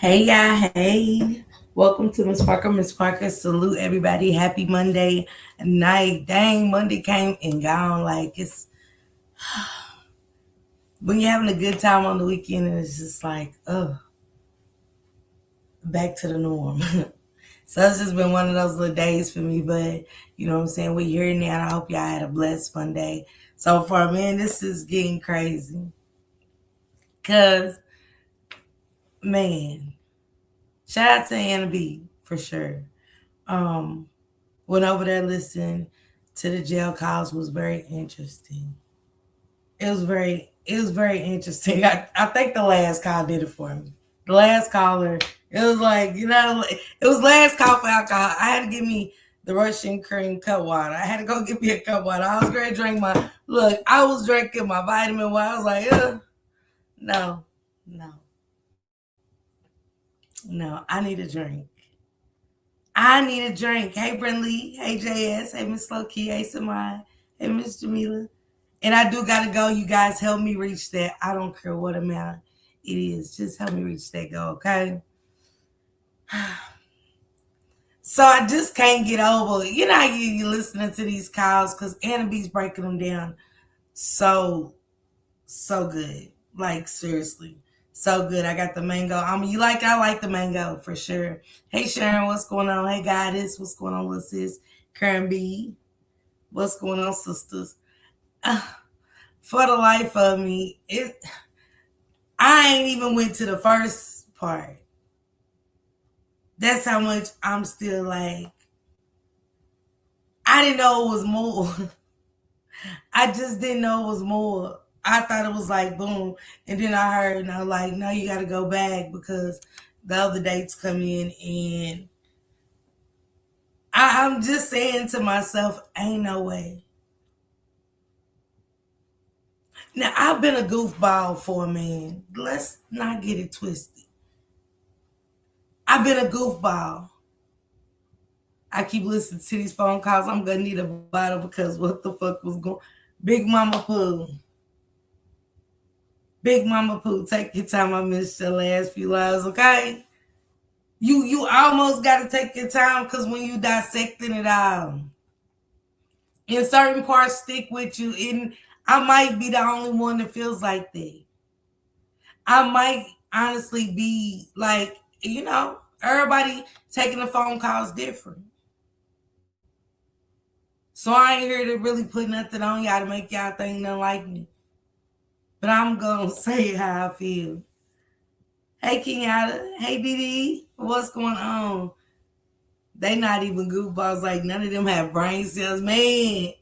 Hey, y'all. Hey. Welcome to Miss Parker. Miss Parker, salute everybody. Happy Monday night. Dang, Monday came and gone. Like, it's when you're having a good time on the weekend, and it's just like, oh, back to the norm. So it's just been one of those little days for me. But, you know what I'm saying? We're here now, and I hope y'all had a blessed Monday. So far, man, this is getting crazy. Because, man, shout out to Anna B for sure. Um, Went over there, listened to the jail calls, was very interesting. It was very interesting. I think the last call did it for me. The last caller, it was like, it was last call for alcohol. I had to give me the Russian cream cut water. I had to go get me a cup water. I was ready to drink I was drinking my vitamin water. I was like, no, no, no, I need a drink. I need a drink. Hey, Brinley. Hey, JS. Hey, Miss Lowkey. Hey, Samai. Hey, Miss Jamila. And I do got to go. You guys help me reach that. I don't care what amount it is. Just help me reach that goal, okay? So I just can't get over. You know how you listening to these calls because Anna B's breaking them down so, so good. Like, seriously. So good. I got the mango. I like the mango for sure. Hey, Sharon, what's going on? Hey, Goddess, what's going on, little sis? Karen B, what's going on, sisters? For the life of me, I ain't even went to the first part. That's how much I'm still like, I didn't know it was more. I just didn't know it was more. I thought it was like boom. And then I heard and I was like, no, you gotta go back because the other dates come in and I'm just saying to myself, ain't no way. Now I've been a goofball for a man. Let's not get it twisted. I've been a goofball. I keep listening to these phone calls. I'm gonna need a bottle because what the fuck was going? Big Mama Pooh, Big Mama Pooh, take your time. I missed your last few lives, okay? You almost gotta take your time because when you dissecting it out, and certain parts stick with you. And I might be the only one that feels like that. I might honestly be like, everybody taking the phone calls different. So I ain't here to really put nothing on y'all to make y'all think nothing like me. But I'm gonna say how I feel. Hey Kenyatta, hey Didi, what's going on? They not even goofballs, like none of them have brain cells. Man,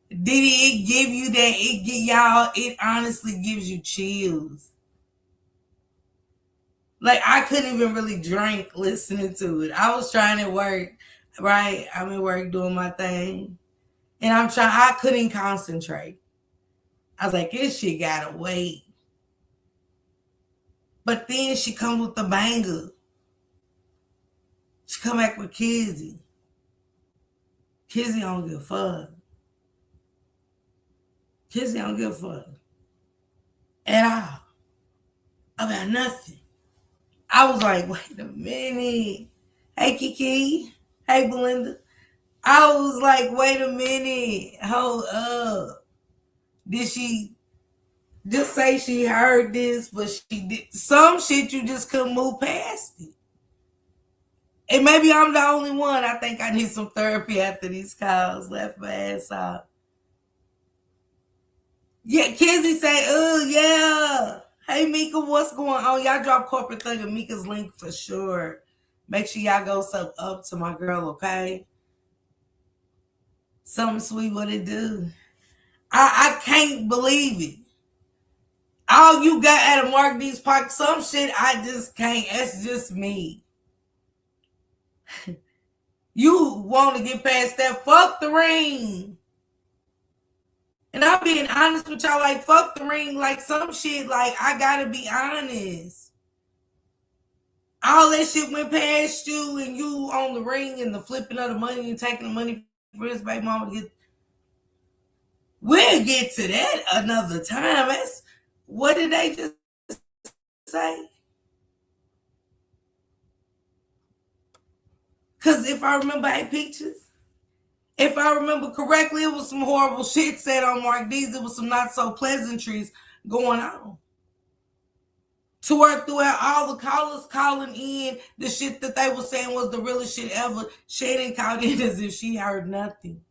Didi, it give you that, it honestly gives you chills. Like I couldn't even really drink listening to it. I was trying to work, right? I'm at work doing my thing. And I couldn't concentrate. I was like, this shit gotta wait. But then she come with the banger. She come back with Kizzy. Kizzy don't give a fuck. Kizzy don't give a fuck. At all. About nothing. I was like, wait a minute. Hey Kiki. Hey Belinda. I was like, wait a minute. Hold up. Did she just say she heard this, but she did some shit you just couldn't move past it? And maybe I'm the only one. I think I need some therapy after these calls. Left my ass out. Yeah, Kizzy say, oh yeah. Hey Mika, what's going on? Y'all drop corporate thug and Mika's link for sure. Make sure y'all go sub up to my girl, okay? Something sweet what it do. I can't believe it. All you got at a Mark D's Park, some shit I just can't. That's just me. You want to get past that? Fuck the ring. And I'm being honest with y'all, like, fuck the ring. Like, some shit, like, I gotta be honest. All that shit went past you, and you on the ring and the flipping of the money and taking the money for his baby mama to get. We'll get to that another time. What did they just say? Because if I remember, hey, Peaches, if I remember correctly, it was some horrible shit said on Mark D's. It was some not so pleasantries going on. To where throughout all the callers calling in, the shit that they were saying was the realest shit ever. Shannon called in as if she heard nothing.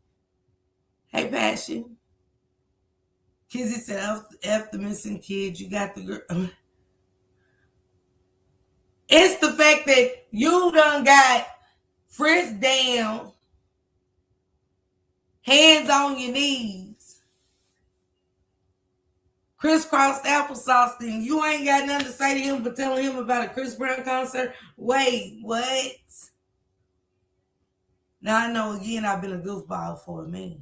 Hey, Passion. Kizzy said, F the missing kid. You got the girl. It's the fact that you done got frisked down, hands on your knees, crisscrossed applesauce thing. You ain't got nothing to say to him but telling him about a Chris Brown concert. Wait, what? Now I know again I've been a goofball for a minute.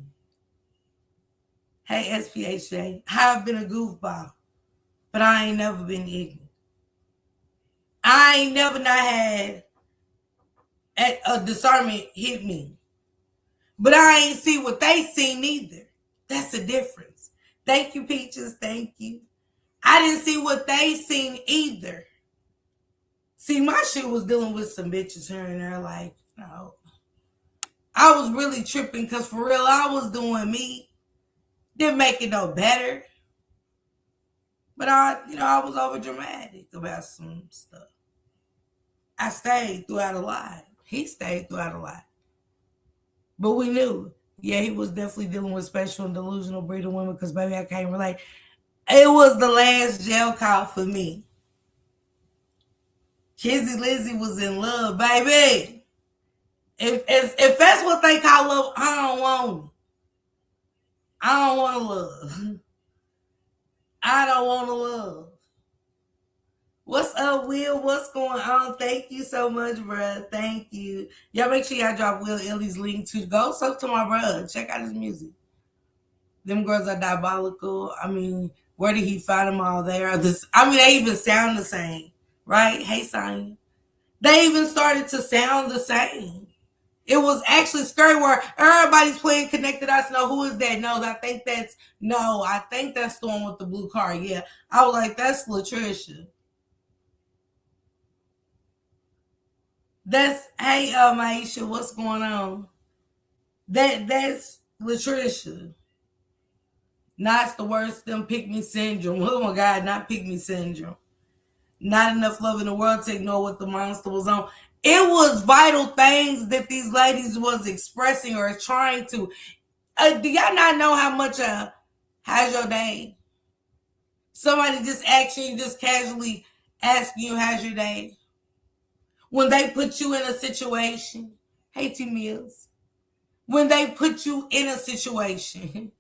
Hey, SPHJ, I've been a goofball, but I ain't never been ignorant. I ain't never not had a discernment hit me. But I ain't see what they seen either. That's the difference. Thank you, Peaches. Thank you. I didn't see what they seen either. See, my shit was dealing with some bitches here and there. Like, no. I was really tripping because for real, I was doing me. Didn't make it no better. But I was over dramatic about some stuff. I stayed throughout a lot. He stayed throughout a lot. But we knew, yeah, he was definitely dealing with special and delusional breed of women because, baby, I can't relate. It was the last jail call for me. Kizzy Lizzy was in love, baby. If that's what they call love, I don't want it. I don't want to love. I don't want to love. What's up, Will? What's going on? Thank you so much, bruh. Thank you. Y'all make sure y'all drop Will Ellie's link to go so to my bruh. Check out his music. Them girls are diabolical. I mean, where did he find them all there? They even sound the same, right? Hey, Sonya. They even started to sound the same. It was actually scary where everybody's playing Connected Us. No, who is that? No, I think that's the one with the blue car. Yeah. I was like, that's Latricia. Hey, Maisha, what's going on? That's Latricia. Not the worst, them pick me syndrome. Oh my God, not pick me syndrome. Not enough love in the world to ignore what the monster was on. It was vital things that these ladies was expressing or trying to. Do y'all not know how much how's your day? Somebody just actually just casually asking you how's your day. When they put you in a situation, hey T Mills, when they put you in a situation,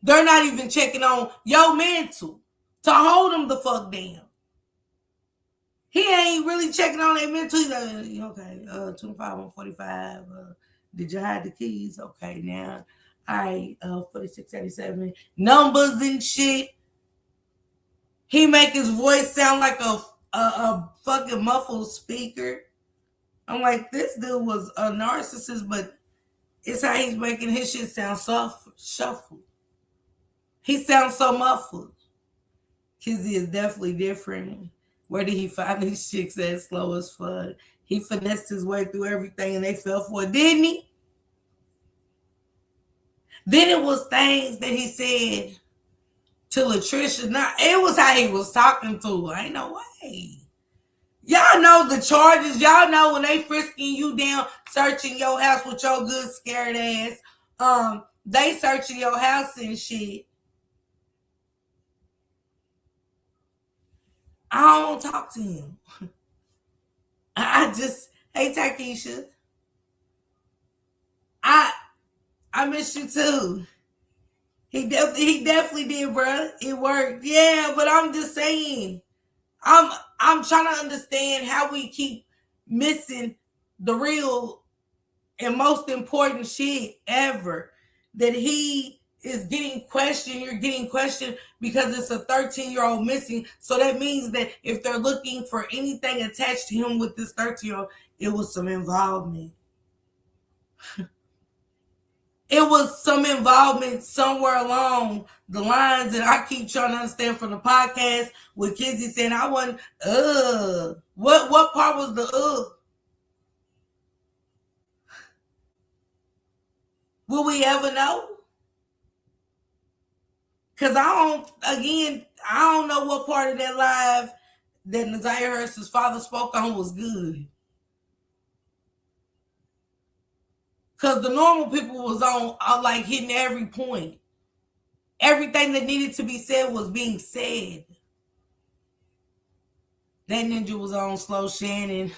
they're not even checking on your mental to hold them the fuck down. He ain't really checking on their mental. He's like, okay, 25 on 45. Did you hide the keys? Okay, now, all right, 4687. Numbers and shit. He make his voice sound like a fucking muffled speaker. I'm like, this dude was a narcissist, but it's how he's making his shit sound soft, shuffled. He sounds so muffled. Kizzy is definitely different. Where did he find these chicks that slow as fuck? He finessed his way through everything and they fell for it, didn't he? Then it was things that he said to Latricia. Now, it was how he was talking to her. Ain't no way. Y'all know the charges. Y'all know when they frisking you down, searching your house with your good scared ass. They searching your house and shit. I don't want to talk to him. Hey Takesha, I miss you too. He definitely did, bro. It worked. Yeah, but I'm just saying. I'm trying to understand how we keep missing the real and most important shit ever. That he is getting questioned, you're getting questioned because it's a 13-year-old missing. So that means that if they're looking for anything attached to him with this 13-year-old, it was some involvement. It was some involvement somewhere along the lines, and I keep trying to understand from the podcast with Kizzy saying I wasn't. What part was the? Will we ever know? Because I don't know what part of that live that Nazaire Hurst's father spoke on was good. Because the normal people was on like hitting every point. Everything that needed to be said was being said. That ninja was on slow Shannon.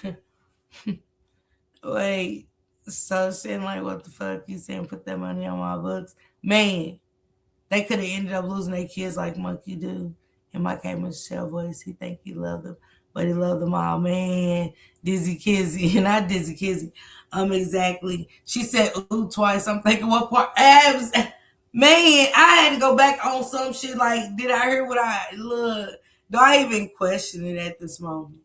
Wait. So Shannon like, what the fuck? You saying put that money on my books? Man, they could have ended up losing their kids like Monkey do. And my came Michelle voice. He think he loved them, but he loved them all. Man, Dizzy Kizzy, not Dizzy Kizzy. Exactly. She said ooh twice. I'm thinking what part? Abs. Man, I had to go back on some shit. Like, did I hear what I look? Do I even question it at this moment?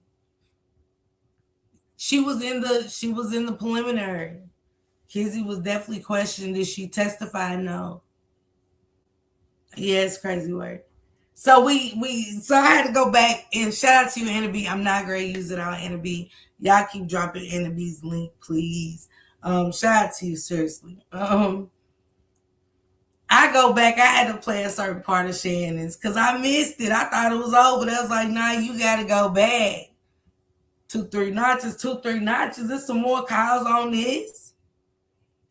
She was in the preliminary. Kizzy was definitely questioned. Did she testify? No. Yeah, it's crazy work. So so I had to go back and shout out to you, Anna B. I'm not great using it on Anna B. Y'all keep dropping Anna B's link, please. Shout out to you, seriously. I go back, I had to play a certain part of Shannon's because I missed it. I thought it was over. They was like, nah, you gotta go back. 2-3 notches, 2-3 notches. There's some more calls on this.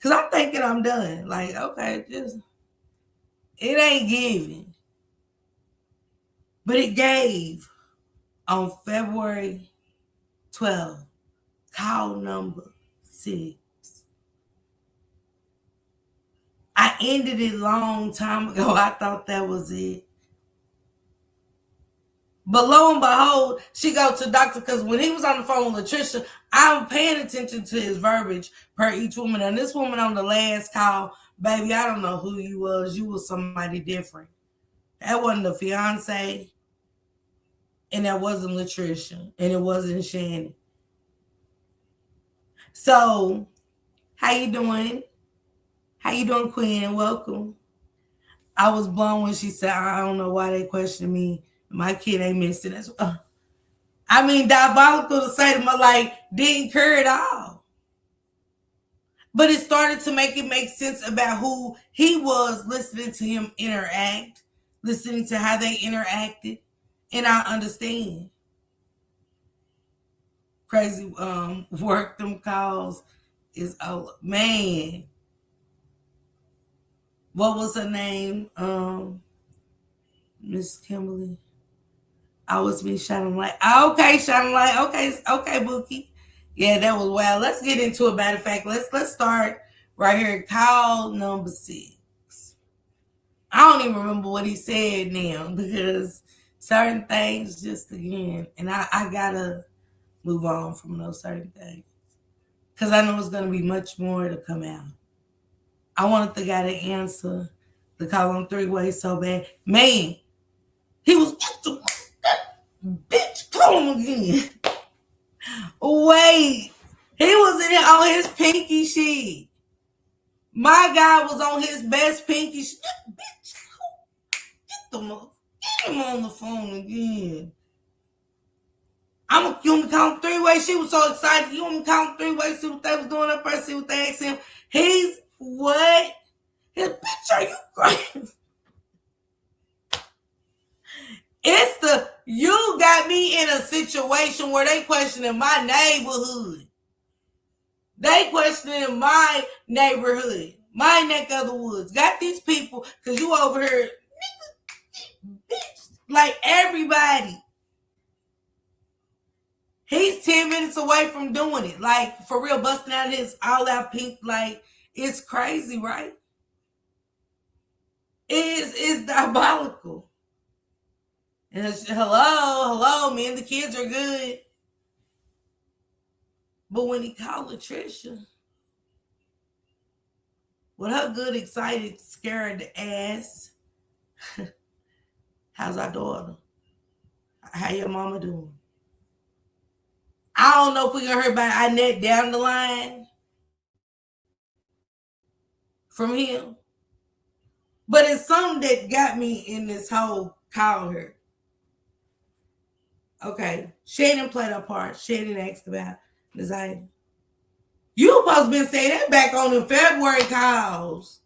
Cause I'm thinking I'm done. Like, okay, it ain't giving. But it gave on February 12th. Call number 6. I ended it long time ago. I thought that was it. But lo and behold, she go to the doctor because when he was on the phone with Latricia, I'm paying attention to his verbiage per each woman. And this woman on the last call, baby, I don't know who you was. You was somebody different. That wasn't the fiance, and that wasn't Latricia, and it wasn't Shannon. So, how you doing? How you doing, Queen? Welcome. I was blown when she said, I don't know why they question me. My kid ain't missing as well. I mean, diabolical to say to me, like, didn't care at all. But it started to make sense about who he was, listening to him interact, listening to how they interacted. And I understand. Crazy work them calls is over. Man. What was her name? Miss Kimberly. I was be shining light. Okay, shining light. Okay, Bookie. Yeah, that was wild. Let's get into it. Matter of fact, let's start right here. Call number 6. I don't even remember what he said now because certain things just again, and I gotta move on from those certain things because I know it's gonna be much more to come out. I wanted the guy to answer the call on 3-way so bad. Man, he was bitch, call him again. Wait, he was in it on his pinky shit. My guy was on his best pinky shit. Bitch, get him on the phone again. You want me to count 3-way? She was so excited. You want me to count 3-way? See what they was doing up there? See what they asked him? He's what? His bitch, are you crazy? It's you got me in a situation where they questioning my neighborhood. They questioning my neighborhood, my neck of the woods. Got these people because you over here, bitch, like everybody. He's 10 minutes away from doing it. Like, for real, busting out his all-out pink. Like, it's crazy, right? It's diabolical. And it's, hello, me and the kids are good. But when he called Latricia, with her good, excited, scared ass, how's our daughter? How your mama doing? I don't know if we're gonna hear about Annette down the line from him. But it's something that got me in this whole call here. Okay. Shannon played her part. Shannon asked about desire. You supposed to been saying that back on the February calls.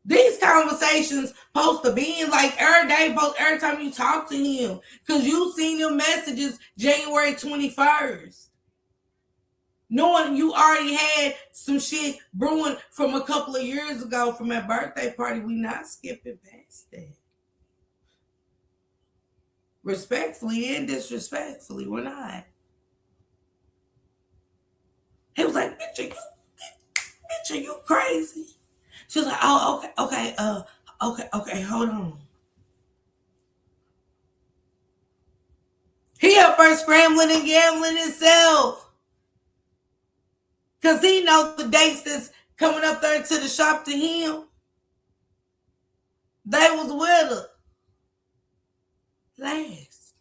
These conversations supposed to be in like every day, every time you talk to him. Because you seen them messages January 21st. Knowing you already had some shit brewing from a couple of years ago from that birthday party. We not skipping past that. Respectfully and disrespectfully, we're not. He was like, bitch, are you crazy? She was like, oh, okay, hold on. He up there scrambling and gambling himself. Because he knows the dates that's coming up there to the shop to him. They was with her. Last.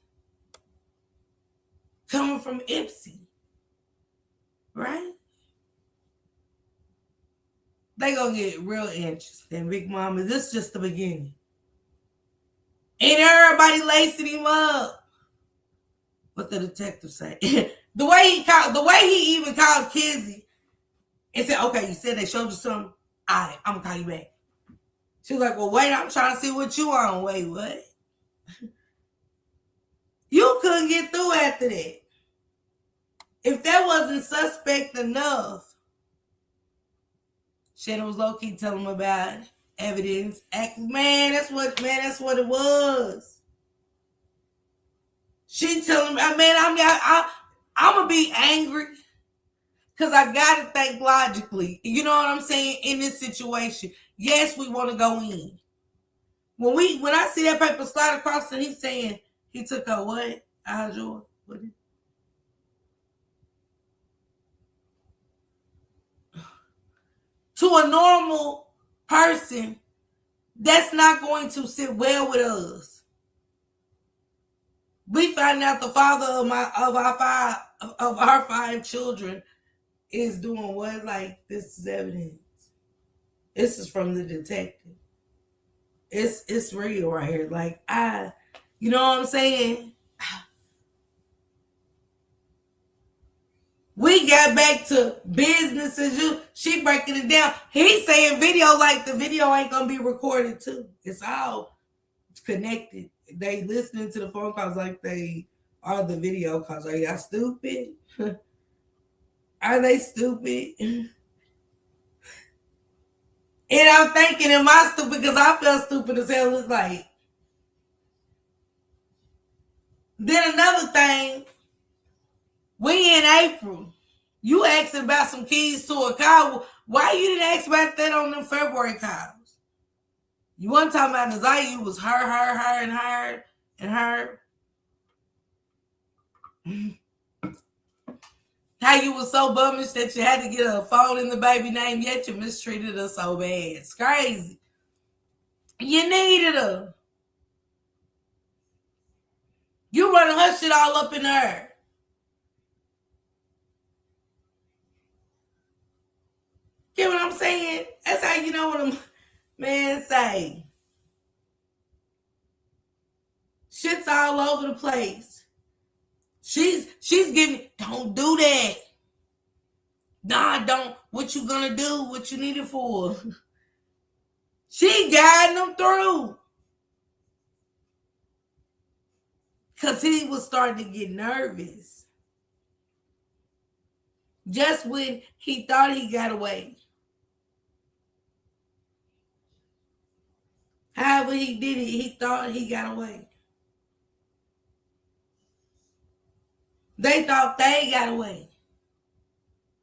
Coming from Ipsy. Right? They gonna get real interesting, Big Mama. This is just the beginning. Ain't everybody lacing him up. What the detective say? the way he even called Kizzy and said, okay, you said they showed you something. All right, I'm gonna call you back. She was like, well, wait, I'm trying to see what you on. Wait, what? You couldn't get through after that. If that wasn't suspect enough, Shannon was low-key telling him about evidence. Man, that's what it was. She telling me, man, I'm gonna be angry because I gotta think logically. You know what I'm saying? In this situation, yes, we want to go in. When I see that paper slide across and he's saying he took a what? What? To a normal person, that's not going to sit well with us. We find out the father of our five children is doing what? Like, this is evidence. This is from the detective. It's real right here. Like, you know what I'm saying? We got back to business as usual. She breaking it down. He's saying video like the video ain't gonna be recorded too. It's all connected. They listening to the phone calls like they are the video calls. Are y'all stupid? Are they stupid? And I'm thinking, am I stupid? Because I felt stupid as hell. It's like, then another thing, we in April. You asking about some keys to a car. Why you didn't ask about that on them February calls? You wasn't talking about Nazaya. You was her, and her. How you was so bummish that you had to get a phone in the baby name, yet you mistreated her so bad. It's crazy. You needed her. You running her shit all up in her. Get what I'm saying? That's how you know what I'm, man, say. Shit's all over the place. She's giving, don't do that. Nah, don't. What you gonna do? What you need it for? She guiding them through. Because he was starting to get nervous. Just when he thought he got away. However he did it, he thought he got away. They thought they got away.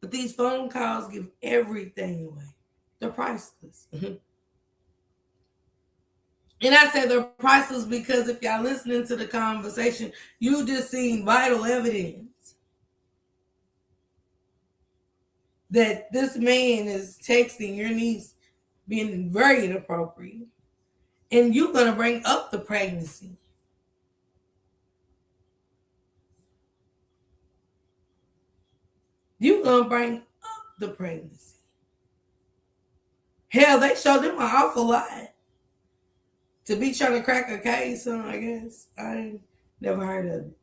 But these phone calls give everything away. They're priceless. And I say they're priceless because if y'all listening to the conversation, you just seen vital evidence that this man is texting your niece being very inappropriate. And you're going to bring up the pregnancy. You're going to bring up the pregnancy. Hell, they showed them an awful lot. To be trying to crack a case, I guess. I ain't never heard of it.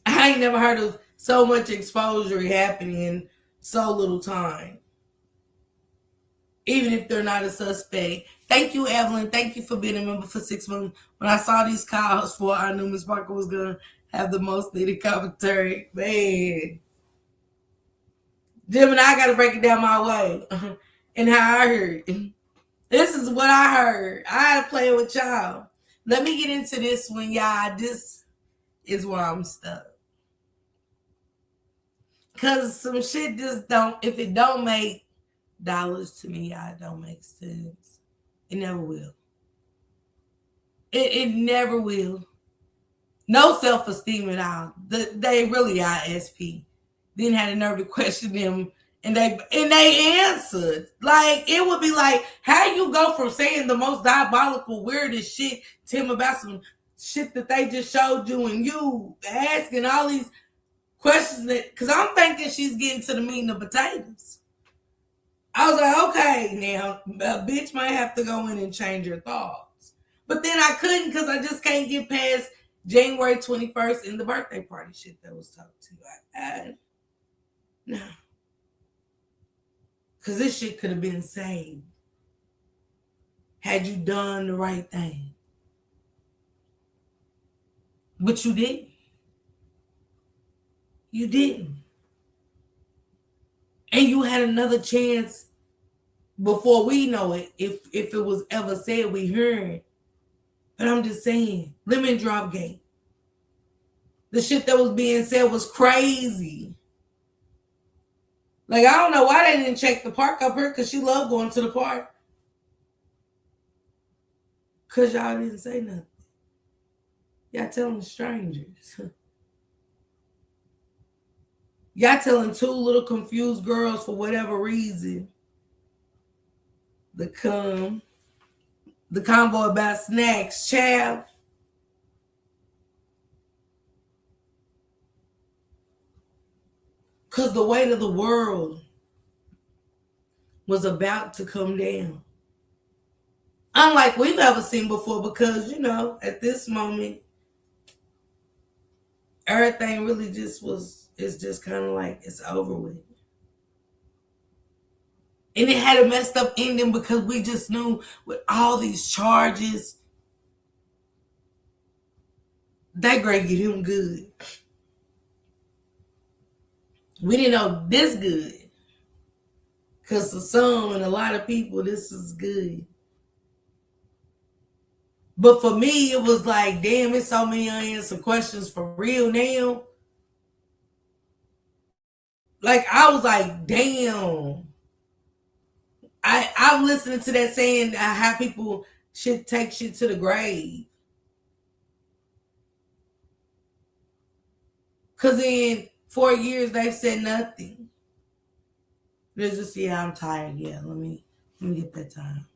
I ain't never heard of So much exposure happening in so little time, even if they're not a suspect. Thank you, Evelyn. Thank you for being a member for 6 months. When I saw these calls for, I knew Miss Parker was going to have the most needed commentary. Man. Jim and I got to break it down my way and how I heard. This is what I heard. I had to play with y'all. Let me get into this one, y'all. This is where I'm stuck. Because some shit just don't, if it don't make dollars to me, y'all, it don't make sense. It never will. It never will. No self-esteem at all. They really are SP. Then had a nerve to question them, and they answered. Like, it would be like, how you go from saying the most diabolical, weirdest shit to him about some shit that they just showed you, and you asking all these questions that, because I'm thinking she's getting to the meat and the potatoes. I was like, okay, now a bitch might have to go in and change her thoughts. But then I couldn't, because I just can't get past January 21st and the birthday party shit that was talked to. No. Because this shit could have been saved had you done the right thing. But you didn't. You didn't. And you had another chance before we know it, if it was ever said, we heard. But I'm just saying, lemon drop gate. The shit that was being said was crazy. Like, I don't know why they didn't check the park up here, because she loved going to the park. Because y'all didn't say nothing. Y'all telling strangers. Y'all telling two little confused girls for whatever reason the convo about snacks, child. Because the weight of the world was about to come down. Unlike we've ever seen before, because, at this moment, everything really it's just kind of like it's over with. And it had a messed up ending, because we just knew with all these charges, they gonna get him good. We didn't know this good. Because for some and a lot of people, this is good. But for me, it was like, damn, it's so many unanswered questions for real now. Like, I was like, damn. I'm listening to that saying how people should take shit to the grave. Because in 4 years, they've said nothing. There's just, yeah, I'm tired. Yeah, let me get that time.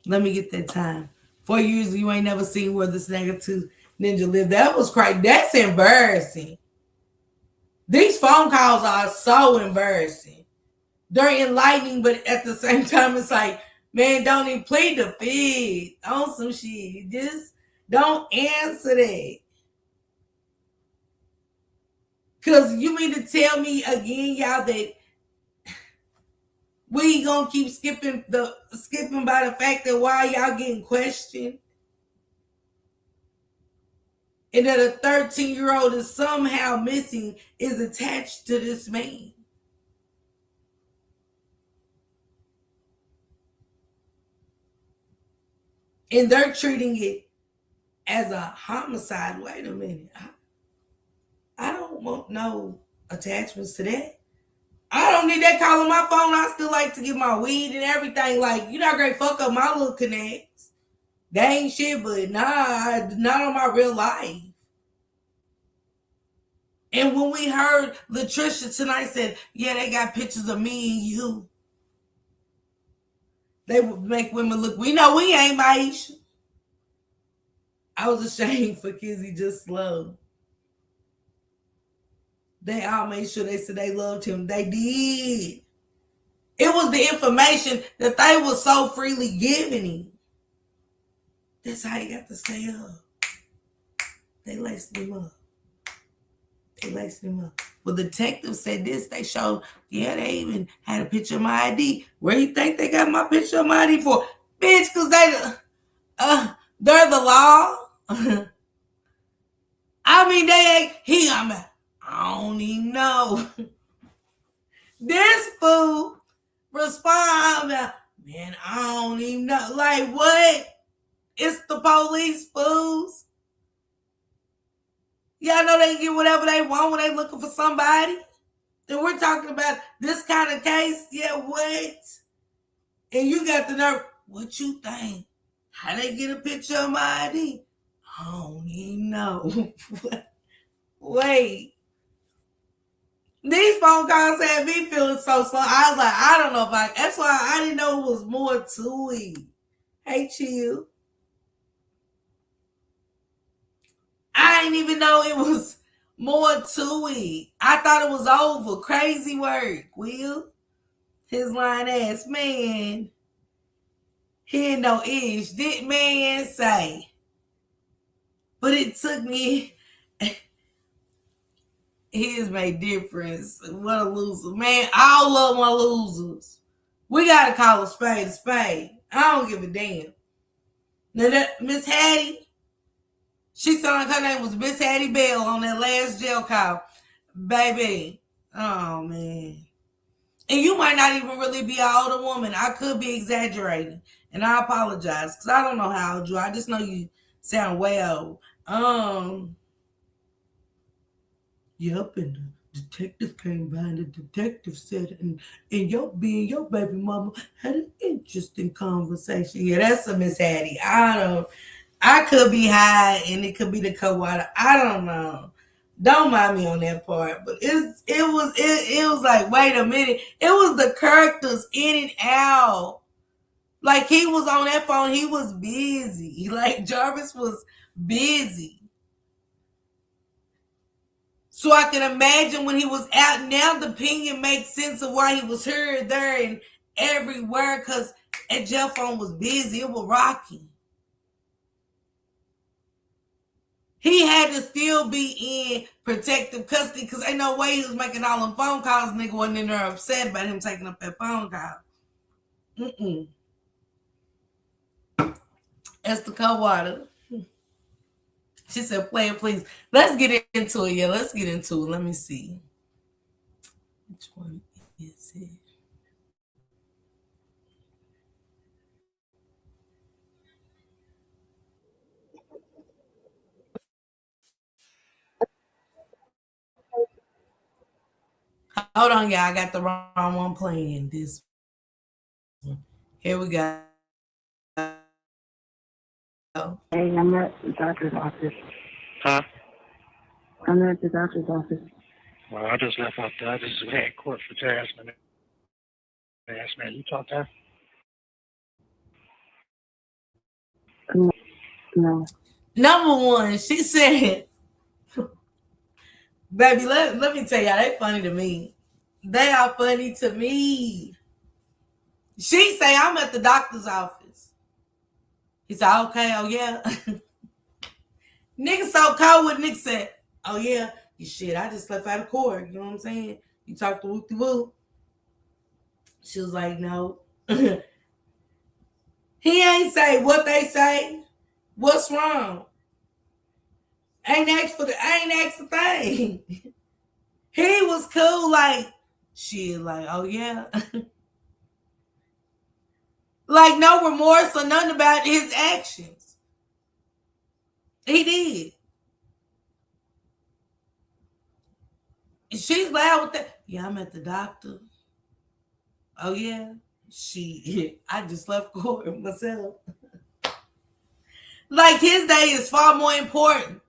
Let me get that time. 4 years, you ain't never seen where this negative ninja live. That was crazy. That's embarrassing. These phone calls are so embarrassing. They're enlightening, but at the same time, it's like, man, don't even plead the fifth on some shit. Just don't answer that. Because you mean to tell me again, y'all, that we gonna keep skipping by the fact that why y'all getting questioned? And that a 13-year-old is somehow missing, is attached to this man. And they're treating it as a homicide. Wait a minute. I don't want no attachments to that. I don't need that call on my phone. I still like to get my weed and everything. Like, you're not gonna fuck up my little connects. They ain't shit, but nah, not on my real life. And when we heard Latricia tonight said, yeah, they got pictures of me and you, they would make women look, we know we ain't Maisha. I was ashamed for Kizzy just slow. They all made sure they said they loved him. They did. It was the information that they were so freely giving him. That's how he got to stay up. They laced him up. They laced him up. Well, the detective said this. They showed, yeah, they even had a picture of my ID. Where you think they got my picture of my ID for? Bitch, because they're the law. I mean, they ain't, I don't even know. This fool respond, man, I don't even know. Like, what? It's the police, fools. Y'all know they can get whatever they want when they looking for somebody. And we're talking about this kind of case. Yeah, what? And you got the nerve. What you think? How they get a picture of my ID? I don't even know. Wait. These phone calls had me feeling so slow. I was like, I don't know if that's why I didn't know it was more to it. Hey, chill. I didn't even know it was more to it. I thought it was over. Crazy work, Will. His lying ass, man. He ain't no ish. Did man say? But it took me. His made difference. What a loser, man! I love my losers. We gotta call a spade a spade. I don't give a damn. Now that Miss Hattie, she sounded like her name was Miss Hattie Bell on that last jail call, baby. Oh man. And you might not even really be an older woman. I could be exaggerating. And I apologize. Because I don't know how old you are. I just know you sound way old. Yep, and the detective came by and the detective said, and your baby mama had an interesting conversation. Yeah, that's a Miss Hattie. I could be high and it could be the co-water. I don't know. Don't mind me on that part. But it was like, wait a minute. It was the characters in and out. Like he was on that phone, he was busy. Like Jarvis was busy. So I can imagine when he was out, now the opinion makes sense of why he was here, there, and everywhere, because that jail phone was busy. It was rocky. He had to still be in protective custody because ain't no way he was making all them phone calls. Nigga wasn't in there upset about him taking up that phone call. Mm-mm. That's the cold water. She said, play it, please. Let's get into it. Yeah, let's get into it. Let me see. Which one is it? Hold on, y'all. I got the wrong one playing. This one. Here we go. Hey, I'm at the doctor's office. Huh? I'm at the doctor's office. Well, I just left out there. I just had court for Jasmine. Man, you talk to her? No, no. Number one, she said, baby, let me tell y'all, they funny to me. They are funny to me. She say, I'm at the doctor's office. He said, okay, oh yeah. Nigga so cold with Nick said, oh yeah, you shit, I just left out of court. You know what I'm saying? You talked to Whoopty Woo. She was like, no. He ain't say what they say. What's wrong? Ain't asked the thing. He was cool, like, shit, like, oh yeah. Like no remorse or nothing about his actions. He did. And she's loud with that. Yeah, I'm at the doctor. Oh yeah. I just left court myself. Like his day is far more important.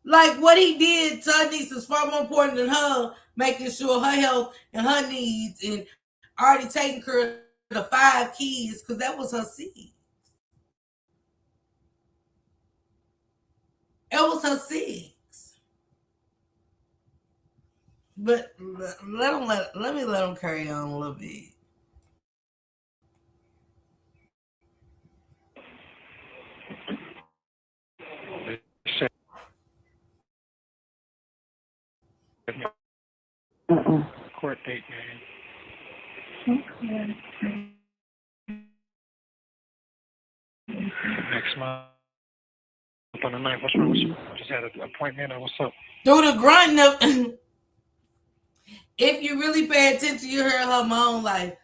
Like what he did to her niece is far more important than her making sure her health and her needs and already taking care of the 5 kids because that was her seed. It was her six. But let me carry on a little bit. with me. Uh-uh. Court date, man. Okay. Next month on the 9th. What's wrong with you? Just had an appointment or what's up? Through the grunt of, if you really pay attention, you heard her moan like,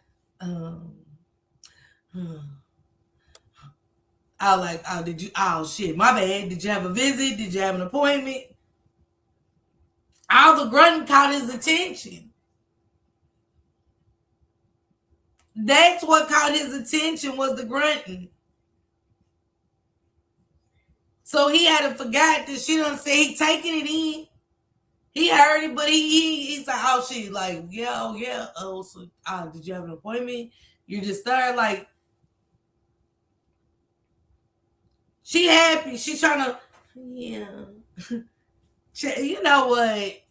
I was like, oh, did you? Oh shit, my bad. Did you have a visit? Did you have an appointment? All the grunting caught his attention. That's what caught his attention was the grunting. So he had to forgot that she done say he taking it in. He heard it, but he's like, oh shit, like, yeah, oh yeah. Oh, so did you have an appointment? You just started like she happy. She trying to, yeah. You know what?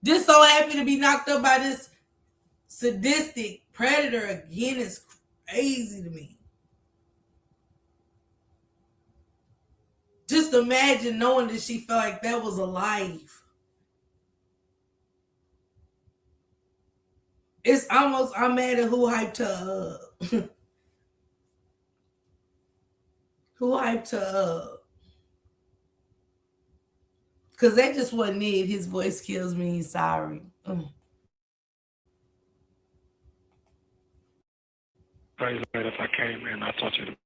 Just so happy to be knocked up by this sadistic predator again is crazy to me. Just imagine knowing that she felt like that was a life. It's almost, I'm mad at who hyped her up. Who hyped her up? Because that just wasn't it. His voice kills me. Sorry. Praise God if I came in, I taught you to.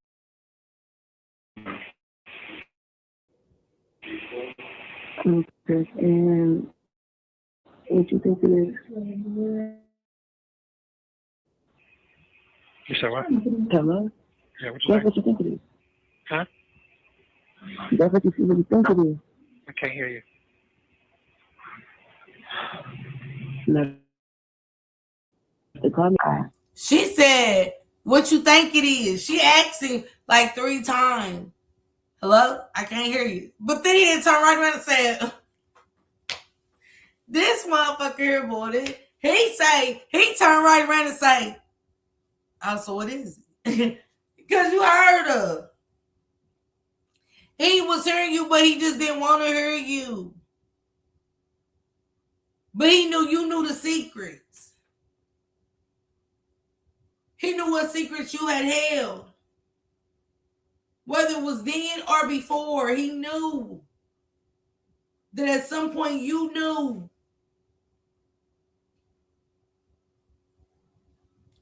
Okay. And what you think it is? You said what? Hello? Yeah, what you That's say? what you think it is. Huh? That's what you really think it is. I can't hear you. No. They call me. She said, what you think it is? She asked him like 3 times. Hello? I can't hear you. But then he turned right around and said, this motherfucker here, boy. He turned right around and say, oh, so what is it? Because you heard her. He was hearing you, but he just didn't want to hear you. But he knew you knew the secrets. He knew what secrets you had held. Whether it was then or before, he knew that at some point you knew.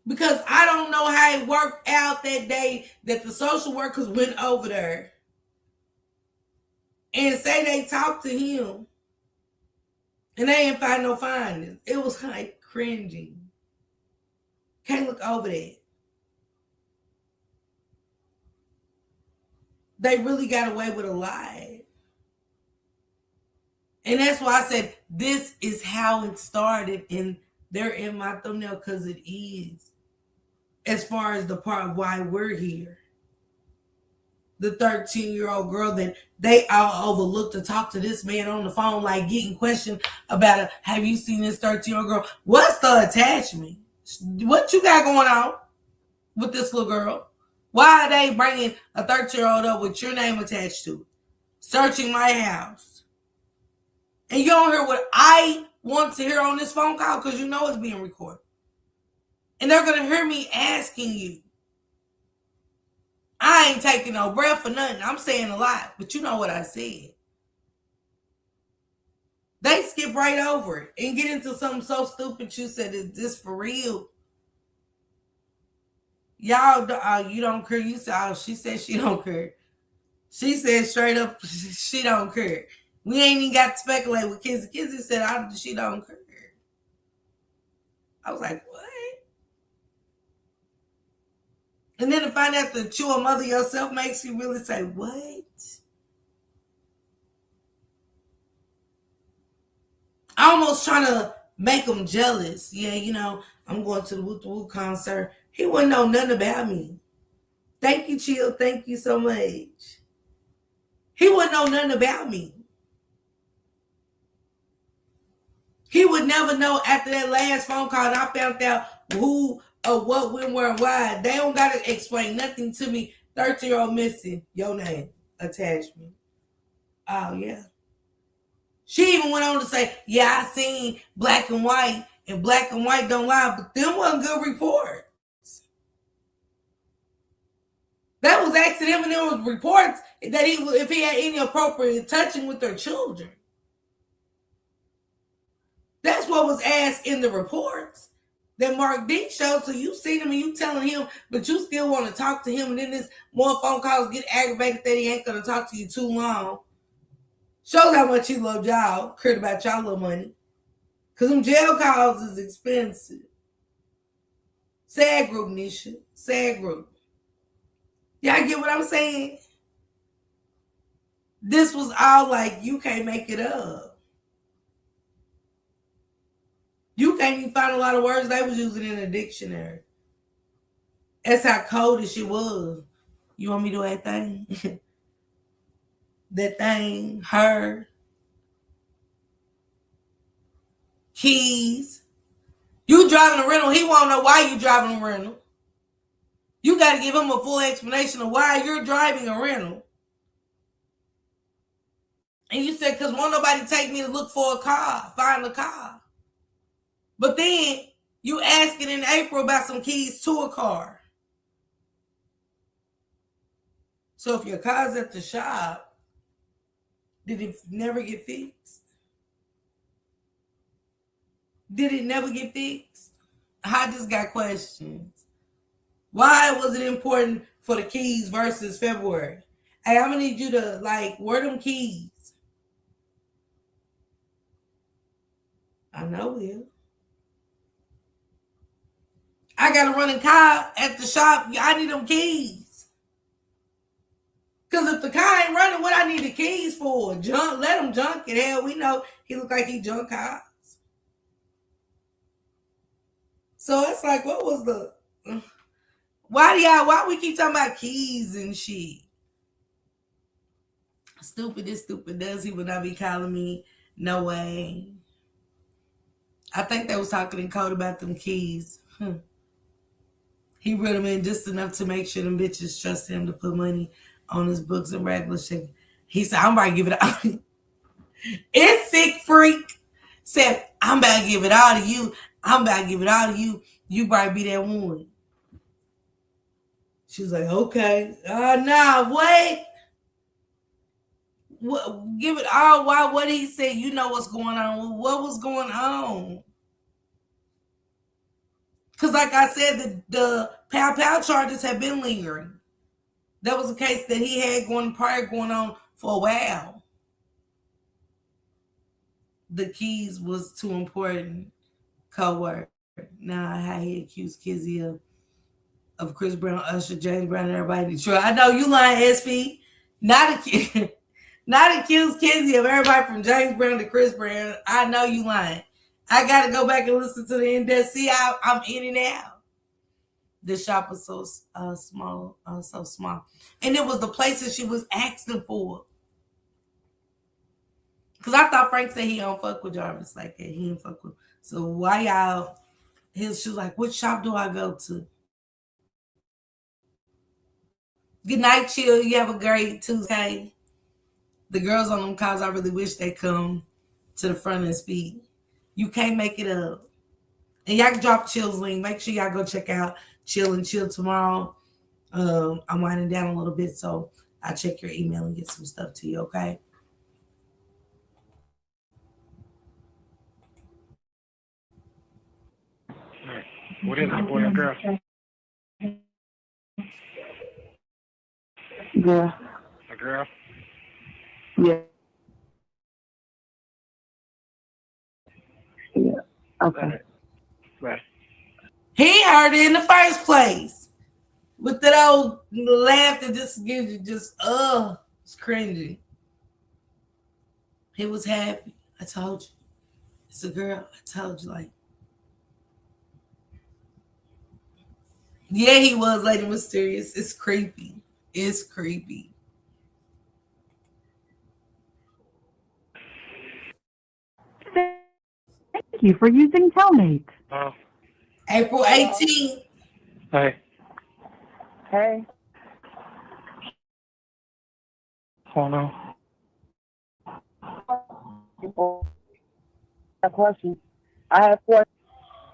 Because I don't know how it worked out that day that the social workers went over there and say they talked to him and they didn't find no findings. It was like cringing. Can't look over that. They really got away with a lie. And that's why I said this is how it started, and they're in my thumbnail because it is. As far as the part of why we're here. The 13-year-old girl that they all overlooked to talk to this man on the phone, like getting questioned about it. Have you seen this 13-year-old girl? What's the attachment? What you got going on with this little girl? Why are they bringing a 13-year-old up with your name attached to it? Searching my house. And you don't hear what I want to hear on this phone call because you know it's being recorded. And they're going to hear me asking you. I ain't taking no breath for nothing. I'm saying a lot, but you know what I said. They skip right over it and get into something so stupid. You said, is this for real? Y'all, you don't care. You said, oh, she said she don't care. She said straight up, she don't care. We ain't even got to speculate with Kizzy. Kizzy said, she don't care. I was like, what? And then to find out that you a mother yourself makes you really say, what? I almost trying to make him jealous. Yeah, I'm going to the Woo Woo concert. He wouldn't know nothing about me. Thank you, Chill. Thank you so much. He wouldn't know nothing about me. He would never know after that last phone call and I found out who or what, when, where, and why. They don't got to explain nothing to me. 13-year-old missing your name, attachment. Oh, yeah. She even went on to say, yeah, I seen black and white don't lie, but them wasn't good reports. That was asking him, and there was reports that if he had any appropriate touching with their children. That's what was asked in the reports that Mark D showed. So you seen him and you telling him, but you still want to talk to him, and then this more phone calls get aggravated that he ain't gonna talk to you too long. Shows how much he loved y'all, cared about y'all little money. Cause them jail calls is expensive. Sad group, Nisha. Sad group. Y'all get what I'm saying? This was all like, you can't make it up. You can't even find a lot of words they was using in a dictionary. That's how cold this shit was. You want me to do that thing? That thing, her, keys. You driving a rental, he won't know why you driving a rental. You got to give him a full explanation of why you're driving a rental. And you said, because won't nobody take me to look for a car, find a car. But then you asking in April about some keys to a car. So if your car's at the shop, did it never get fixed? Did it never get fixed? I just got questions. Why was it important for the keys versus February? Hey, I'm gonna need you to where them keys? I know, Will. I got a running car at the shop. I need them keys. Because if the car ain't running, what I need the keys for? Junk, let him junk it. Hell, we know he look like he junk cars. So it's like, what was the... Why we keep talking about keys and shit? Stupid is stupid does. He would not be calling me. No way. I think they was talking in code about them keys. He read them in just enough to make sure them bitches trust him to put money on his books and regular shit. He said, I'm about to give it all. It's sick freak. Said, I'm about to give it all to you. I'm about to give it all to you. You probably be that one. She was like, okay. Nah, wait. What, give it all. Why? What he said? You know what's going on. What was going on? Because like I said, the pow charges have been lingering. That was a case that he had going on for a while. The keys was too important. Co-word. Now how he accused Kizzy of Chris Brown, Usher, James Brown, and everybody in Detroit. I know you lying, SP. Not accuse Kizzy of everybody from James Brown to Chris Brown. I know you lying. I got to go back and listen to the index. See how I'm in and out. The shop was so small, so small. And it was the places she was asking for. Because I thought Frank said he don't fuck with Jarvis like that. He don't fuck with. So why y'all, she was like, which shop do I go to? Good night, chill. You have a great Tuesday. The girls on them calls, I really wish they come to the front and speak. You can't make it up. And y'all can drop Chill's link. Make sure y'all go check out Chill and Chill tomorrow. I'm winding down a little bit, so I'll check your email and get some stuff to you, okay? Right. What is it, a boy or girl? Girl. A girl? Yeah. Yeah. Okay. Right. He heard it in the first place. With that old laugh that just gives you it's cringy. He was happy. I told you. It's a girl. I told you, yeah, he was Lady Mysterious. It's creepy. It's creepy. Thank you for using Telmate. Oh. April 18th. Hey. Hey. Oh no. For a question. I have four.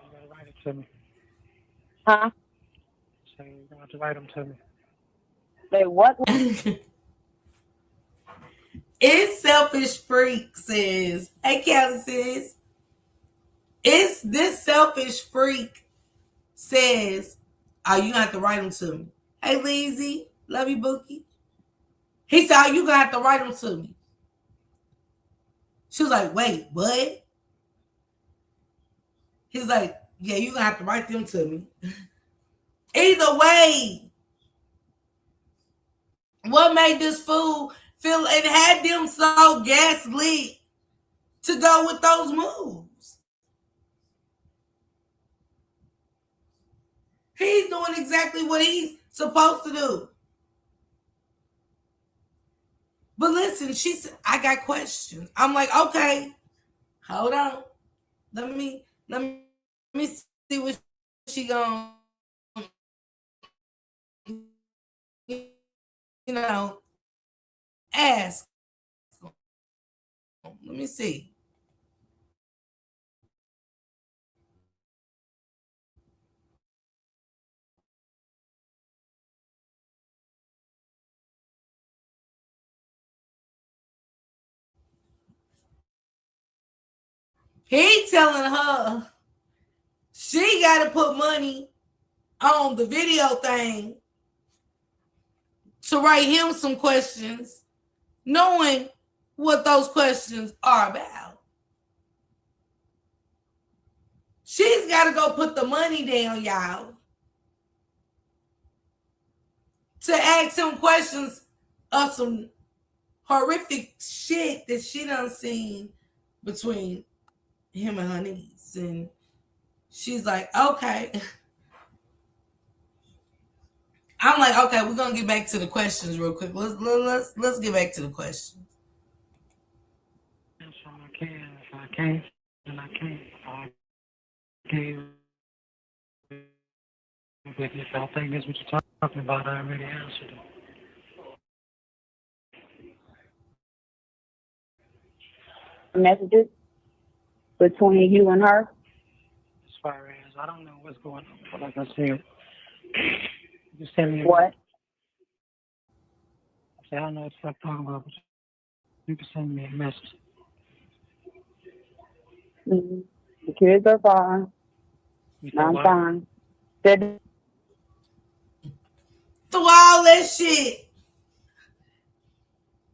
You gotta write it to me. Huh? So you're gonna have to write them to me. Say what? It's Selfish Freak says, hey Kelly says, it's this selfish freak says, oh, you gonna have to write them to me. Hey Leezy, love you, Bookie. He said, oh, you gonna have to write them to me. She was like, wait, what? He's like, yeah, you gonna have to write them to me. Either way, what made this fool feel it had them so gaslit to go with those moves? He's doing exactly what he's supposed to do. But listen, she said, I got questions. I'm like, okay, hold on. Let me see what she gonna, you know, ask. Let me see. He telling her she got to put money on the video thing to write him some questions, knowing what those questions are about. She's got to go put the money down, y'all, to ask him questions of some horrific shit that she done seen between him and her niece. And she's like, okay. I'm like, okay, we're gonna get back to the questions real quick. Let's get back to the questions. Yes, I can. If I can't, then I can't. I can't. But if I think that's what you're talking about, I already answered it. Messages between you and her. As far as I don't know what's going on, but like I said, just send me. What? I don't know what you're talking about, but you can send me a message. Mm-hmm. The kids are fine. I'm fine. They're Through all that shit,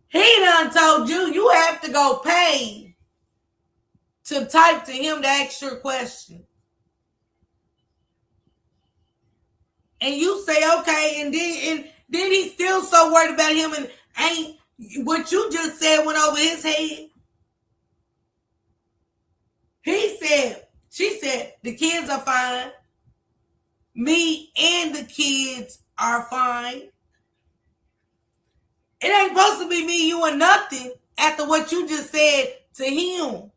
he done told you you have to go pay to type to him to ask your question. And you say, okay, and then he's still so worried about him and ain't what you just said went over his head. She said, the kids are fine. Me and the kids are fine. It ain't supposed to be me, you, and nothing after what you just said to him.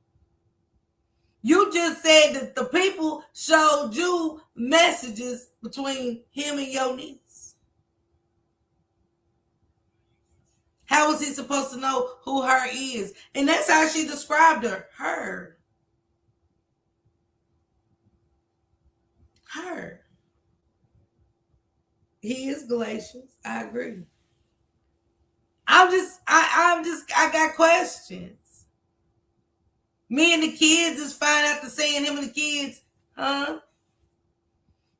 You just said that the people showed you messages between him and your niece. How was he supposed to know who her is? And that's how she described her. Her. He is Galatians. I agree. I got questions. Me and the kids is fine after saying him and the kids, huh?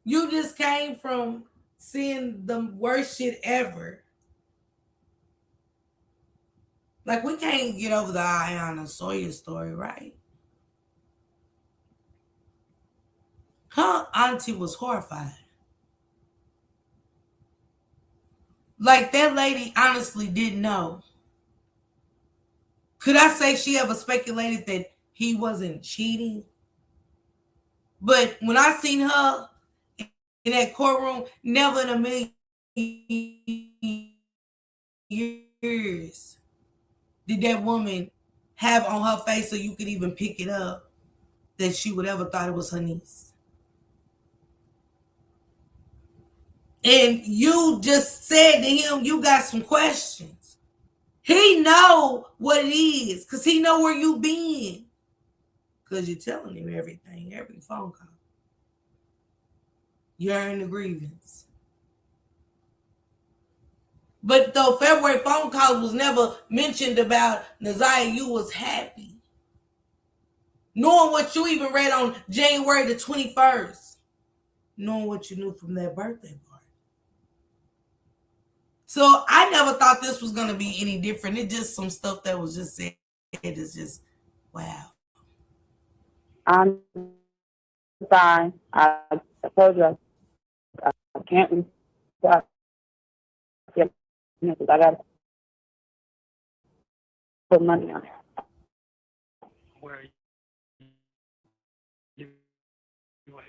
You just came from seeing the worst shit ever. Like, we can't get over the Ayanna Sawyer story, right? Her auntie was horrified. Like, that lady honestly didn't know. Could I say she ever speculated that he wasn't cheating? But when I seen her in that courtroom, never in a million years did that woman have on her face so you could even pick it up that she would ever thought it was her niece. And you just said to him, you got some questions. He know what it is because he know where you been. Because you're telling him everything, every phone call. You're in the grievance. But though February phone calls was never mentioned about Naziah, you was happy. Knowing what you even read on January the 21st. Knowing what you knew from that birthday party. So I never thought this was going to be any different. It's just some stuff that was just said. It's just, wow. I'm fine. I told you I can't reply because I got to put money on it. Where you at?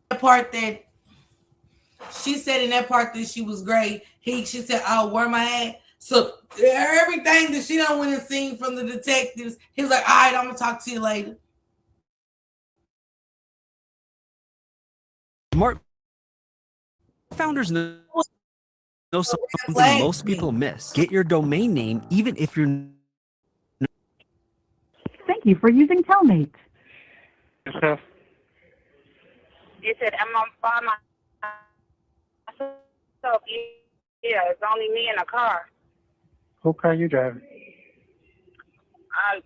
The part that she said in that part that she was great. She said, "Oh, where am I at?" So everything that she done went and seen from the detectives, he was like, "All right, I'm gonna talk to you later." Smart founders know something most people miss. Get your domain name even if you're Thank you for using Telmate. Yourself? You said, am I by myself? Yeah, it's only me in a car. Who car you driving?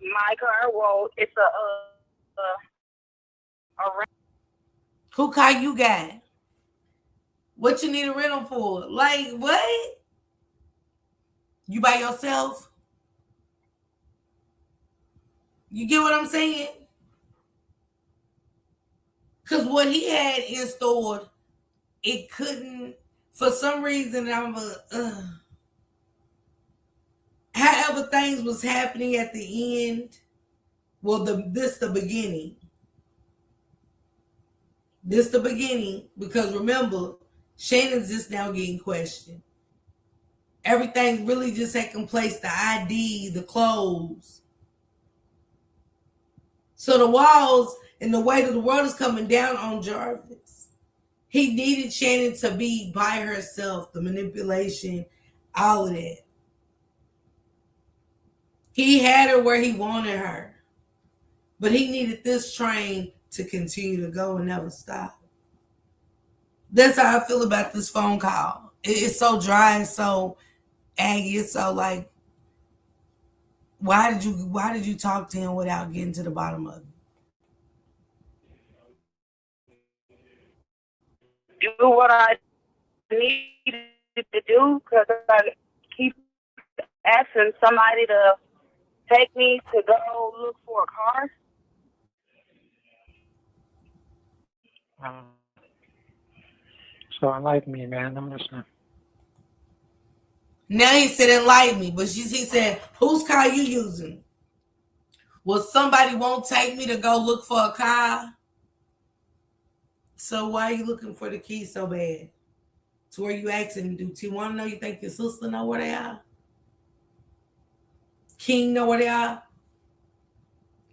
My car, well, it's a Who car you got? What you need a rental for? Like what? You by yourself? You get what I'm saying? Because what he had in store, it couldn't. For some reason, however things was happening at the end. Well, this the beginning. This the beginning because remember, Shannon's just now getting questioned. Everything's really just taking place. The ID, the clothes. So the walls and the weight of the world is coming down on Jarvis. He needed Shannon to be by herself, the manipulation, all of that. He had her where he wanted her, but he needed this train to continue to go and never stop. That's how I feel about this phone call. It's so dry and so aggy. It's so like, why did you talk to him without getting to the bottom of it? do what I needed to do because I keep asking somebody to take me to go look for a car. So enlighten me, man. I'm listening. Now he said enlighten me, but he said, whose car you using? Well, somebody won't take me to go look for a car. So why are you looking for the keys so bad? To where you asking, do Tijuana know you think your sister know where they are? King know where they are?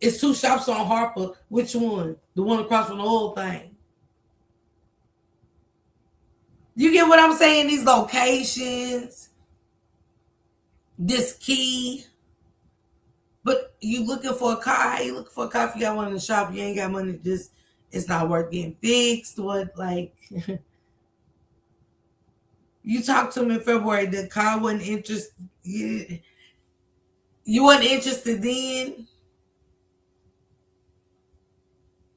It's two shops on Harper. Which one? The one across from the oil thing. You get what I'm saying? These locations, this key. But you looking for a car? How you looking for a car if you got one in the shop? You ain't got money to just, it's not worth getting fixed. What, like, you talked to him in February. The car wasn't interested. You wasn't interested then?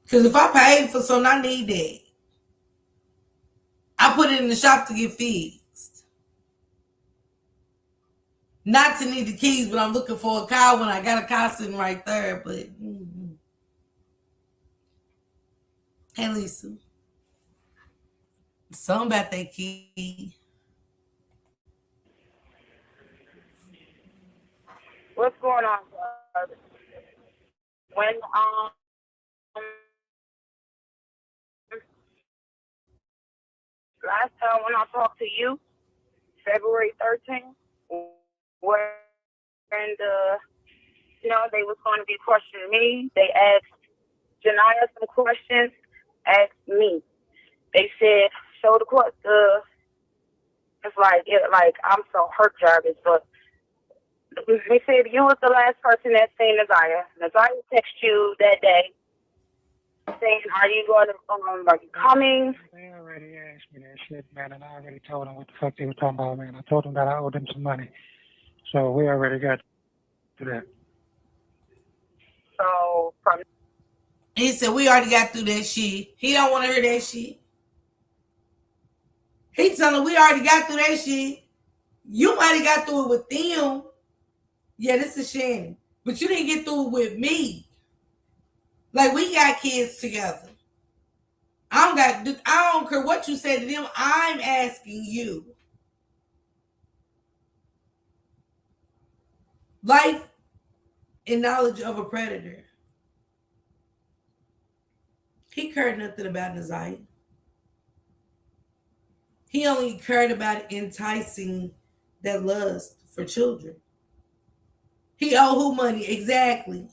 Because if I paid for something, I need that. I put it in the shop to get fixed. Not to need the keys, but I'm looking for a car when I got a car sitting right there. But hey, Lisa, something about that key. What's going on? When last time when I talked to you, February 13th, when they was going to be questioning me, they asked Janaya some questions, asked me. They said, show the court. It's like I'm so hurt, Jarvis, but they said you was the last person that seen Nazaya. Nazaya texted you that day saying, "Are you going to are you coming?" They already asked me that shit, man, and I already told them what the fuck they were talking about, man. I told them that I owed them some money. So we already got to that. So from He said we already got through that shit. He don't want to hear that shit. He telling we already got through that shit. You might have got through it with them. Yeah, this is Shannon. But you didn't get through it with me. Like, we got kids together. I don't care what you say to them. I'm asking you. Life and knowledge of a predator. He cared nothing about Nazaya. He only cared about enticing that lust for children. He owed who money? Exactly.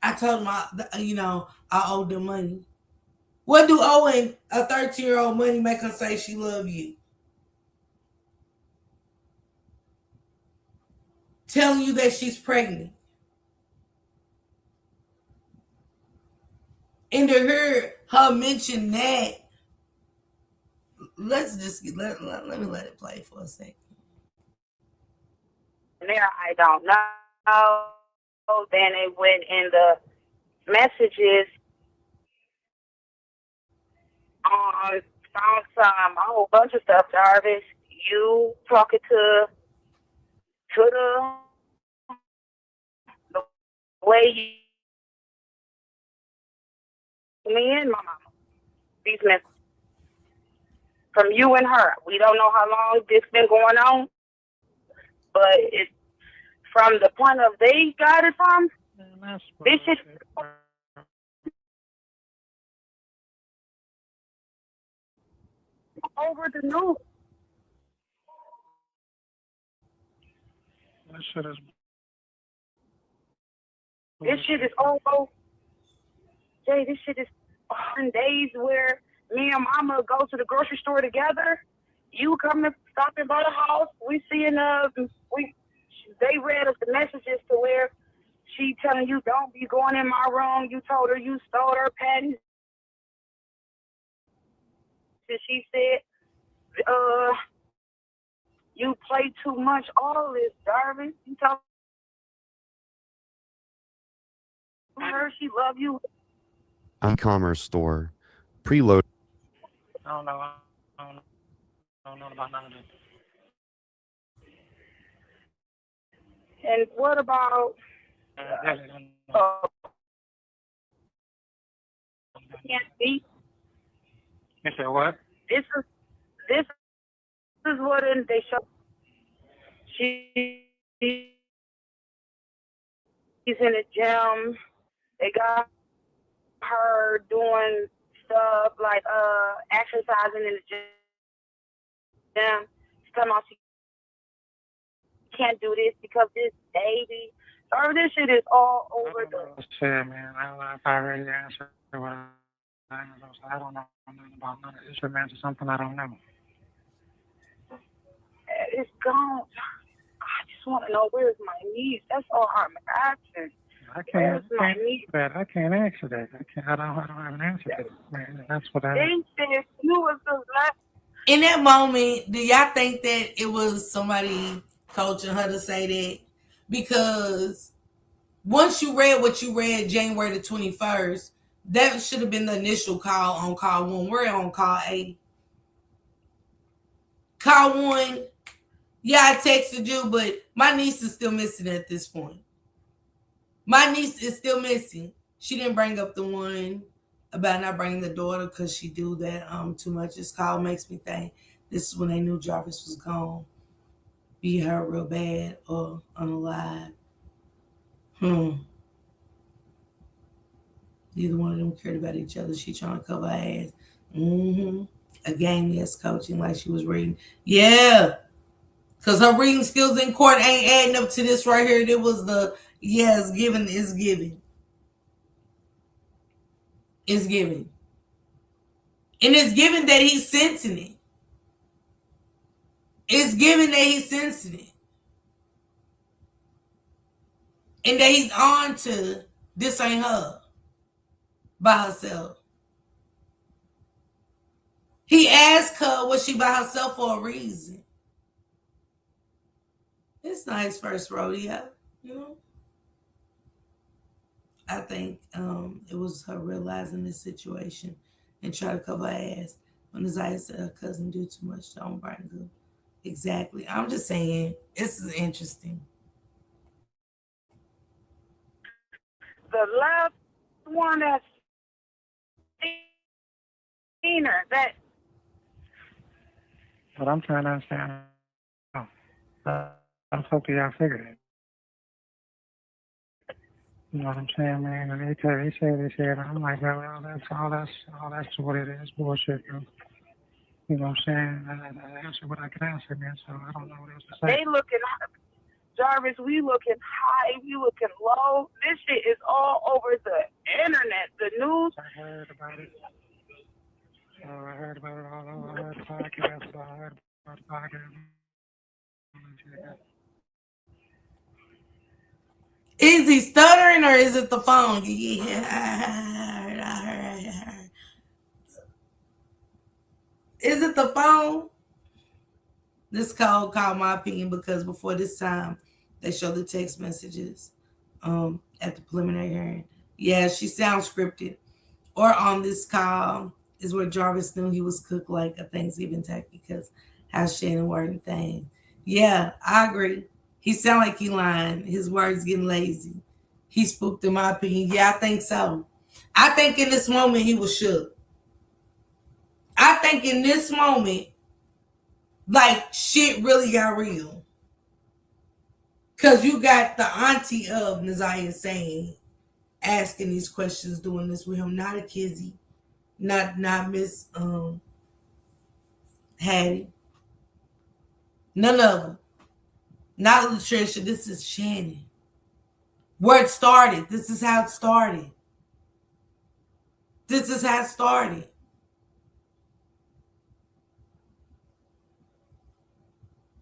I told him, I owed them money. What do owing a 13-year-old money make her say she love you? Telling you that she's pregnant. And to hear her mention that, let's just let me let it play for a second. there, I don't know. Then it went in the messages on found some a whole bunch of stuff, Jarvis. You talking to the way me and my mama. These messages from you and her. We don't know how long this been going on, but it's from the point of they got it from. This is over the news. This shit is over. Jay, this shit is 100 days where me and mama go to the grocery store together. You come and stopping by the house. We seeing they read us the messages to where she telling you don't be going in my room. You told her you stole her panties. She said, you play too much. All this, Jarvis. You told her she love you. E-commerce store, preload. I don't know. I don't know about none of this. And what about? Can't speak. You said what? This is what they show. She's in the gym. They got her doing stuff like exercising in the gym. She's talking about she can't do this because this baby. So this shit is all over the. Shit, man. I don't know if I already answered what I don't know nothing about none of this. It answer something I don't know. It's gone. I just want to know where's my niece. That's all I'm asking. I can't answer that. I don't have an answer to that, man. That's what I. They said you was the last. In that moment, do y'all think that it was somebody coaching her to say that? Because once you read what you read January the 21st, that should have been the initial call on call 1. We're on call 8. Call 1, yeah, I texted you, but my niece is still missing at this point. My niece is still missing. She didn't bring up the one about not bringing the daughter because she do that too much. This call makes me think this is when they knew Jarvis was gone. Be hurt real bad or unalive. Neither one of them cared about each other. She trying to cover her ass. A game, yes, coaching like she was reading. Yeah. Because her reading skills in court ain't adding up to this right here. It was the, yes, given is given. It's given. And it's given that he's sensing it. It's given that he's sensing it. And that he's on to this ain't her by herself. He asked her, was she by herself for a reason? It's not his first rodeo, you know? I think it was her realizing this situation and try to cover her ass. When Isaiah said her cousin do too much, don't bring her. Exactly. I'm just saying, this is interesting. The last one that's seen her, that But I'm trying to understand. I'm hoping y'all figured it. You know what I'm saying, man? And they say, and I'm like, well, that's what it is, bullshit. You know what I'm saying? I answer what I can answer, man. So I don't know what else to say. they looking, Jarvis, we looking high, we looking low. This shit is all over the internet, the news. I heard about it. I heard about it all over. I heard the podcast. I heard about the podcast. Is he stuttering or is it the phone? Yeah, I heard. Is it the phone? This called my opinion because before this time, they showed the text messages at the preliminary hearing. Yeah, she sounds scripted. Or on this call is where Jarvis knew he was cooked like a Thanksgiving turkey because how Shannon wording things. Yeah, I agree. He sound like he lying. His words getting lazy. He spooked in my opinion. Yeah, I think so. I think in this moment he was shook. I think in this moment, like shit really got real. Cause you got the auntie of Naziah saying, asking these questions, doing this with him, not a Kizzy, not Miss Hattie. None of them. Not Latricia. This is Shannon. Where it started. This is how it started. This is how it started.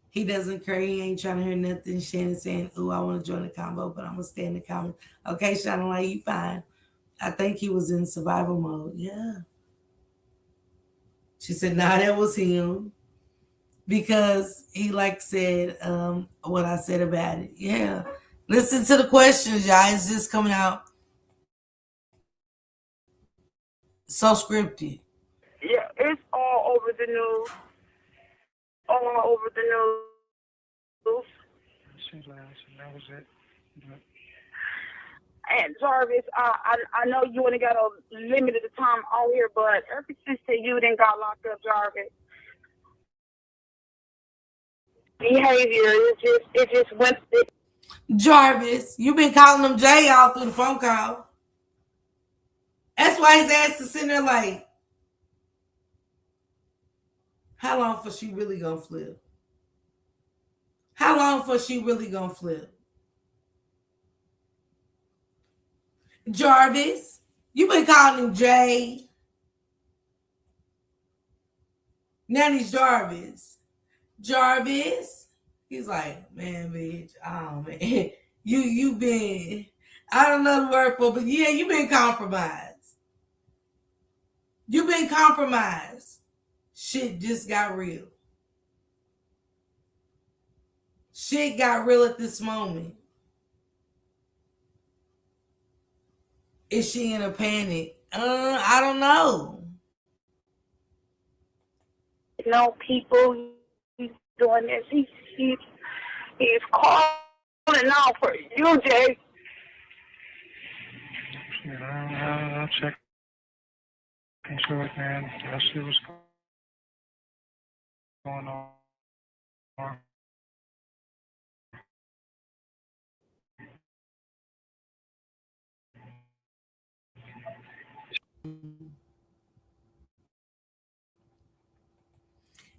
He doesn't care. He ain't trying to hear nothing. Shannon saying, "Ooh, I want to join the combo, but I'm gonna stay in the comment." Okay, Shannon, like you fine. I think he was in survival mode. Yeah. She said, "Nah, that was him." Because he like said what I said about it. Yeah. Listen to the questions, y'all. It's just coming out so scripted. Yeah, it's all over the news. All over the news. That was it. And Jarvis, I know you only got a limited time out here, but ever since you didn't got locked up, Jarvis, behavior it just went. Jarvis, you been calling him Jay all through the phone call. That's why his ass is sitting there like, how long for she really gonna flip? How long for she really gonna flip? Jarvis, you been calling him Jay. Now he's Jarvis. Jarvis. He's like, man, bitch. Oh man. You been, I don't know the word for, but yeah, you been compromised. You been compromised. Shit just got real. Shit got real at this moment. Is she in a panic? I don't know. No people. He's doing this. He's calling out for you, Jay. I'll check into it, man. I'll see what's going on.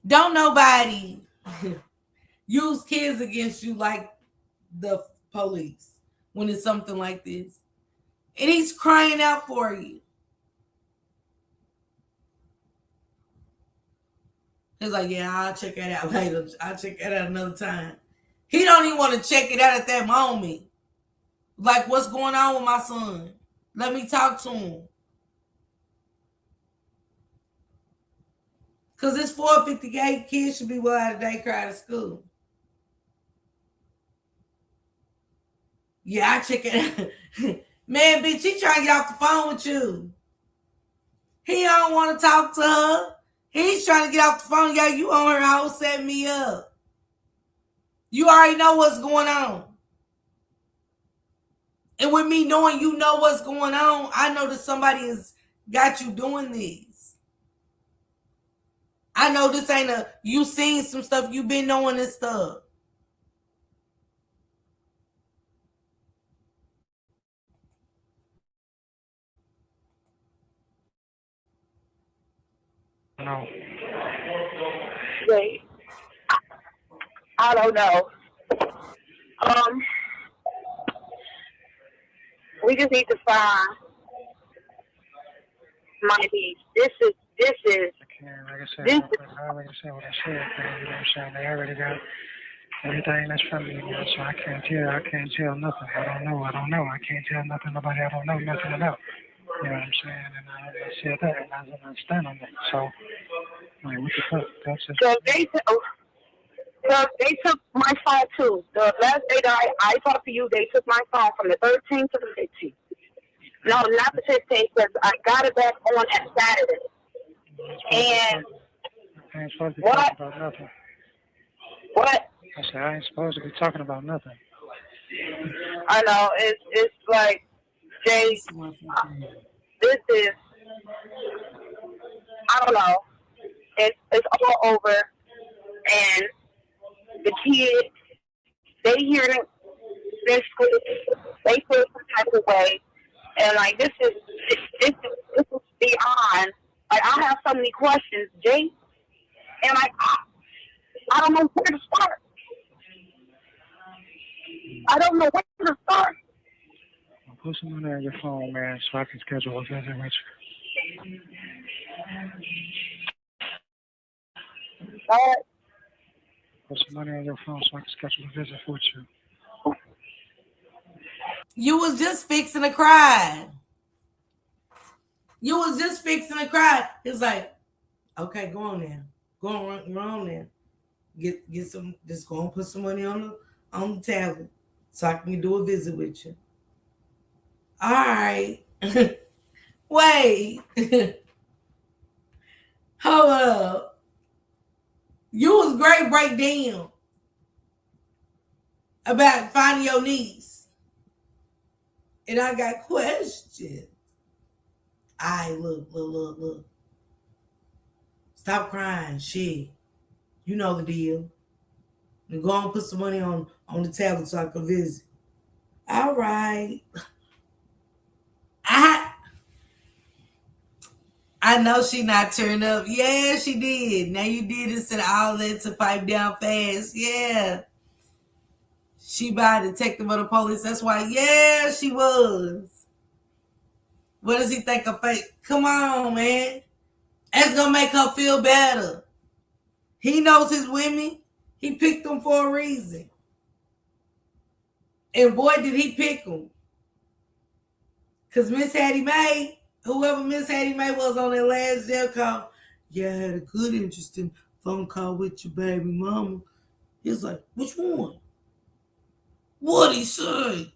Don't nobody use kids against you like the police when it's something like this. And he's crying out for you. He's like, yeah, I'll check that out later. I'll check that out another time. He don't even want to check it out at that moment. Like, what's going on with my son? Let me talk to him. Because it's 4:58, kids should be well out of daycare out of school. Yeah, I check it out. Man, bitch, he trying to get off the phone with you. He don't want to talk to her. He's trying to get off the phone. Yeah, you on her house, set me up. You already know what's going on. And with me knowing you know what's going on, I know that somebody has got you doing this. I know this ain't you seen some stuff, you been knowing this stuff. No. Wait, I don't know. We just need to find my niece. This is. I can't, like I said, I already said what I said, man, you know what I'm saying? They already got everything that's from me, man, so I can't tell nothing. I don't know. I can't tell nothing nobody I don't know nothing about. You know what I'm saying? And I said that, and I stand on that. So, like, what the fuck? That's just... So they took my phone too. The last day that I talked to you, they took my phone from the 13th to the 15th. No, not the 15th, because I got it back on at Saturday. And I ain't supposed to be talking about nothing. What? I said, I ain't supposed to be talking about nothing. I know, it's like, Jay, this is, I don't know, it's all over, and the kids, they hear this, they feel some type of way, and like, this is beyond, like, I have so many questions, Jay, and like, I don't know where to start. I don't know where to start. Well, put some money on your phone, man, so I can schedule a visit with you. Put some money on your phone so I can schedule a visit with you. You was just fixing to cry. You was just fixing to cry. It's like, okay, go on there. Go on there. Get some, just go and put some money on the tablet so I can do a visit with you. All right. Wait. Hold up. You was great breakdown about finding your niece. And I got questions. All right, look. Stop crying, shit. You know the deal. And go and put some money on the tablet so I can visit. All right. I know she not turned up. Yeah, she did. Now you did instead of all that to pipe down fast. Yeah. She by a detective or the police. That's why, yeah, she was. What does he think of fake? Come on, man. That's gonna make her feel better. He knows his women. He picked them for a reason. And boy, did he pick them. Because Miss Hattie Mae, whoever Miss Hattie Mae was on that last jail call, yeah, I had a good, interesting phone call with your baby mama. He was like, which one? What'd he say?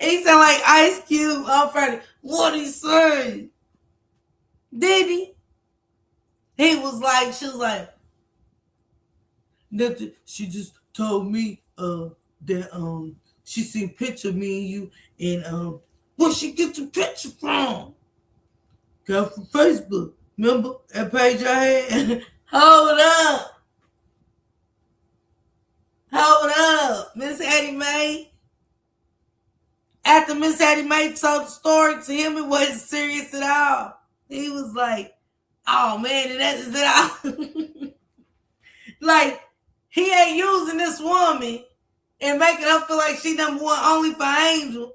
He sound like Ice Cube on Friday. What'd he say? Did he? He was like, she was like, nothing. She just told me that she seen a picture of me and you, and where she get the picture from? Got from Facebook. Remember that page I had? Hold up, Miss Hattie Mae. After Miss Hattie Mae told the story to him, it wasn't serious at all. He was like, oh man, and that is it all. Like, he ain't using this woman and making her feel like she number one only for Angel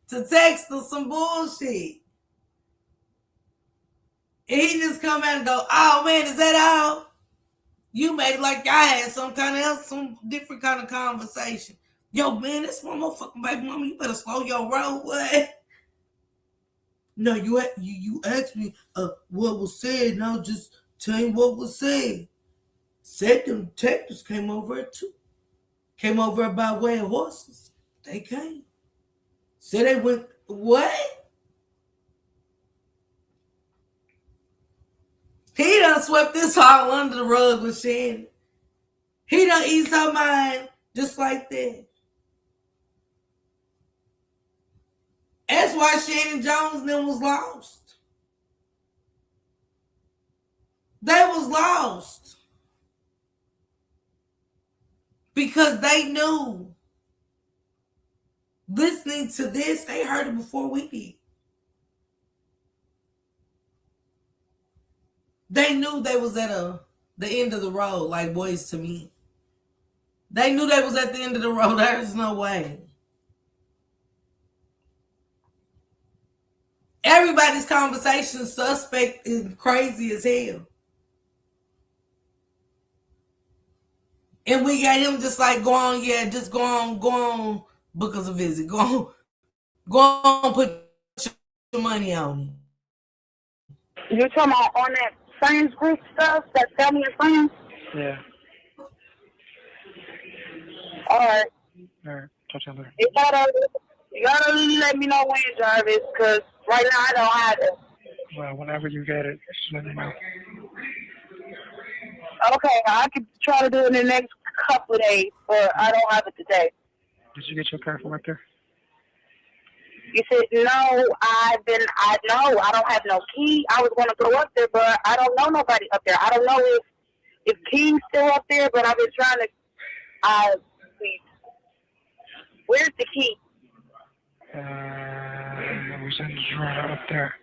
to text her some bullshit. And he just come out and go, oh man, is that all? You made it like I had some different kind of conversation. Yo, man, this one motherfucking baby mama, you better slow your roll. What? No, you asked me what was said. Now just tell you what was said. Said them detectives came over too. Came over by way of horses. They came. Said they went what? He done swept this all under the rug with Shannon. He done eased her mind just like that. That's why Shannon Jones and them was lost. They was lost. Because they knew. Listening to this, they heard it before we did. They knew they was at the end of the road, like Boys to Me. They knew they was at the end of the road. There's no way. Everybody's conversation suspect is crazy as hell. And we got him just like, go on, yeah, just go on, book us a visit. Go on, put your money on it. You talking about on that friends group stuff, that family and friends? Yeah. All right. All right. Talk to you later. You gotta let me know when, Jarvis, because right now I don't have it. Well, whenever you get it, just let me know. Okay, I could try to do it in the next couple of days, but I don't have it today. Did you get your car from up there? You said, no, I don't have no key. I was going to go up there, but I don't know nobody up there. I don't know if King's still up there, but I've been trying to, where's the key? It was in the drawer up there.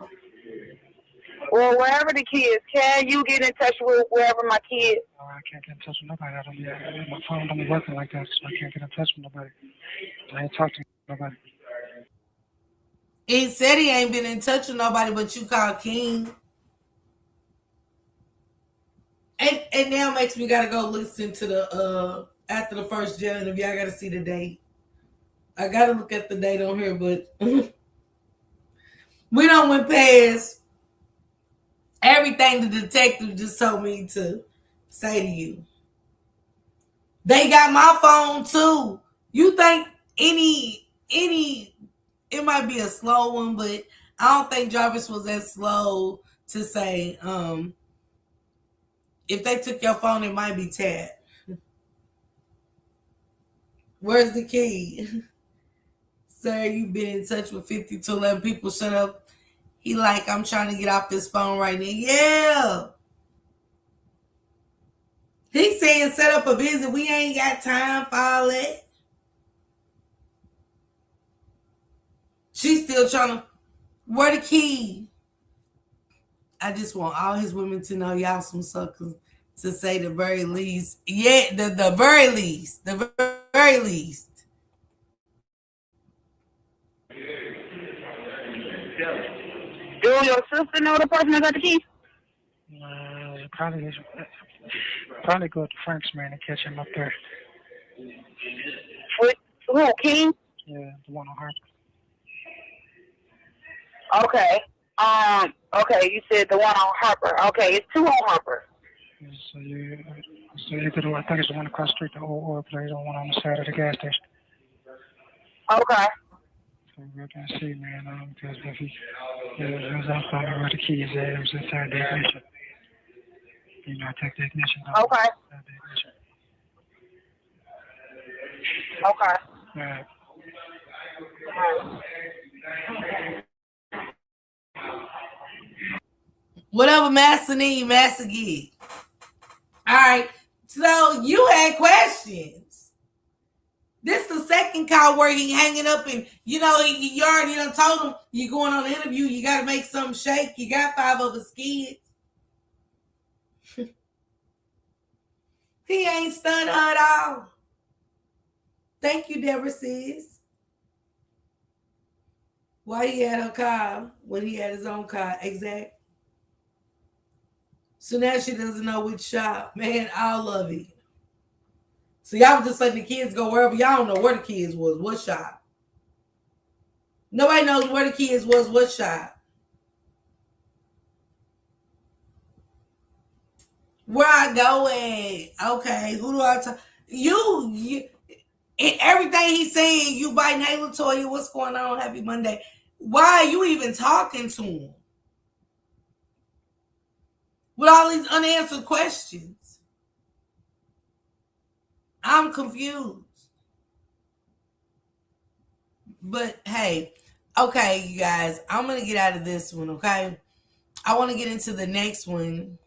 Well, wherever the key is, can you get in touch with wherever my key is? No, I can't get in touch with nobody. My phone don't be working like that, so I can't get in touch with nobody. I ain't talking to nobody. He said he ain't been in touch with nobody, but you called King. And now makes me gotta go listen to the after the first jail interview. I gotta see the date. I gotta look at the date on here, but we don't went past everything the detective just told me to say to you. They got my phone too. You think any it might be a slow one, but I don't think Jarvis was that slow to say, if they took your phone, it might be tapped. Where's the key? Sir, you've been in touch with 5211 people. Shut up. He like, I'm trying to get off this phone right now. Yeah. He's saying set up a visit. We ain't got time for all that. She's still trying to, where the key? I just want all his women to know y'all some suckers, to say the very least. Yeah, the very least. The very least. Do your sister know the person that got the key? Probably go to Frank's man and catch him up there. With who, King? Yeah, the one on Harper. Okay. Okay, you said the one on Harper. Okay, it's two on Harper. So either the one, I think it's the one across the street, the old oil place, or one on the side of the gas station. Okay. So we're gonna see, man, because if he was outside where the keys at, it was inside the ignition. You know, I take the ignition out. Okay. Okay. Right. Whatever Master need, Master get. All right. So you had questions. This is the second call where he hanging up and, you already done told him you going on an interview, you got to make something shake. You got 5 of his kids. He ain't stunned her at all. Thank you, Deborah sis. Why he had her car when he had his own car? Exactly. So now she doesn't know which shop. Man, I love it. So y'all was just letting the kids go wherever. Y'all don't know where the kids was. What shop? Nobody knows where the kids was. What shop? Where I go at? Okay, who do I talk? You everything he's saying, you biting Hey Latoya, what's going on? Happy Monday. Why are you even talking to him? With all these unanswered questions. I'm confused. But hey, okay, you guys, I'm going to get out of this one, okay? I want to get into the next one.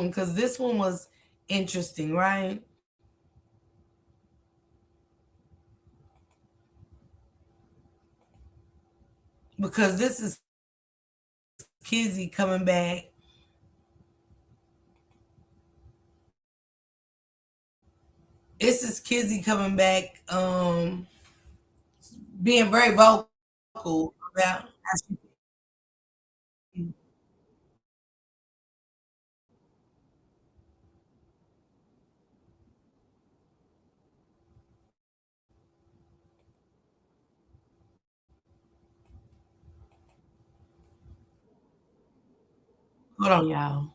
Because this one was interesting, right? Because this is Kizzy coming back. This is Kizzy coming back, being very vocal about. Hold on, y'all.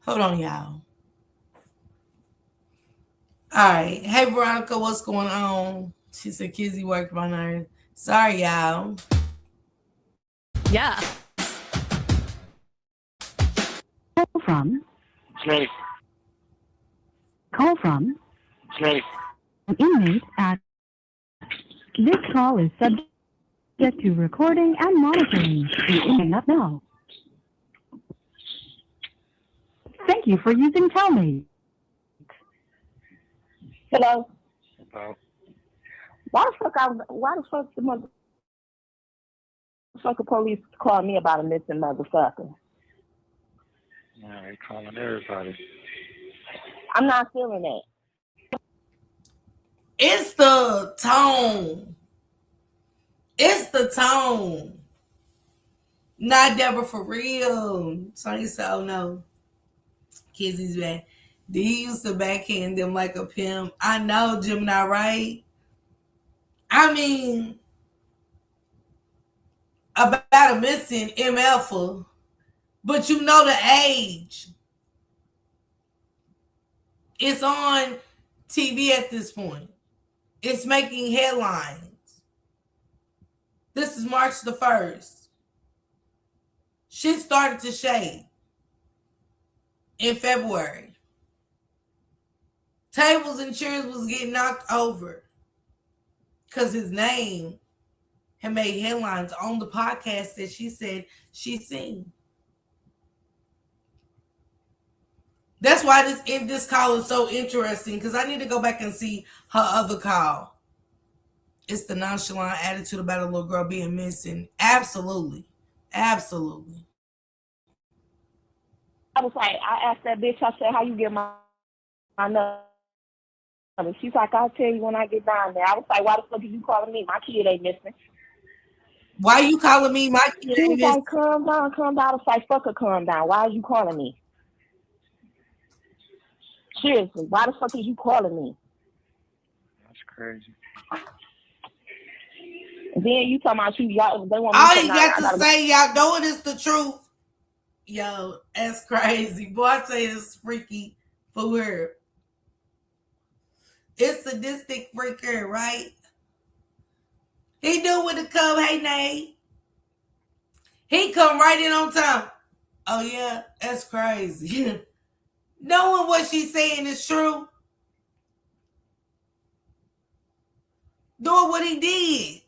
Hold on, y'all. All right. Hey, Veronica, what's going on? She said Kizzy worked my nerves. Sorry, y'all. Yeah. Call from. Jay. Call from. Jay. An inmate at. This call is subject to recording and monitoring. You hang up now. Thank you for using Tellme. Hello. Hello. Why the fuck the motherfucker police call me about a missing motherfucker? Yeah, they calling everybody. I'm not feeling that. It's the tone. It's the tone. Not Deborah for real. Sonny said, oh no. Kizzy's back. He used to backhand them like a pimp. I know, Gemini, right? I mean, about a missing MF, but you know the age. It's on TV at this point. It's making headlines. This is March the 1st. Shit started to shake in February. Tables and chairs was getting knocked over because his name had made headlines on the podcast that she said she seen. That's why this call is so interesting, because I need to go back and see her other call. It's the nonchalant attitude about a little girl being missing. Absolutely. Absolutely. I was like, I asked that bitch, I said, how you get my number? She's like, I'll tell you when I get down there. I was like, why the fuck are you calling me? My kid ain't missing. Why are you calling me? My kid She ain't was missing. like, calm down, calm down. I was like, fuck her, calm down. Why are you calling me? Seriously, why the fuck are you calling me? That's crazy. And then you talking about y'all, they want me All to you got to say, y'all know it is the truth. Yo, that's crazy. Boy, I tell you, this is freaky for her. It's sadistic freaker, right? He knew when to come. Hey, Nate. He come right in on time. Oh, yeah, that's crazy. Knowing what she's saying is true. Doing what he did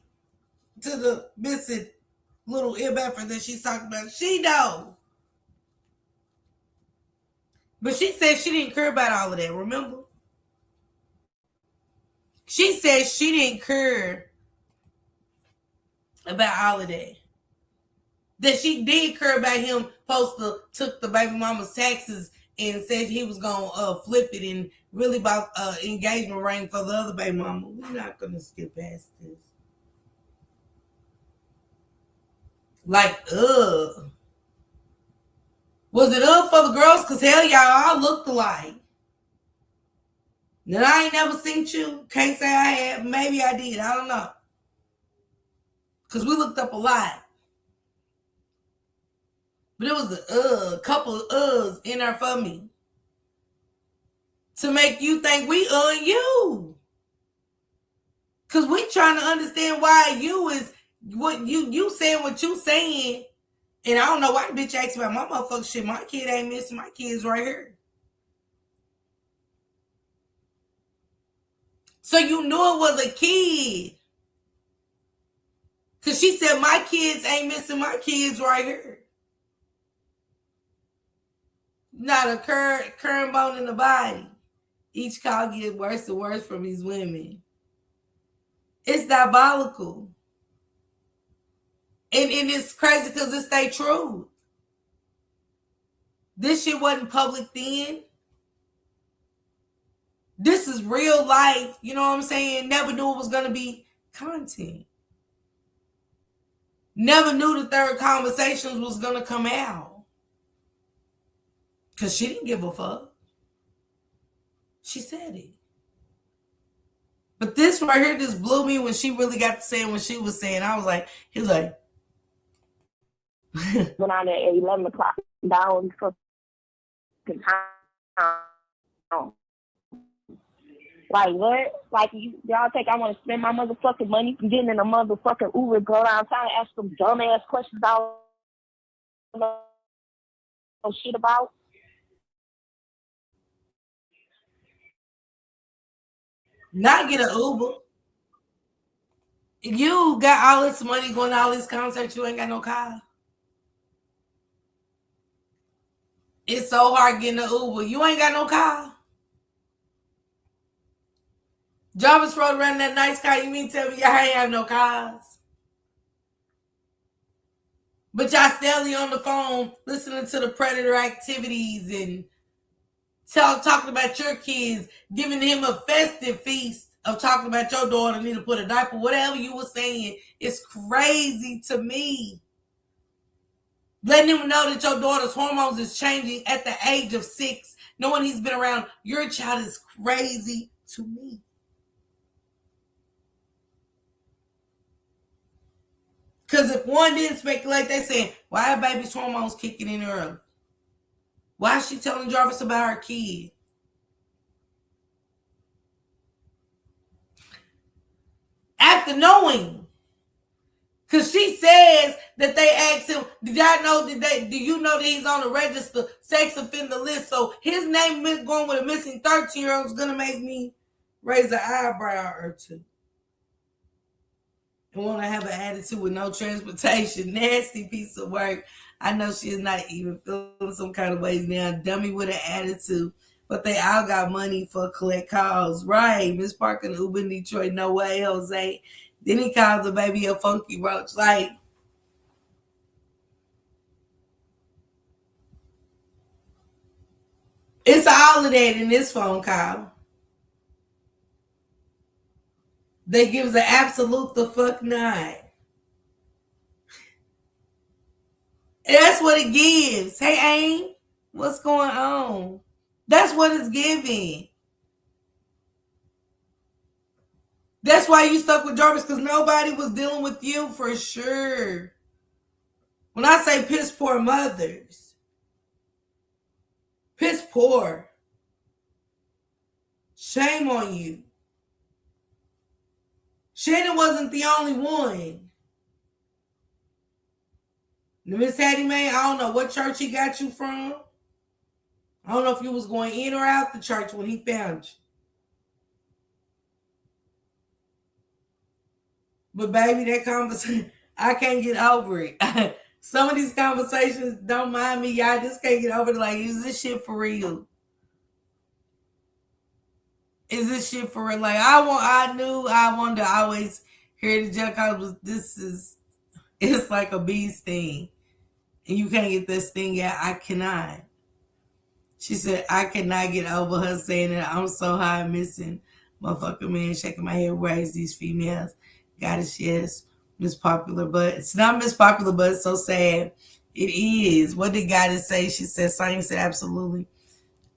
to the missing little MFer that she's talking about. She know. But she said she didn't care about all of that, remember? She said she didn't care about all of that. That she did care about him took the baby mama's taxes and said he was gonna flip it and really bought engagement ring for the other baby mama. We're not gonna skip past this. Like, was it for the girls? Cause hell, y'all all looked alike. Then I ain't never seen you. Can't say I have. Maybe I did. I don't know. Cause we looked up a lot. But it was a couple of in there for me. To make you think we you. Cause we trying to understand why you is what you saying what you saying. And I don't know why the bitch asked about my motherfucking shit. My kid ain't missing. My kid's right here. So you knew it was a kid. Cause she said my kids ain't missing. My kid's right here. Not a current bone in the body. Each call gets worse and worse from these women. It's diabolical. And it's crazy because it's their truth. This shit wasn't public then. This is real life. You know what I'm saying? Never knew it was going to be content. Never knew the third conversations was going to come out. Because she didn't give a fuck. She said it. But this right here just blew me when she really got to saying what she was saying. I was like, he was like. Went out at 11 o'clock down fucking town. Like, what? Like, y'all think I want to spend my motherfucking money from getting in a motherfucking Uber, go downtown and ask some dumbass questions I don't know shit about? Not get an Uber. You got all this money going to all these concerts, you ain't got no car. It's so hard getting an Uber. You ain't got no car. Jarvis rode around that nice car. You mean tell me y'all ain't have no cars? But y'all steadily on the phone listening to the predator activities and talking about your kids, giving him a festive feast of talking about your daughter need to put a diaper, whatever you were saying. It's crazy to me. Letting him know that your daughter's hormones is changing at the age of 6, knowing he's been around your child is crazy to me. Because if one didn't speculate, they saying, why are baby's hormones kicking in early? Why is she telling Jarvis about her kid? After knowing. Because she says that they asked him, do you know that he's on the register sex offender list? So his name going with a missing 13-year-old is going to make me raise an eyebrow or two. And want to have an attitude with no transportation. Nasty piece of work. I know she is not even feeling some kind of ways now. Dummy with an attitude. But they all got money for collect calls. Right. Miss Parker and Uber in Detroit. No way, Jose. Then he calls the baby a funky roach. Like, it's all of that in this phone call. They gives an absolute the fuck not. And that's what it gives. Hey, Aim, what's going on? That's what it's giving. That's why you stuck with Jarvis, because nobody was dealing with you for sure. When I say piss poor mothers, piss poor. Shame on you. Shannon wasn't the only one. Miss Hattie Mae, I don't know what church he got you from. I don't know if you was going in or out the church when he found you. But baby, that conversation, I can't get over it. Some of these conversations, don't mind me, y'all just can't get over it. Like, is this shit for real? Is this shit for real? Like, I wanted to always hear the joke. It's like a bee sting. And you can't get this thing out. I cannot. She said, I cannot get over her saying that I'm so high missing motherfucking man, shaking my head, raise these females. Goddess, yes, Miss Popular, but it's not Miss Popular, but it's so sad. It is. What did Goddess say? She said, Sonya said, absolutely.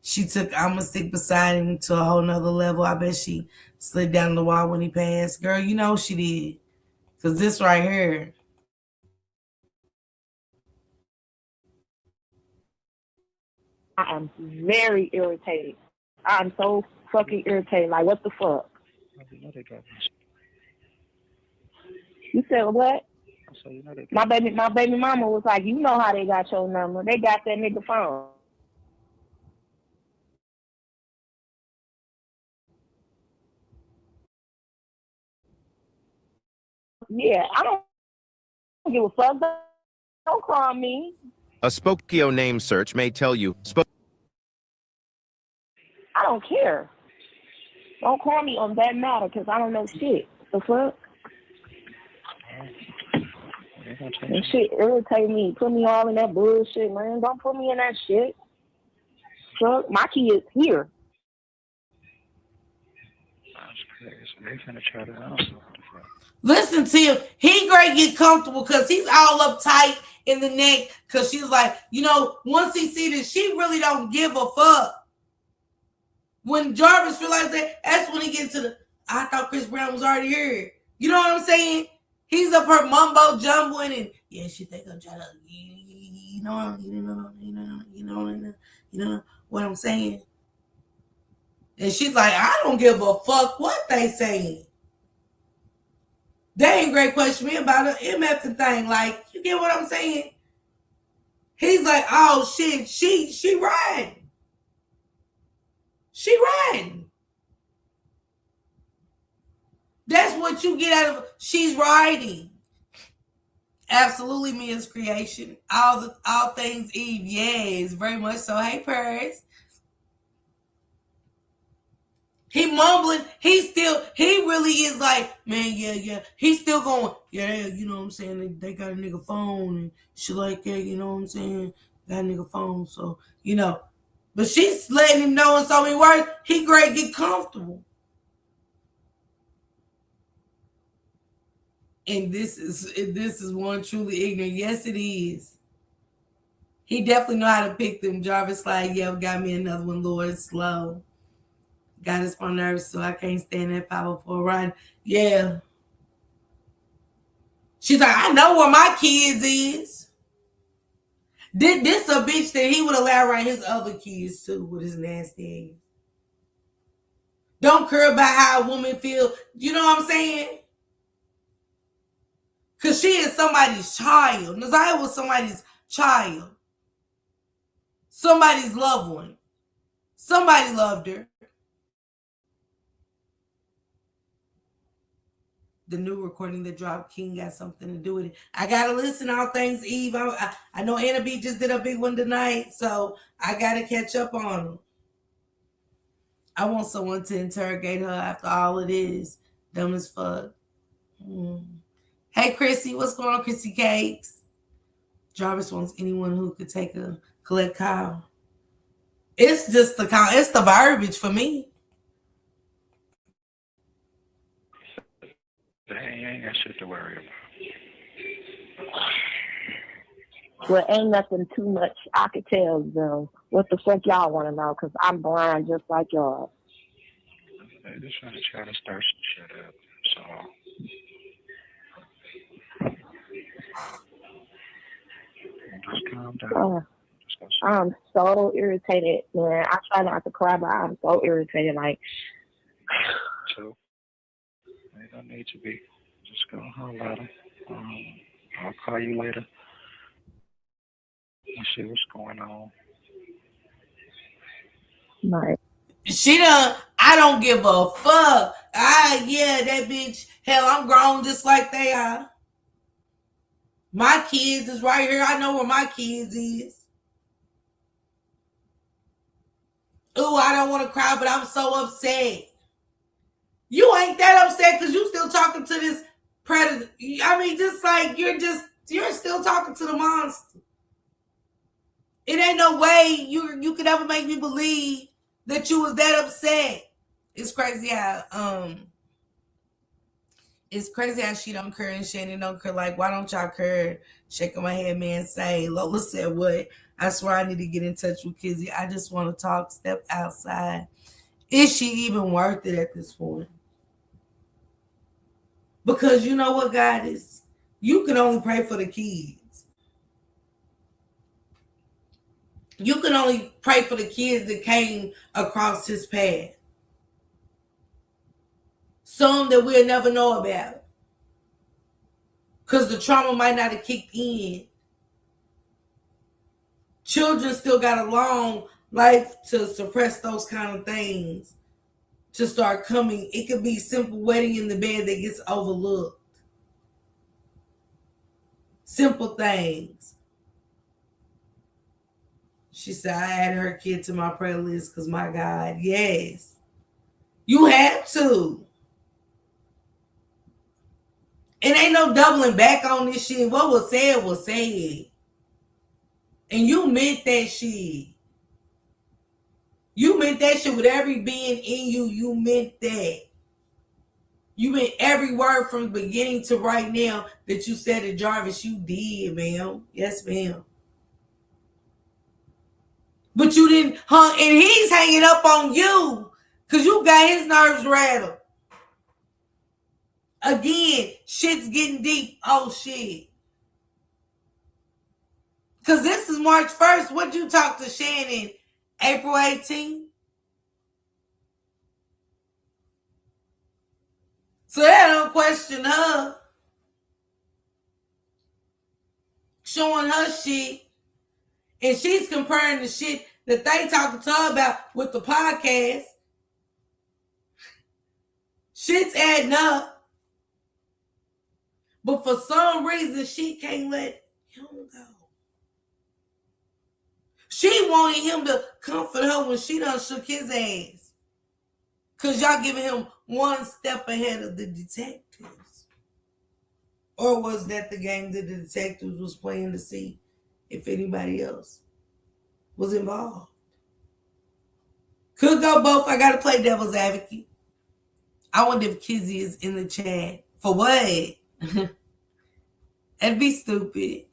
She took I'm gonna stick beside him to a whole nother level. I bet she slid down the wall when he passed. Girl, you know she did. Cause this right here, I am very irritated. I'm so fucking irritated. Like, what the fuck? You said what? My baby mama was like, you know how they got your number. They got that nigga phone. Yeah, I don't give a fuck. Don't call me. A Spokio name search may tell you. I don't care. Don't call me on that matter because I don't know shit. The fuck? That shit irritate me. Put me all in that bullshit, man. Don't put me in that shit. Fuck, my kid's here. That's crazy. They finna try to answer. listen to him. He great get comfortable because he's all uptight in the neck because she's like, once he see that she really don't give a fuck. When Jarvis realized that, that's when he gets to I thought Chris Brown was already here. You know what I'm saying? He's up her mumbo jumbling and yeah, she think I'm trying to, you know what I'm saying? And she's like, I don't give a fuck what they saying. They ain't great question me about an MF thing. Like, you get what I'm saying? He's like, oh shit, she riding. She riding. That's what you get out of she's riding. Absolutely Mia's creation. All things Eve, yes, very much so. Hey Paris. He mumbling, he really is like, man, yeah. He's still going, yeah, you know what I'm saying? They got a nigga phone and shit like that, you know what I'm saying? Got a nigga phone, so, But she's letting him know in so many words, he great get comfortable. And this is one truly ignorant. Yes, it is. He definitely know how to pick them. Jarvis like, yeah, got me another one, Lord, slow. Got us on nerves, so I can't stand that 504 run. Yeah. She's like, I know where my kids is. This a bitch that he would allow around his other kids too with his nasty ass. Don't care about how a woman feel. You know what I'm saying? Because she is somebody's child. Nazaya was somebody's child. Somebody's loved one. Somebody loved her. The new recording that dropped, King got something to do with it. I gotta listen to all things Eve. I know Anna B just did a big one tonight, so I gotta catch up on them. I want someone to interrogate her after all it is. Dumb as fuck. Hey Chrissy, what's going on, Chrissy Cakes? Jarvis wants anyone who could collect Kyle. It's just it's the verbiage for me. They ain't got shit to worry about. Well, ain't nothing too much I could tell them. What the fuck y'all want to know? Because I'm blind just like y'all. They just trying to start some shit up. So. Just calm down. I'm so irritated, man. I try not to cry, but I'm so irritated. Like, so they don't need to be. Just go home at them. I'll call you later and see what's going on. right. I don't give a fuck. Yeah, that bitch. Hell, I'm grown just like they are. My kids is right here. I know where my kids is. Ooh, I don't want to cry, but I'm so upset. You ain't that upset because you still talking to this predator. I mean, just like you're still talking to the monster. It ain't no no way you could ever make me believe that you was that upset. It's crazy how she don't care and Shannon don't care. Like, why don't y'all care? Shaking my head, man, say, Lola said what? I swear I need to get in touch with Kizzy. I just want to talk, step outside. Is she even worth it at this point? Because you know what, God is? You can only pray for the kids. You can only pray for the kids that came across his path. Some that we'll never know about. Because the trauma might not have kicked in. Children still got a long life to suppress those kind of things. To start coming. It could be simple wetting in the bed that gets overlooked. Simple things. She said, I add her kid to my prayer list because my God, yes. You have to. And ain't no doubling back on this shit. What was said was said. And you meant that shit. You meant that shit with every being in you. You meant that. You meant every word from the beginning to right now that you said to Jarvis. You did, ma'am. Yes, ma'am. But you didn't, huh? And he's hanging up on you because you got his nerves rattled. Again, shit's getting deep. Oh, shit. Because this is March 1st. What'd you talk to Shannon? April 18th? So that don't question her. Showing her shit. And she's comparing the shit that they talking to her about with the podcast. Shit's adding up. But for some reason, she can't let him go. She wanted him to comfort her when she done shook his ass. Because y'all giving him one step ahead of the detectives. Or was that the game that the detectives was playing to see if anybody else was involved? Could go both. I got to play devil's advocate. I wonder if Kizzy is in the chat. For what? That'd be stupid.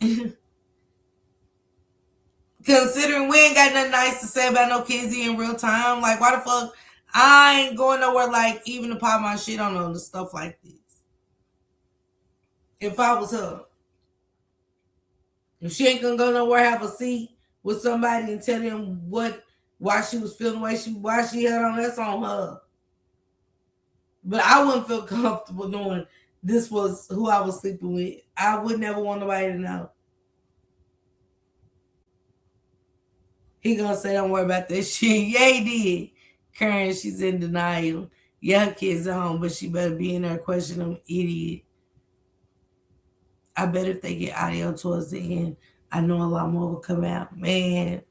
Considering we ain't got nothing nice to say about no Kizzy in real time. Like, why the fuck? I ain't going nowhere like even to pop my shit on the stuff like this. If I was her. If she ain't gonna go nowhere, have a seat with somebody and tell them why she was feeling the way why she had on, that's on her. But I wouldn't feel comfortable knowing this was who I was sleeping with. I would never want nobody to know. He gonna say, don't worry about that shit. Yeah, he did. Karen, she's in denial. Yeah, her kids at home, but she better be in there questioning them, idiot. I bet if they get audio towards the end, I know a lot more will come out. Man,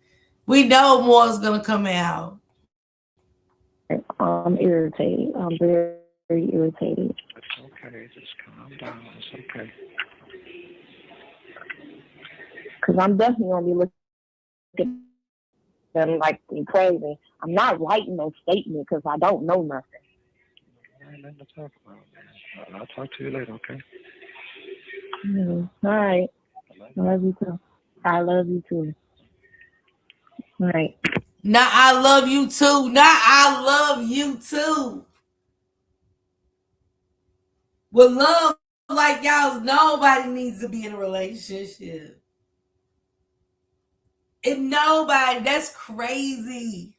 we know more is gonna come out. I'm irritated. I'm very, very irritated. It's okay. Just calm down. It's okay. Because I'm definitely going to be looking at them like they crazy. I'm not writing no statement because I don't know nothing. There ain't nothing to talk about, man. I'll talk to you later, okay? All right. I love you too. I love you too. All right. Nah, I love you too. Nah, I love you too. With love like y'all, nobody needs to be in a relationship. And nobody, that's crazy.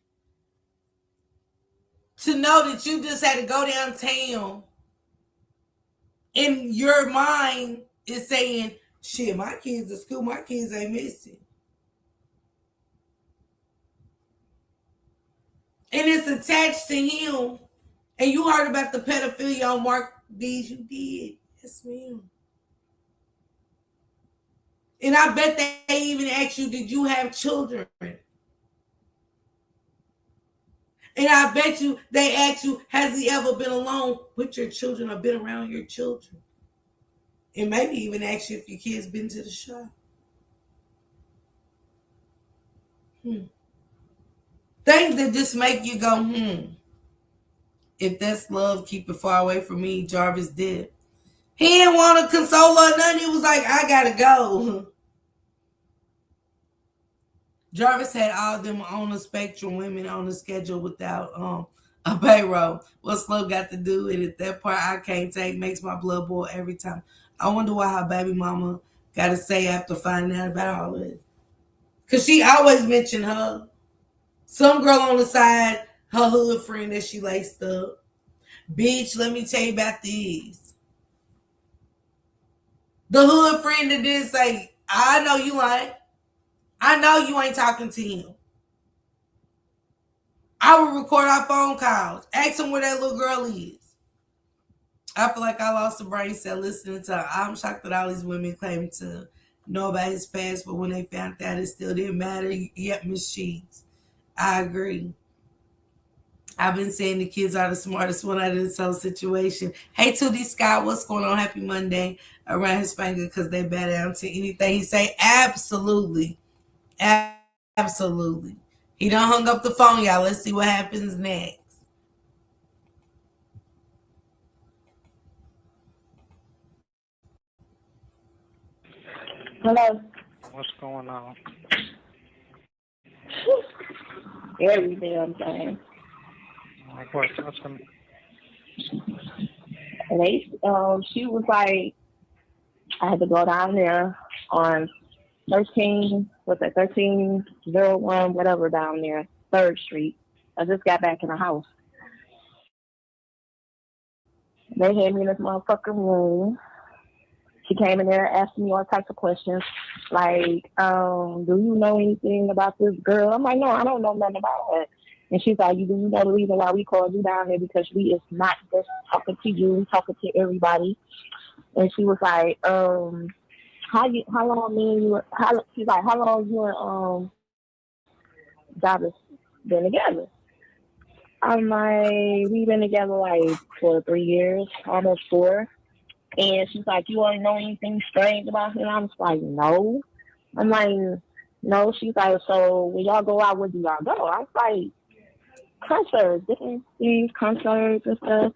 To know that you just had to go downtown and your mind is saying, shit, my kids at school, my kids ain't missing. And it's attached to him. And you heard about the pedophilia on Mark D's. You did. Yes, ma'am. And I bet they even asked you, did you have children? And I bet you they asked you, has he ever been alone with your children or been around your children? And maybe even ask you if your kids been to the shop. Things that just make you go, If that's love, keep it far away from me. Jarvis did. He didn't want to console her or nothing. He was like, I gotta go. Jarvis had all them on the spectrum women on the schedule without a payroll. What's love got to do with it? That part I can't take, makes my blood boil every time. I wonder what her baby mama got to say after finding out about all this. Because she always mentioned her. Some girl on the side, her hood friend that she laced up. Bitch, let me tell you about these. The hood friend that did say, I know you ain't. I know you ain't talking to him. I will record our phone calls. Ask him where that little girl is. I feel like I lost a brain cell listening to her. I'm shocked that all these women claim to know about his past, but when they found out, it still didn't matter. Yep, Miss Sheets. I agree. I've been saying the kids are the smartest one out of this whole situation. Hey, 2D Scott, what's going on? Happy Monday around his finger because they bow down to anything he say. Absolutely. Absolutely. He done hung up the phone, y'all. Let's see what happens next. Hello. What's going on? Everything I'm saying. Like what? What's the... And she was like, I had to go down there on 1301, whatever down there, 3rd Street. I just got back in the house. They had me in this motherfucking room. She came in there asking me all types of questions, like, do you know anything about this girl? I'm like, no, I don't know nothing about her. And she's like, do you know the reason why we called you down here? Because we is not just talking to you, we talking to everybody. And she was like, how long you and Jarvis been together? I'm like, we've been together like for 3 years, almost 4. And she's like, you want to know anything strange about him? I was like, no. I'm like, no. She's like, so when y'all go out, where do y'all go? I was like, concerts, different things, concerts and stuff,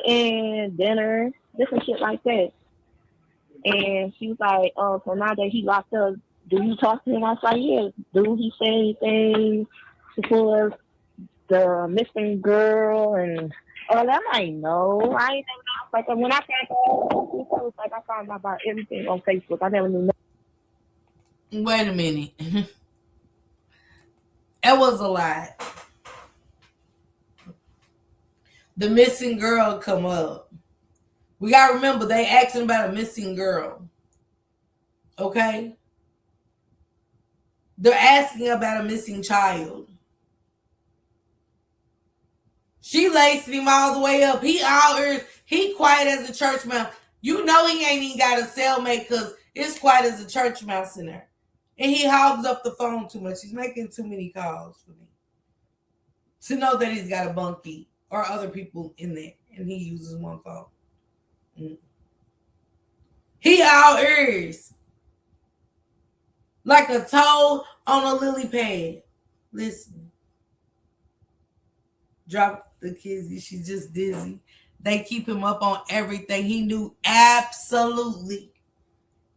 and dinner, different shit like that. And she was like, oh, so now that he locked up, do you talk to him? I was like, yeah. Do he say anything before the missing girl and all that? I'm like, no, I ain't never know. Like when I found out, I found out about everything on Facebook. I never knew nothing. Wait a minute. That was a lie. The missing girl come up. We gotta remember they asking about a missing girl. Okay? They're asking about a missing child. She laced him all the way up. He all ears. He quiet as a church mouse. You know he ain't even got a cellmate because it's quiet as a church mouse in there. And he hogs up the phone too much. He's making too many calls for me to know that he's got a bunkie or other people in there. And he uses one phone. He all ears. Like a toe on a lily pad. Listen. Drop the kizzy. She's just dizzy. They keep him up on everything. He knew absolutely.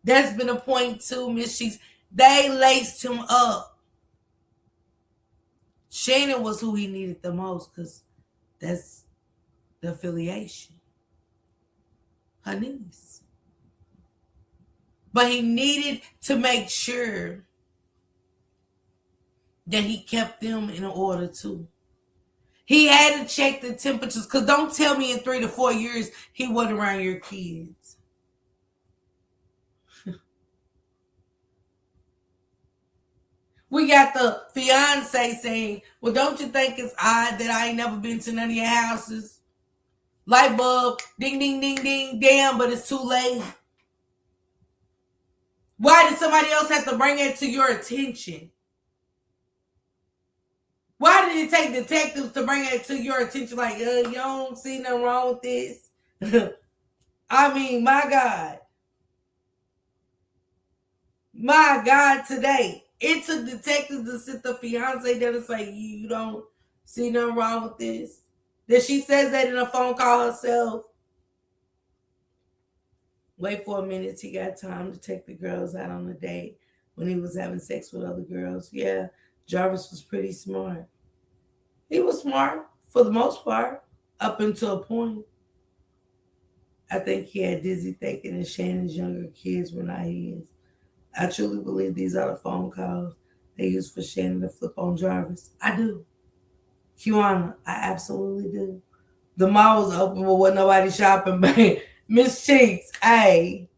That's been a point too, Miss Sheets. They laced him up. Shannon was who he needed the most because that's the affiliation. Her niece. But he needed to make sure that he kept them in order too. He had to check the temperatures because don't tell me in 3 to 4 years he wasn't around your kids. We got the fiance saying, well, don't you think it's odd that I ain't never been to none of your houses? Light bulb, ding, ding, ding, ding, damn, but it's too late. Why did somebody else have to bring it to your attention? Why did it take detectives to bring it to your attention? Like, you don't see nothing wrong with this? I mean, my God. My God, today. It took detectives to sit the fiance there to say, you don't see nothing wrong with this. That she says that in a phone call herself. Wait for a minute. He got time to take the girls out on a date when he was having sex with other girls. Yeah, Jarvis was pretty smart. He was smart for the most part, up until a point. I think he had dizzy thinking and Shannon's younger kids were not his. I truly believe these are the phone calls they used for Shannon to flip on Jarvis. I do. Kiwana, I absolutely do. The mall was open, but wasn't nobody shopping. But Miss Cheeks, hey,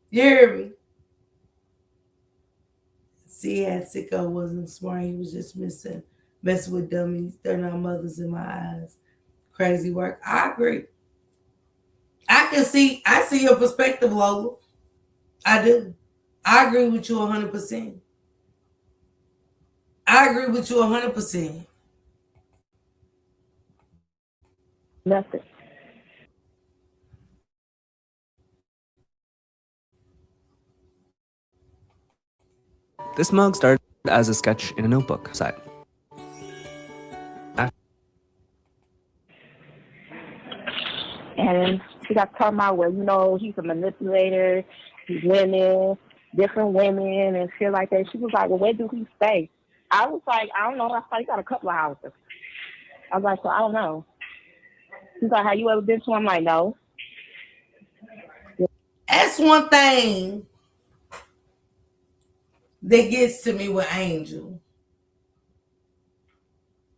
you hear me? See, had sicko wasn't smart. He was just messing with dummies. They're not mothers in my eyes. Crazy work. I agree. I see your perspective, Lola. I do. I agree with you 100%. I agree with you 100%. Nothing. This mug started as a sketch in a notebook. Side. And she got talking about, well, you know, he's a manipulator, he's women, different women, and shit like that. She was like, well, where do he stay? I was like, I don't know. I thought he got a couple of houses. I was like, so I don't know. She's like, have you ever been to him? I'm like, no. That's one thing that gets to me with Angel.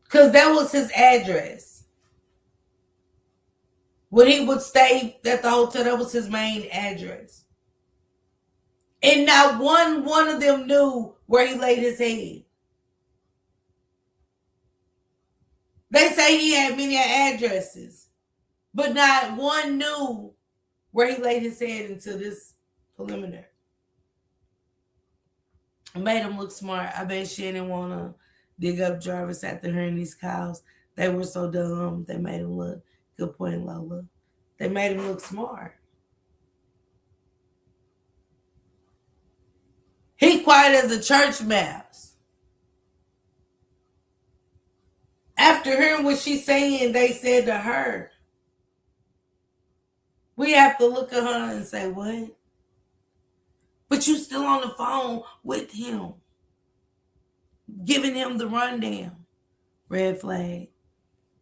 Because that was his address. When he would stay at the hotel, that was his main address. And not one of them knew where he laid his head. They say he had many addresses, but not one knew where he laid his head until this preliminary. It made him look smart. I bet she didn't want to dig up Jarvis after hearing these calls. They were so dumb. They made him look. Good point, Lola. They made him look smart. He quiet as a church mouse. After hearing what she's saying, they said to her, we have to look at her and say, what? But you still on the phone with him, giving him the rundown. Red flag.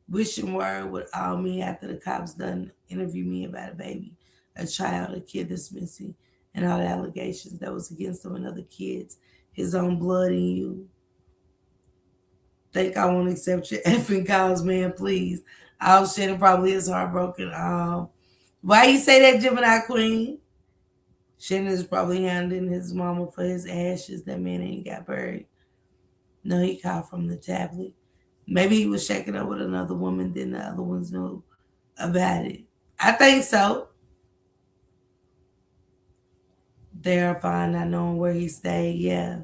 Wishing word would all me after the cops done interview me about a baby, a child, a kid that's missing, and all the allegations that was against him and other kids, his own blood in you. Think I won't accept your effing calls, man, please. All Shannon probably is heartbroken. Why you say that, Gemini Queen? Shannon is probably handing his mama for his ashes. That man ain't got buried. No, he called from the tablet. Maybe he was shaking up with another woman, then the other ones knew about it. I think so. They are fine not knowing where he stayed. Yeah.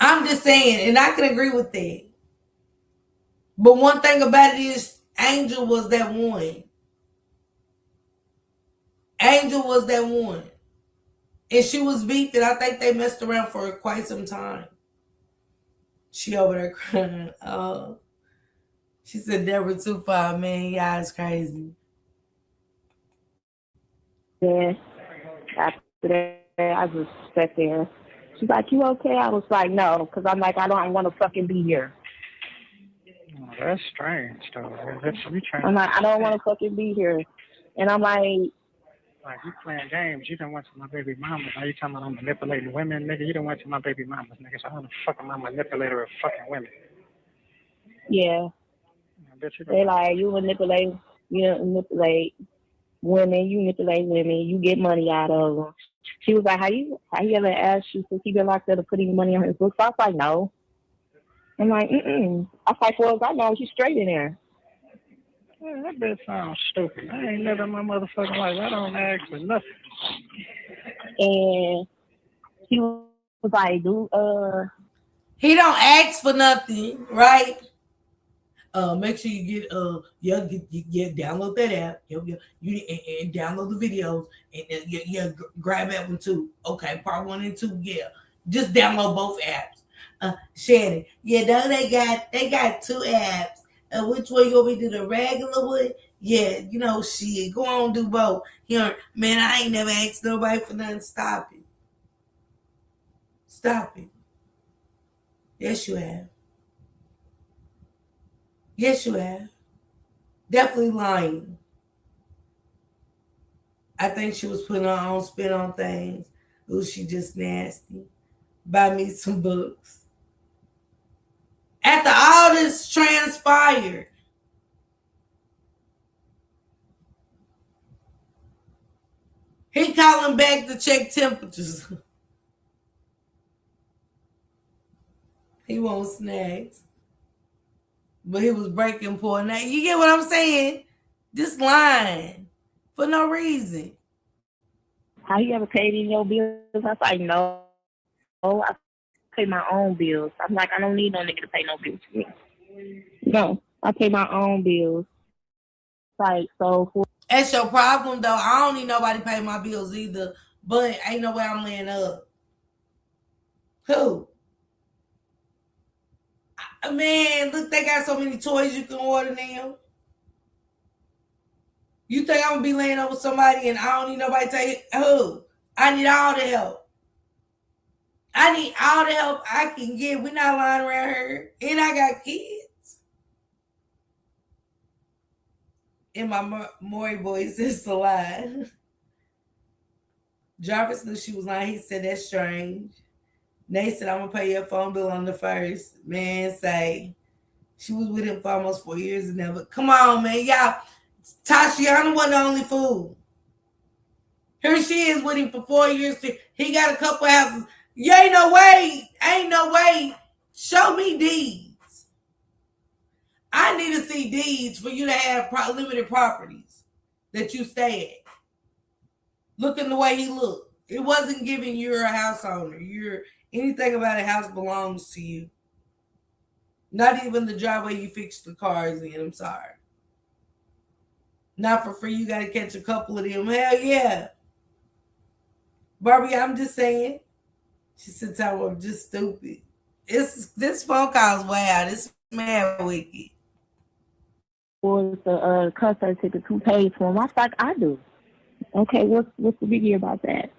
I'm just saying, and I can agree with that. But one thing about it is, Angel was that one. Angel was that one. And she was beefing. I think they messed around for quite some time. She over there crying. Oh. She said Deborah 2-5, man, y'all is crazy. Yeah. After that, I just sat there. She's like, you okay? I was like, no, because I'm like, I don't want to fucking be here. Oh, that's strange, though. That's you trying. I'm like, I don't want to fucking be here. And I'm like you playing games. You done went to my baby mama. Now you talking about I'm manipulating women, nigga. You done went to my baby mamas, nigga. So I'm the fucking my manipulator of fucking women. yeah. They like, you manipulate women, you manipulate women, you get money out of them. She was like, how you ever asked you since he been locked up to put any money on his books? I was like, no. I'm like, I was like, well, I know she's straight in there. Yeah, that bitch sounds stupid. I ain't never in my motherfucking life. I don't ask for nothing. And he was like, he don't ask for nothing, right? Make sure you get download that app. You and download the videos and grab that one too. Okay, part 1 and 2, yeah. Just download both apps. Shannon. Yeah, no, they got two apps. Which one you want me to do? The regular one? Yeah, shit. Go on, do both. Man, I ain't never asked nobody for nothing. Stop it. Stop it. Yes, you have. Yes, you have. Definitely lying. I think she was putting her own spin on things. Ooh, she just nasty. Buy me some books. After all this transpired, he calling back to check temperatures. He wants snacks. But he was breaking point. Now, you get what I'm saying? Just lying for no reason. How you ever paid in your bills? I was like, no, I pay my own bills. I'm like, I don't need no nigga to pay no bills for me. No, I pay my own bills. Like, so for That's your problem, though. I don't need nobody to pay my bills either. But ain't no way I'm laying up. Who? Man, look, they got so many toys you can order now. You think I'm gonna be laying up with somebody and I don't need nobody to take it? Who? I need all the help. I need all the help I can get. We're not lying around here. And I got kids. In my Maury voice, it's a lie. Jarvis knew she was lying. He said, that's strange. Nate said, I'm going to pay your phone bill on the first. Man, say, she was with him for almost 4 years and never. Come on, man. Y'all, Tashiana wasn't the only fool. Here she is with him for 4 years. He got a couple houses. You ain't no way. Ain't no way. Show me deeds. I need to see deeds for you to have limited properties that you stay at. Looking the way he looked. It wasn't giving you're a house owner. Anything about a house belongs to you. Not even the driveway you fix the cars in. I'm sorry. Not for free. You got to catch a couple of them. Hell yeah. Barbie, I'm just saying. She said, I'm just stupid. This phone call's wild. It's mad wicked. was the concert tickets, who pays for them? I was like, I do. Okay, what's the big deal about that?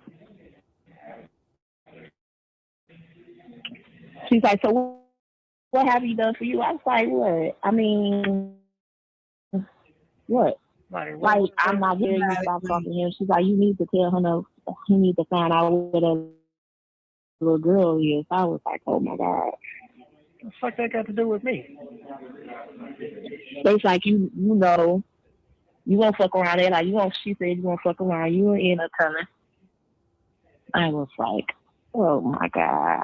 She's like, so what have you done for you? I was like, what? I mean, what? Like I'm not hearing you stop talking to him. She's like, you need to tell him he needs to find out what a little girl is. I was like, oh my God. What the fuck that got to do with me? It's like, you know, you won't fuck around there. Like, she said you won't fuck around. You will end up telling. I was like, oh my God.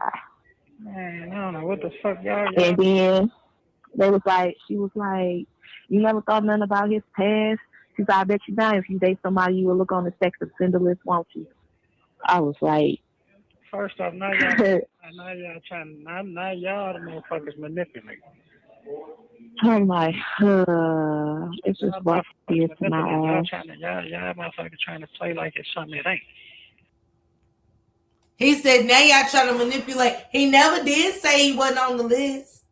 Man, I don't know what the fuck y'all. And then she was like, you never thought nothing about his past? She's like, I bet you now if you date somebody, you will look on the sex offender list, won't you? I was like, first off, now y'all the motherfuckers manipulate. I'm like, it's just what tears to my eyes. Y'all motherfuckers trying to play like it's something it ain't. He said, now y'all trying to manipulate. He never did say he wasn't on the list.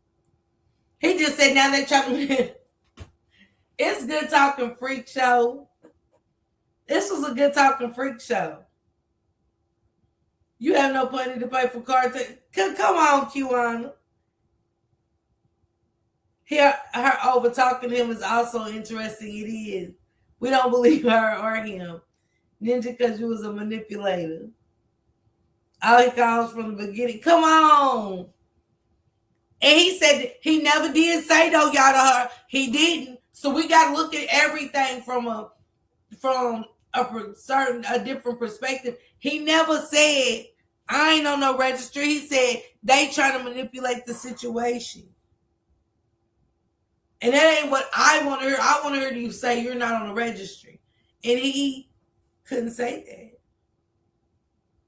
He just said, now they trying to. It's Good Talking Freak Show. This was a Good Talking Freak Show. You have no money to pay for car tickets. Come on, Kiwana. Her over talking to him is also interesting. It is. We don't believe her or him. Ninja, because you was a manipulator. All he calls from the beginning. Come on. And he said he never did say though, y'all, to her. He didn't. So we got to look at everything from a different perspective. He never said, I ain't on no registry. He said they trying to manipulate the situation. And that ain't what I want to hear. I want to hear you say you're not on the registry. And he couldn't say that.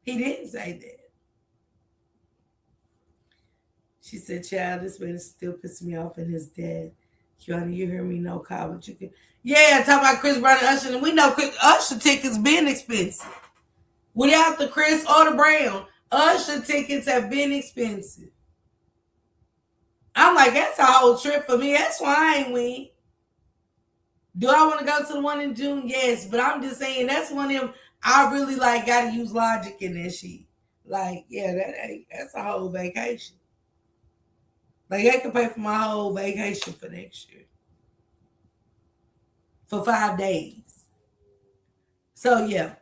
He didn't say that. She said, child, this man is still pissing me off and his dad. Kiana, you hear me? No call, but you can. Yeah, talk about Chris Brown and Usher. And we know Usher tickets been expensive. Without the Chris or the Brown, Usher tickets have been expensive. I'm like, that's a whole trip for me. That's why I ain't win. Do I want to go to the one in June? Yes, but I'm just saying that's one of them. I really like got to use logic in that shit. Like, yeah, that's a whole vacation. Like, I could pay for my whole vacation for next year for 5 days. So yeah,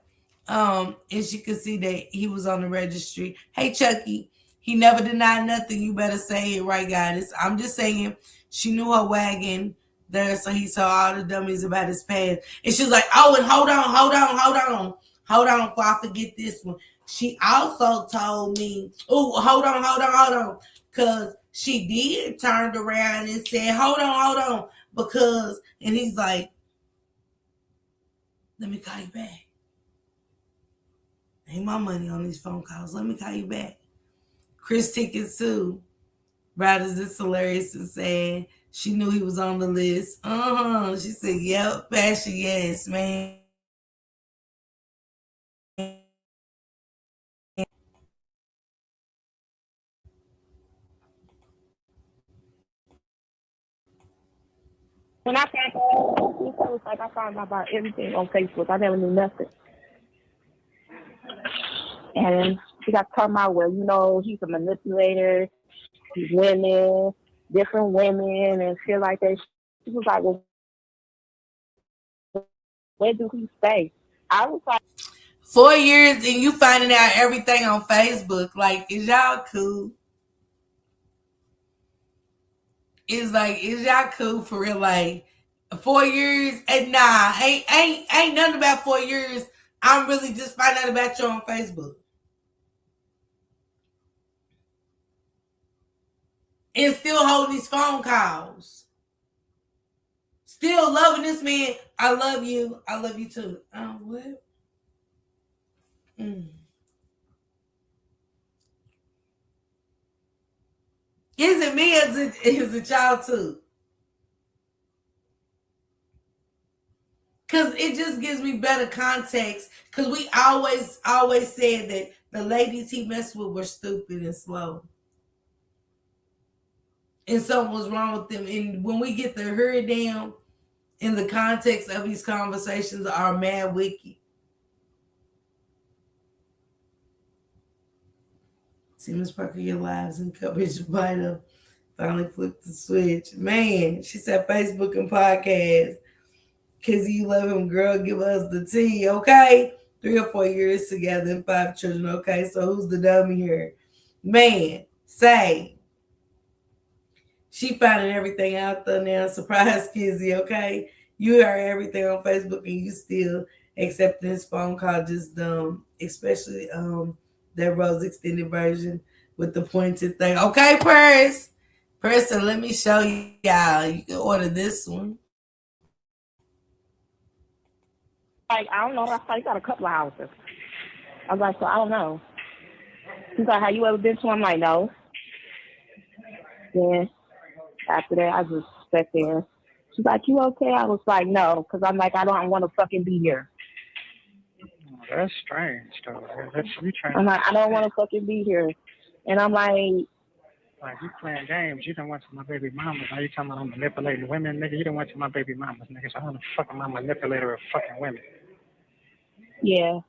as you can see that he was on the registry. Hey Chucky, he never denied nothing. You better say it right, guys. I'm just saying she knew her wagon there, so he saw all the dummies about his past. And she was like, oh, and hold on, before I forget this one. She also told me, oh, hold on. Cause she did turned around and said, hold on. Because and he's like, let me call you back. Ain't my money on these phone calls. Let me call you back. Chris Tickets too. Riders is hilarious and sad. She knew he was on the list. She said, yep, fashion, yes, man. When I found out, it was like I found out about everything on Facebook. I never knew nothing. And she got talking about, well, you know, he's a manipulator. He's women, different women, and shit like that. She was like, well, where do he stay? I was like, 4 years and you finding out everything on Facebook. Like, is y'all cool? It's like, is y'all cool for real? Like, 4 years? And nah, ain't nothing about 4 years. I'm really just finding out about you on Facebook. And still holding these phone calls. Still loving this man. I love you. I love you too. What? Is it me? Is it y'all too? Because it just gives me better context. Because we always said that the ladies he messed with were stupid and slow. And something was wrong with them. And when we get the hurry down in the context of these conversations are mad wicked. See Miss Parker, your lives and coverage might have finally flipped the switch. Man, she said Facebook and podcast. Cause you love him, girl, give us the tea, okay? 3 or 4 years together and 5 children, okay? So who's the dummy here? Man, say. She finding everything out there now. Surprise Kizzy, okay? You heard everything on Facebook and you still accepting this phone call just dumb. Especially that Rose extended version with the pointed thing. Okay, Paris. Person, let me show y'all. You can order this one. I don't know. I thought he got a couple of houses. I was like, so I don't know. He's like, have you ever been to him? I'm like, no. Then after that, I just sat there. She's like, you okay? I was like, no, because I'm like, I don't want to fucking be here. That's strange, though. That's you trying. I'm like, I don't want to fucking be here. And I'm like you playing games. You done went to my baby mamas. Now you talking about I'm manipulating women, nigga. You done went to my baby mamas, nigga. So I'm the fucking manipulator of fucking women. yeah.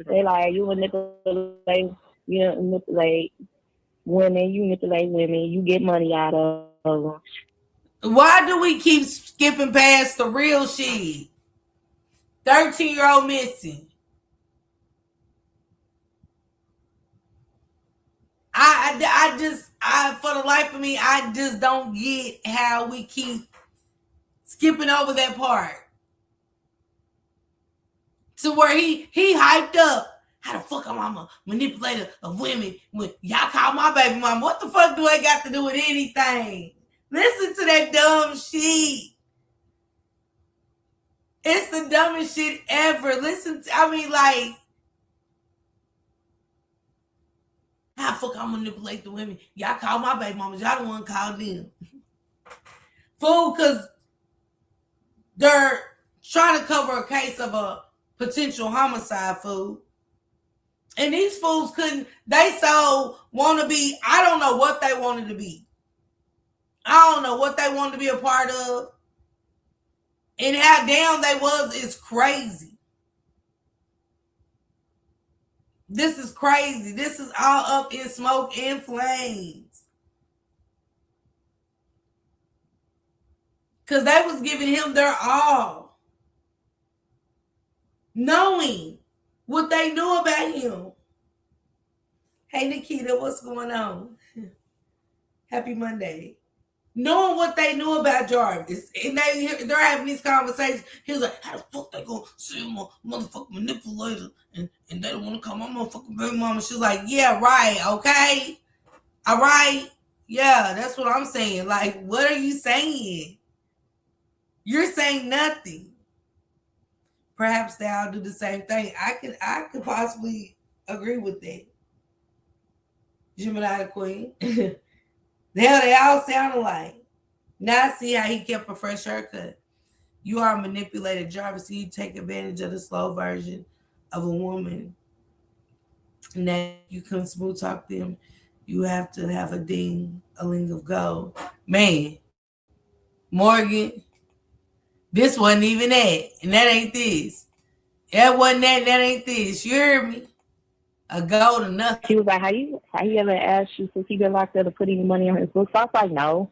They like, you manipulate women, you manipulate women, you get money out of them. Why do we keep skipping past the real shit? 13-year-old missing. I for the life of me, I just don't get how we keep skipping over that part. To where he hyped up. How the fuck I'm a manipulator of women when y'all call my baby mama? What the fuck do I got to do with anything? Listen to that dumb shit. It's the dumbest shit ever. Like, how the fuck I manipulate the women? Y'all call my baby mamas. Y'all the one called them. Fool, because they're trying to cover a case of a potential homicide, fool. And these fools couldn't, they so want to be, I don't know what they wanted to be. I don't know what they wanted to be a part of. And how down they was is crazy. This is crazy. This is all up in smoke and flames. Because they was giving him their all. Knowing what they knew about him. Hey, Nikita, what's going on? Happy Monday. Knowing what they knew about Jarvis. And they're having these conversations. He was like, how the fuck they gonna say I'm a motherfucking manipulator and they don't want to call my motherfucking baby mama? She's like, yeah, right, okay? All right? Yeah, that's what I'm saying. Like, what are you saying? You're saying nothing. Perhaps they all do the same thing. I could possibly agree with that. Gemini the Queen. Hell, they all sound alike. Now I see how he kept a fresh haircut. You are manipulated, Jarvis. You take advantage of the slow version of a woman. Now you can smooth talk them. You have to have a ling of gold. Man, Morgan, this wasn't even that. And that ain't this. That wasn't that, and that ain't this. You heard me? A gold or nothing. She was like, how you ever asked you since he been locked up to put any money on his books? I was like, no.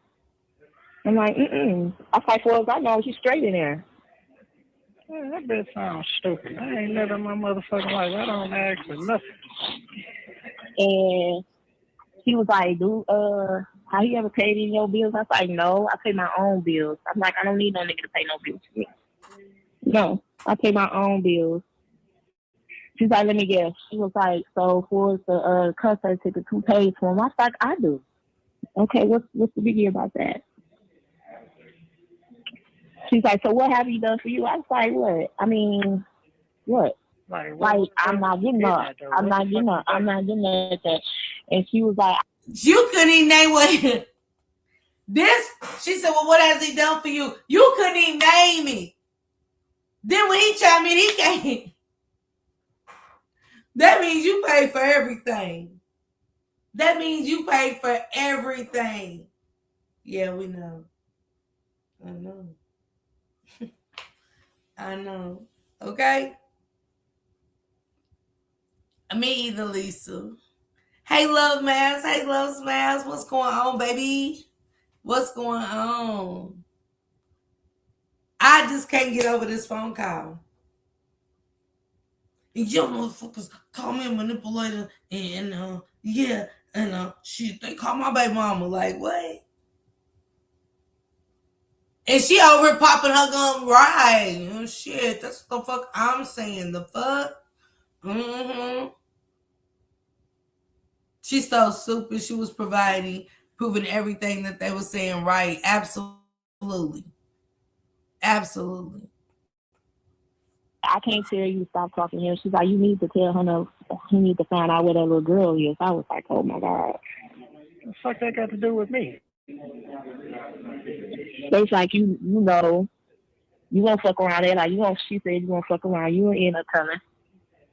I'm like, I was like, well, I know he's straight in there. Yeah, that bitch sounds stupid. I ain't never in my motherfucking life. I don't ask for nothing. And he was like, dude, how you ever paid any of your bills? I was like, no, I pay my own bills. I'm like, I don't need no nigga to pay no bills for me. No, I pay my own bills. She's like, let me guess. She was like, so for the concert tickets, who pays for them? I was like, I do. Okay, what's the big deal about that? She's like, so what have you done for you? I was like, what? I mean, what? Like I'm not getting up. I'm not getting up. I'm not getting at that. And she was like, you couldn't even name what this. She said, well, what has he done for you? You couldn't even name it. Then when he chimed in, he can't. That means you pay for everything. That means you pay for everything. Yeah, we know. I know. I know. Okay? Me either, Lisa. Hey, Love Mask. Hey, Love Smiles. What's going on, baby? What's going on? I just can't get over this phone call. And you motherfuckers call me a manipulator and yeah, and shit, they call my baby mama. Like, what? And she over here popping her gum, right? Oh, shit, that's the fuck I'm saying. The fuck? She's so stupid. She was proving everything that they were saying right. Absolutely. Absolutely. I can't tell you to stop talking to him. She's like, you need to tell her no. He need to find out where that little girl is. I was like, oh my God. What the fuck that got to do with me? It's like, you know, you won't fuck around there. Like, she said you won't fuck around. You ain't end up coming.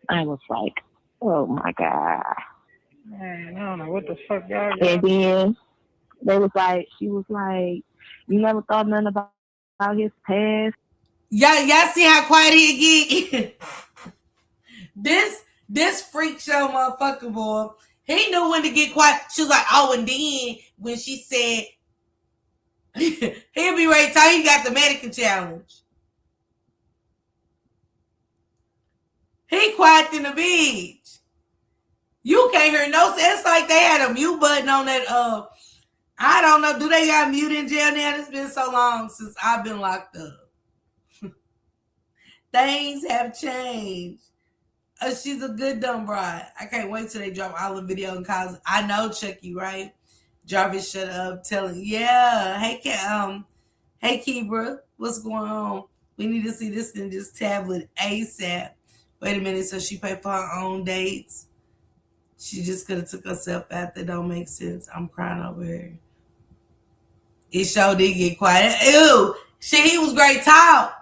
I was like, oh my God. Man, I don't know what the fuck y'all got. And then she was like, you never thought nothing about his past. Y'all see how quiet he get? This freak show motherfucker boy, he knew when to get quiet. She was like, oh, and then when she said he'll be ready to tell you got the Medican challenge. He quiet in the beach. You can't hear no sense. It's like they had a mute button on that. I don't know. Do they got mute in jail now? It's been so long since I've been locked up. Things have changed. She's a good dumb bride. I can't wait till they drop all the video and calls. I know Chucky, right? Jarvis, shut up. Telling, yeah. Hey, Kibra, what's going on? We need to see this in this tablet ASAP. Wait a minute. So she paid for her own dates. She just could have took herself out. That don't make sense. I'm crying over here. It sure did get quiet. Ew. Shit, he was great talk.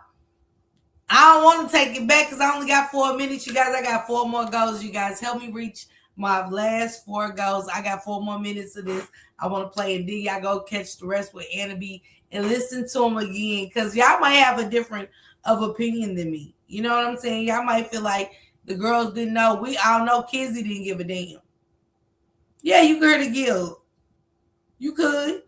I don't want to take it back because I only got 4 minutes, you guys. I got 4 more goals, you guys. Help me reach my last 4 goes. I got 4 more minutes of this. I want to play, and then y'all go catch the rest with Anna B and listen to them again, because y'all might have a different of opinion than me. You know what I'm saying? Y'all might feel like the girls didn't know. We all know Kizzy didn't give a damn. Yeah, you could have guilt. You could.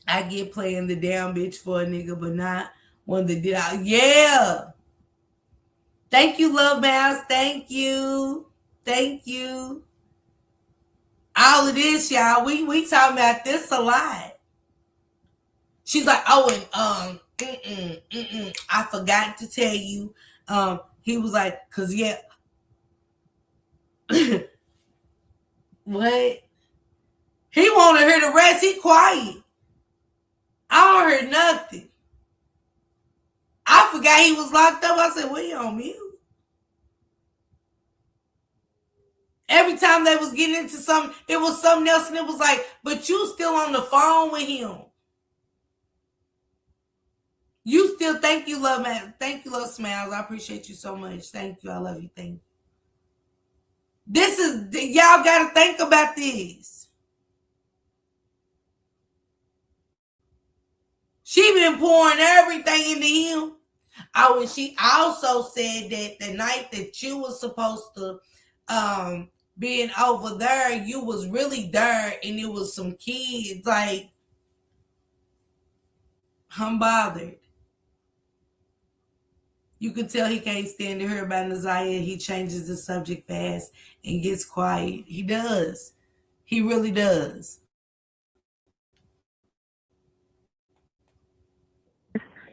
I get playing the damn bitch for a nigga, but not one that did out. Yeah. Thank you, Love Mouse. Thank you. Thank you. All of this, y'all. We talking about this a lot. She's like, oh, and I forgot to tell you. He was like, cause yeah. What? He wanted her to rest. He quiet. I don't hear nothing. I forgot he was locked up. I said, well, you on mute? Every time they was getting into something, it was something else, and it was like, but you still on the phone with him. You still, thank you, Love Man. Thank you, Love Smiles. I appreciate you so much. Thank you. I love you. Thank you. This is, y'all got to think about this. She been pouring everything into him. Oh, and she also said that the night that you was supposed to being over there, you was really there, and it was some kids. Like, I'm bothered. You can tell he can't stand to hear about Naziah. He changes the subject fast and gets quiet. He does. He really does.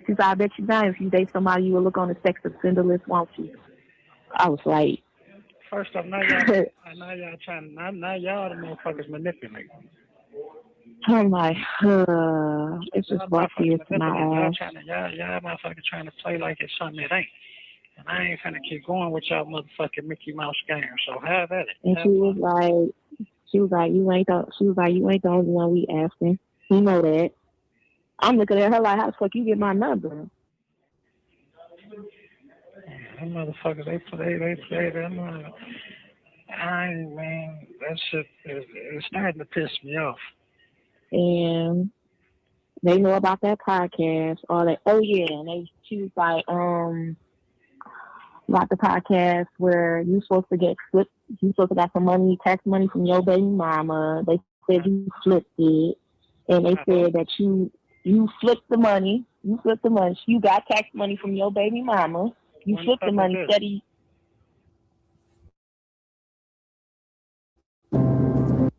She said, I bet you now if you date somebody, you will look on the sex offender list, won't you? I was like, First off, now y'all trying, now y'all the motherfuckers manipulating. I'm like, it's just what tears to my eyes. Y'all motherfuckers trying to play like it's something it ain't. And I ain't finna keep going with y'all motherfucking Mickey Mouse game. So have at it. And she was like, you ain't the only one we asking. You know that. I'm looking at her like, how the fuck you get my number? Them motherfuckers, they play them. Man, that shit is starting to piss me off. And they know about that podcast. Or like, oh yeah, and she was like, about the podcast where you supposed to get flipped. You supposed to got some money, tax money from your baby mama. They said you flipped it, and they said that you flipped the money. You flipped the money. You got tax money from your baby mama. You flipped the money steady.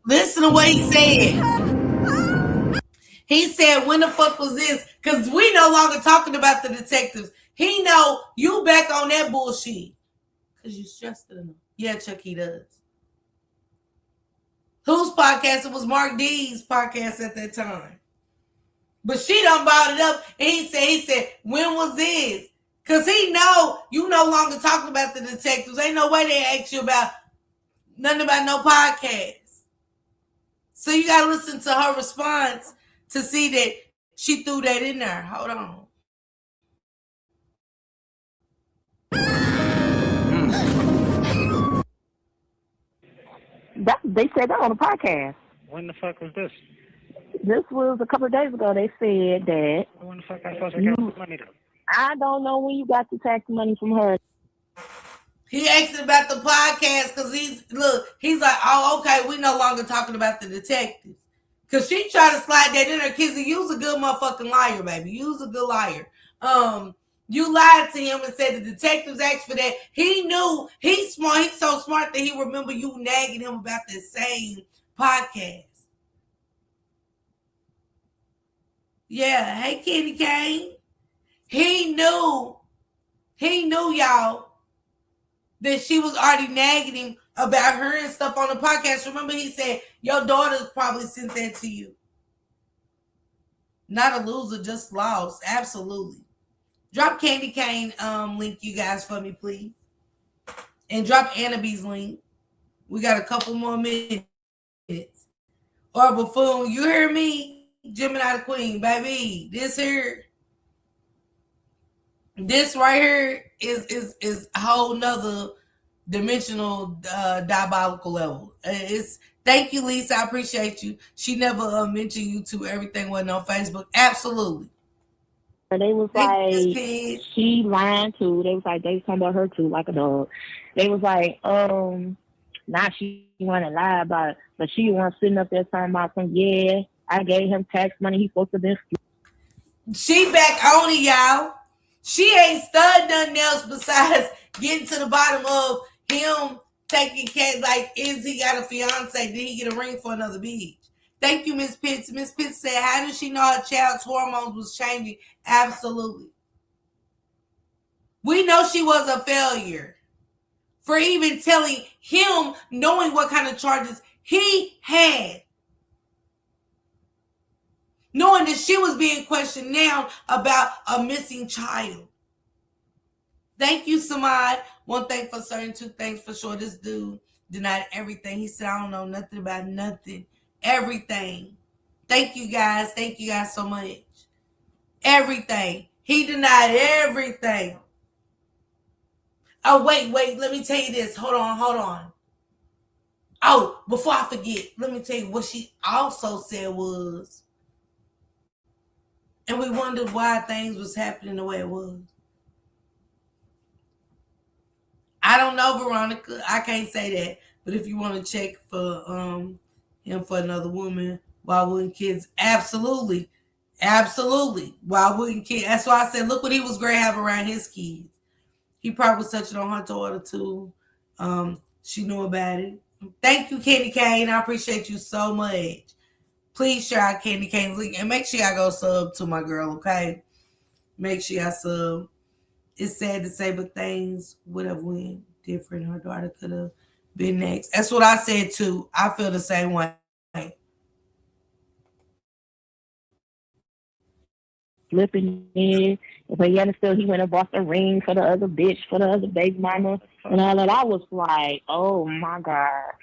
Listen to what he said. He said, when the fuck was this? Because we no longer talking about the detectives. He know you back on that bullshit. Because you stressed it enough. Yeah, Chuck, he does. Whose podcast? It was Mark D's podcast at that time. But she done brought it up, and he said, when was this? Because he know you no longer talking about the detectives. Ain't no way they ask you about nothing about no podcast. So you got to listen to her response to see that she threw that in there. Hold on. They said that on the podcast. When the fuck was this? This was a couple of days ago. They said that. When the fuck I supposed to get the money though? I don't know when you got the tax money from her. He asked about the podcast because he's like, oh, okay, we no longer talking about the detectives. Because she tried to slide that in her. Kizzy, you was a good motherfucking liar, baby. You was a good liar. You lied to him and said the detectives asked for that. He knew. He's smart. He's so smart that he remember you nagging him about the same podcast. Yeah. Hey, Kenny Kane. He knew, y'all, that she was already nagging him about her and stuff on the podcast. Remember, he said, your daughter's probably sent that to you. Not a loser, just lost. Absolutely. Drop Candy Cane link, you guys, for me, please. And drop Anna B's link. We got a couple more minutes. Or Buffoon, you hear me? Gemini the Queen, baby. This right here is a whole nother dimensional, diabolical level. It's thank you, Lisa. I appreciate you. She never mentioned you to everything wasn't on Facebook. Absolutely. They was Thank you, Miss like, Pig. she lying too. They was like, they was talking about her too, like a dog. They was like, now she want to lie about it, but she was sitting up there talking about some, yeah, I gave him tax money. He's supposed to be. She back on it, y'all. She ain't stud nothing else besides getting to the bottom of him taking care. Like, is he got a fiance? Did he get a ring for another bitch? Thank you, Miss Pitts. Miss Pitts said, how did she know her child's hormones was changing? Absolutely. We know she was a failure for even telling him, knowing what kind of charges he had. Knowing that she was being questioned now about a missing child. Thank you, Samad. One thing for certain, two things for sure. This dude denied everything. He said, I don't know nothing about nothing. Everything. Thank you guys. Thank you guys so much. Everything. He denied everything. Oh, wait. Let me tell you this. Hold on. Oh, before I forget, let me tell you what she also said was, and we wondered why things was happening the way it was. I don't know, Veronica. I can't say that. But if you want to check for him for another woman, why wouldn't kids? Absolutely. Why wouldn't kids? That's why I said, look what he was great have around his kids. He probably was touching on her daughter too. She knew about it. Thank you, Candy Cane. I appreciate you so much. Please share our Candy Cane link and make sure y'all go sub to my girl, okay? Make sure y'all sub. It's sad to say, but things would have went different. Her daughter could have been next. That's what I said too. I feel the same way. Flipping in, but yet still he went and bought the ring for the other bitch, for the other baby mama, and all that. I was like, oh my god,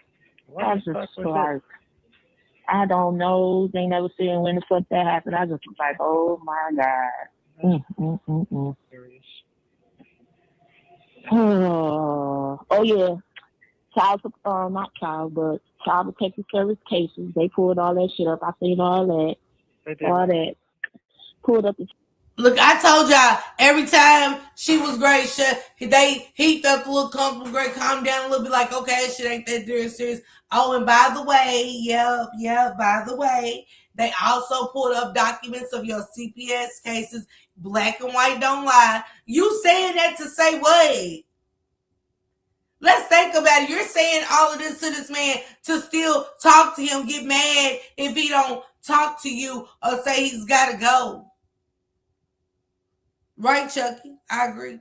I just like, I don't know. They never seen when the fuck that happened. I just was like, oh my god. Oh yeah, not child, but child protective service cases. They pulled all that shit up. I seen all that. Pulled up the. Look, I told y'all every time she was great, he felt a little comfortable, great, calm down a little bit, like, okay, shit ain't that serious. Oh, and by the way, they also pulled up documents of your CPS cases. Black and white don't lie. You saying that to say what? Let's think about it. You're saying all of this to this man to still talk to him, get mad if he don't talk to you or say he's got to go. Right, Chucky? I agree.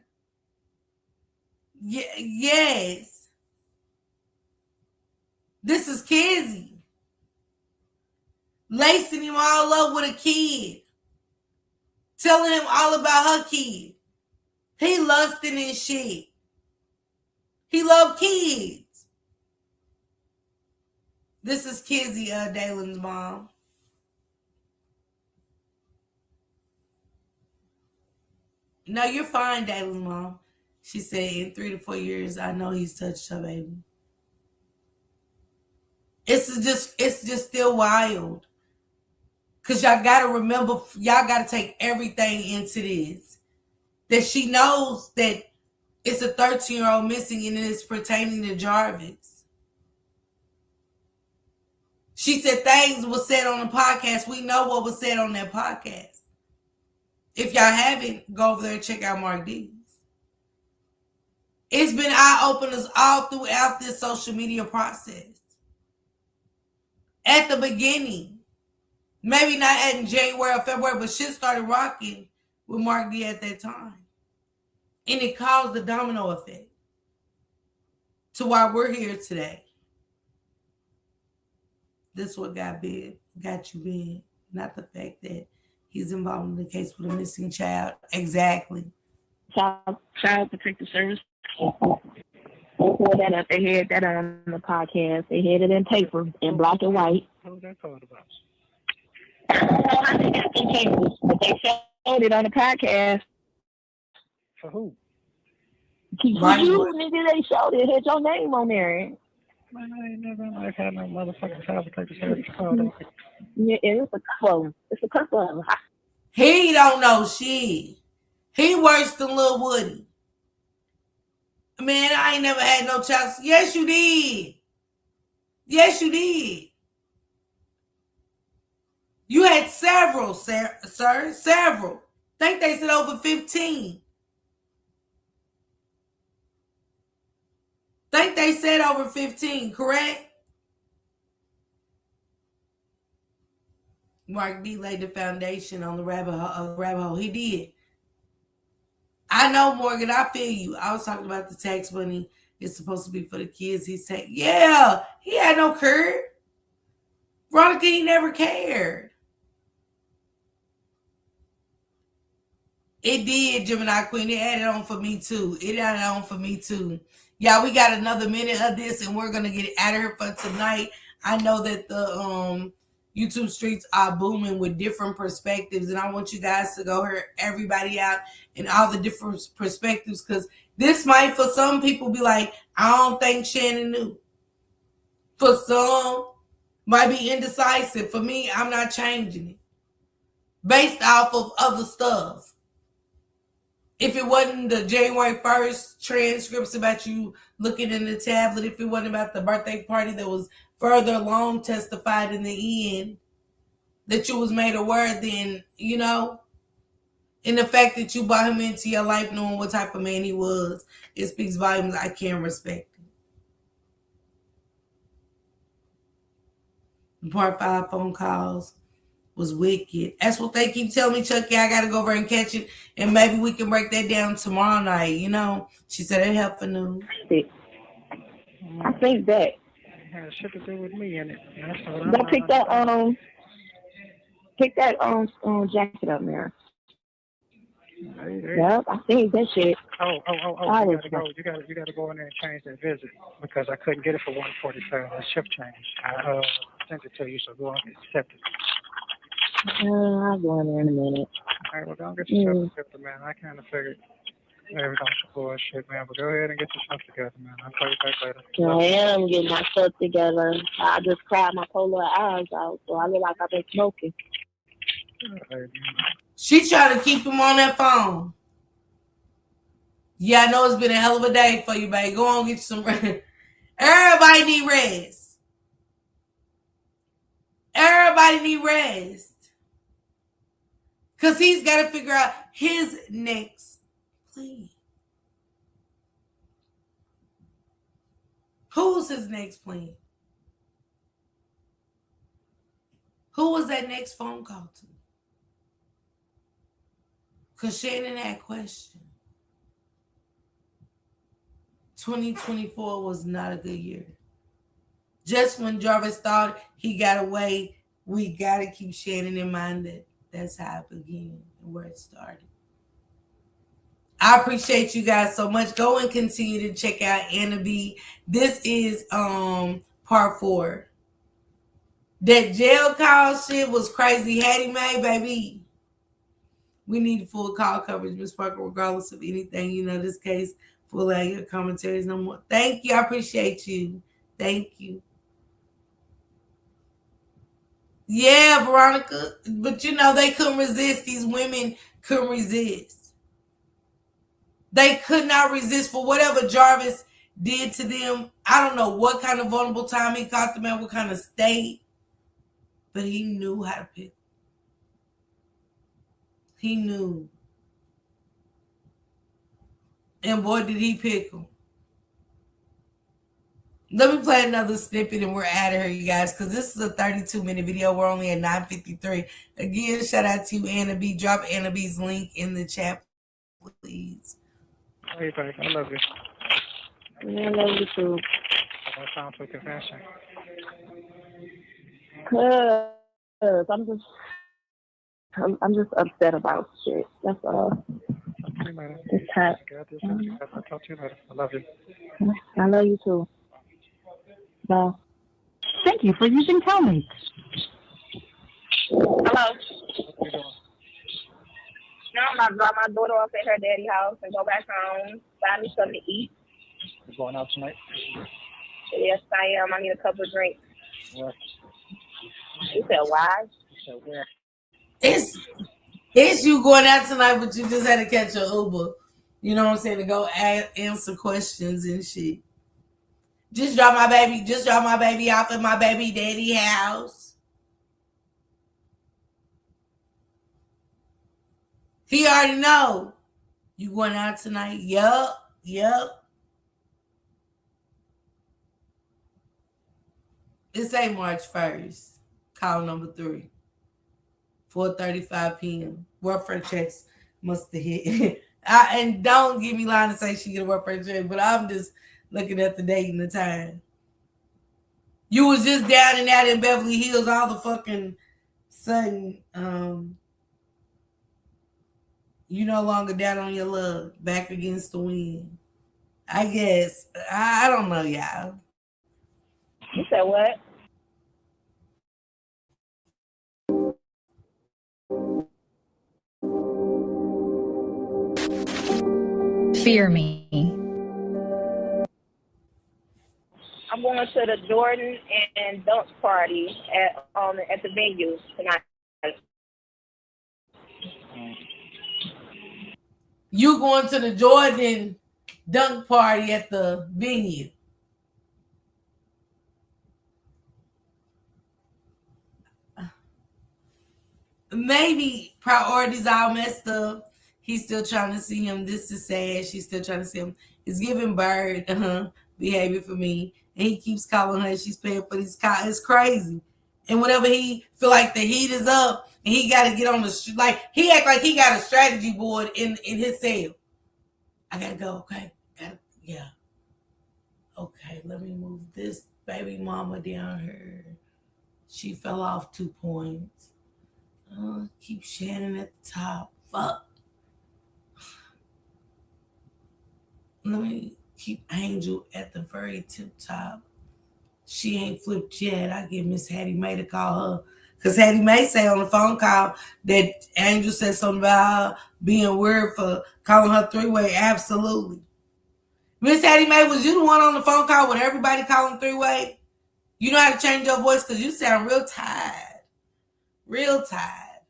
Yes. This is Kizzy. Lacing him all up with a kid. Telling him all about her kid. He lusting and shit. He love kids. This is Kizzy, Dalen's mom. No, you're fine, Dalen's mom. She said in 3 to 4 years, I know he's touched her baby. It's just still wild. Cause y'all gotta remember, y'all gotta take everything into this. That she knows that it's a 13-year-old missing and it's pertaining to Jarvis. She said things were said on the podcast. We know what was said on that podcast. If y'all haven't, go over there and check out Mark D's. It's been eye-openers all throughout this social media process. At the beginning, maybe not in January or February, but shit started rocking with Mark D at that time. And it caused the domino effect to why we're here today. This is what got you big, not the fact that he's involved in the case with a missing child. Exactly. Child protective service. They pulled that up. They had that on the podcast. They had it in paper, in black and white. What was that called about? I think that's in papers, but they showed it on the podcast. For who? Right, You, boy. nigga, they showed it, had your name on there. Man, I ain't never in life had no motherfucking fabricator service called on. Yeah, it's a couple of them. It's a couple of them. He don't know shit. He worse than Lil Woody. Man, I ain't never had no child. Yes, you did. Yes, you did. You had several, sir. Several. Think they said over 15. Think they said over 15, correct? Mark D laid the foundation on the rabbit hole. He did. I know, Morgan. I feel you. I was talking about the tax money. It's supposed to be for the kids. He said, yeah, he had no curve. Veronica, he never cared. It did, Gemini Queen. It added on for me too. Yeah, we got another minute of this, and we're gonna get it out of here for tonight. I know that the YouTube streets are booming with different perspectives, and I want you guys to go hear everybody out and all the different perspectives, because this might, for some people, be like, I don't think Shannon knew. For some, might be indecisive. For me, I'm not changing it based off of other stuff. If it wasn't the January 1st transcripts about you looking in the tablet, if it wasn't about the birthday party that was further along testified in the end, that you was made aware, then, you know, and the fact that you brought him into your life knowing what type of man he was, it speaks volumes. I can respect it. Part 5 phone calls was wicked. That's what they keep telling me, Chucky. I gotta go over and catch it, and maybe we can break that down tomorrow night. You know, she said it helped for noon. I think that. It had shit to do with me in it. That's what But pick that jacket up there. Yep, I think that shit. Oh! You gotta go in there and change that visit because I couldn't get it for 147. That shift change. I sent it to you, so go on and accept it. I'll go in there in a minute. All right, well, don't get yourself together, man. I kind of figured everything's bullshit, man. But go ahead and get yourself together, man. I'll call you back later. I am getting myself together. I just cried my poor little eyes out, so I look like I've been smoking. She tried to keep him on that phone. Yeah, I know it's been a hell of a day for you, babe. Go on, get you some rest. Everybody need rest. Everybody need rest. Because he's got to figure out his next plan. Who's his next plan? Who was that next phone call to? Because Shannon had questions. 2024 was not a good year. Just when Jarvis thought he got away, we got to keep Shannon in mind that that's how it began and where it started. I appreciate you guys so much. Go and continue to check out Anna B. This is part 4. That jail call shit was crazy. Hattie Mae, baby. We need full call coverage, Ms. Parker, regardless of anything. You know, this case, full out your commentaries no more. Thank you. I appreciate you. Thank you. Yeah, Veronica. But you know, they couldn't resist. These women couldn't resist. They could not resist for whatever Jarvis did to them. I don't know what kind of vulnerable time he caught them at, what kind of state. But he knew how to pick. He knew. And boy, did he pick them. Let me play another snippet and we're out of here, you guys, because this is a 32-minute video. We're only at 9:53. Again, shout out to Anna B. Drop Anna B's link in the chat, please. Hey, babe, I love you. Yeah, I love you too. That sounds like confession. Cause I'm just upset about shit. That's all. It's hot. I'll talk to you later. I love you. I love you too. Bye. Thank you for using Telmates. Hello. What are you doing? No, I drop my daughter off at her daddy's house and go back home, find me something to eat. You going out tonight? Yes, I am. I need a couple of drinks. Where? You said why? You said where? It's you going out tonight, but you just had to catch your Uber. You know what I'm saying? To go answer questions and shit. Just drop my baby off at my baby daddy house. He already know. You going out tonight? Yup. It's a March 1st. Call number 3. 4:35 p.m. Welfare checks must have hit. And don't give me line to say she get a welfare check, but I'm just looking at the date and the time. You was just down and out in Beverly Hills all the fucking sudden. You no longer down on your luck, back against the wind. I guess. I don't know, y'all. You said what? Fear me. I'm going to the Jordan and Dunk party at the venue tonight. You going to the Jordan dunk party at the venue? Maybe priorities all messed up. He's still trying to see him. This is sad. She's still trying to see him. It's giving bird behavior for me. And he keeps calling her. She's paying for these calls. It's crazy. And whenever he feel like the heat is up and he got to get on the like he act like he got a strategy board in his cell. I gotta go. Okay. Yeah. Okay. Let me move this baby mama down here. She fell off 2 points. Keep Shannon at the top. Fuck. Let me keep Angel at the very tip top. She ain't flipped yet. I get Miss Hattie Mae to call her. Because Hattie Mae say on the phone call that Angel said something about her being weird for calling her 3-way. Absolutely. Miss Hattie Mae, was you the one on the phone call with everybody calling 3-way? You know how to change your voice because you sound real tired. Real tired.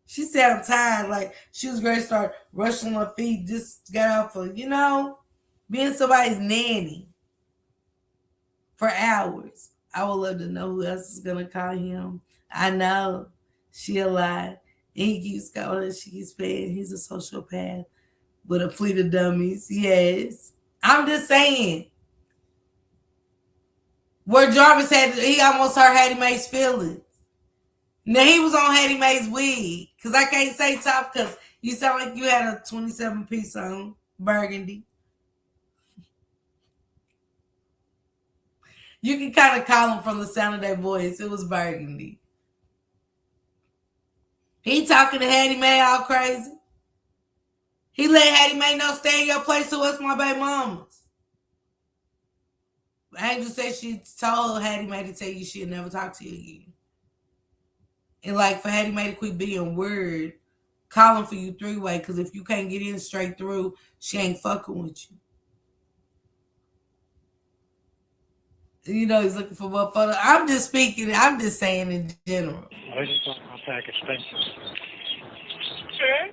She sound tired, like she was ready to start rushing her feet, just got out for, being somebody's nanny for hours. I would love to know who else is going to call him. I know. She a lie. And he keeps calling her, she keeps paying. He's a sociopath with a fleet of dummies. Yes. I'm just saying. Where Jarvis he almost hurt Hattie Mae's feelings. Now, he was on Hattie Mae's wig. Because I can't say top because you sound like you had a 27-piece on. Burgundy. You can kind of call them from the sound of their voice. It was burgundy. He talking to Hattie Mae all crazy. He let Hattie Mae know stay in your place so what's my baby mamas. Angel said she told Hattie Mae to tell you she'll never talk to you again. And like for Hattie Mae to quit being weird, calling for you 3-way, because if you can't get in straight through, she ain't fucking with you. He's looking for more photo. I'm just speaking. I'm just saying in general. I just got my package. Thank you. Sure.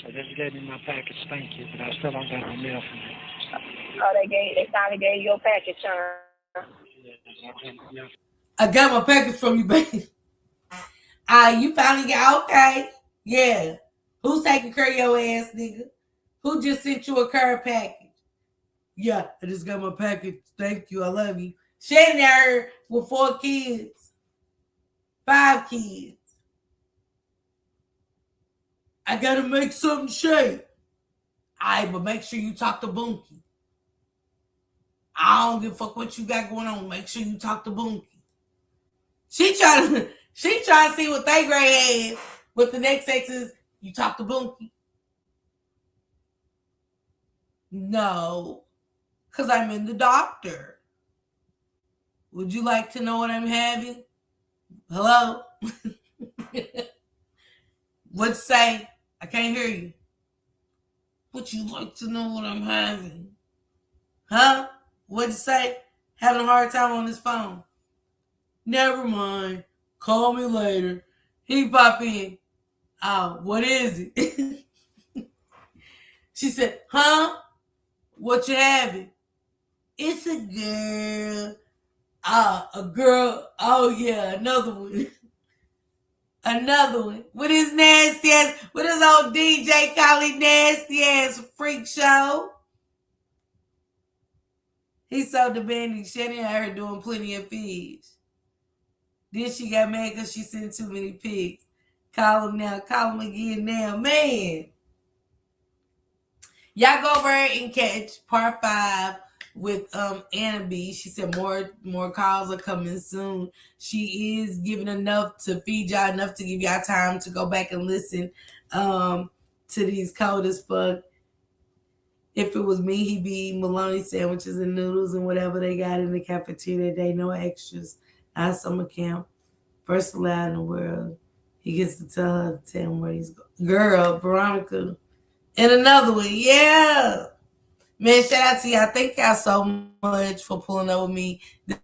I just gave me my package. Thank you, but I still don't got no mail from you. Oh, they finally gave you your package, huh? Yeah. I got my package from you, baby. You finally got okay. Yeah. Who's taking care of your ass, nigga? Who just sent you a care package? Yeah, I just got my package. Thank you. I love you. Shannon out here with 4 kids. 5 kids. I gotta make something shake. Alright, but make sure you talk to Bunky. I don't give a fuck what you got going on. Make sure you talk to Bunky. She trying to see what they grade have. But the next sex is you talk to Bunky. No. Because I'm in the doctor. Would you like to know what I'm having? Hello? What'd you say? I can't hear you. Would you like to know what I'm having? Huh? What'd you say? Having a hard time on his phone. Never mind. Call me later. He pop in. Oh, what is it? She said, huh? What you having? It's a girl. Ah, a girl. Oh yeah, another one. Another one. With his nasty ass, with his old DJ Khaled nasty ass freak show. He so demanding. Shannon had her doing plenty of feeds. Then she got mad because she sent too many pics. Call him now. Call him again now. Man. Y'all go over and catch part 5 with Anna B. She said more calls are coming soon. She is giving enough to feed y'all, enough to give y'all time to go back and listen to these cold as fuck. If it was me, he'd be eating bologna sandwiches and noodles and whatever they got in the cafeteria today. No extras. Not summer camp. First allowed in the world. He gets to tell her to tell him where he's going. Girl, Veronica. And another one. Yeah. Man, shout out to y'all. Thank y'all so much for pulling up with me.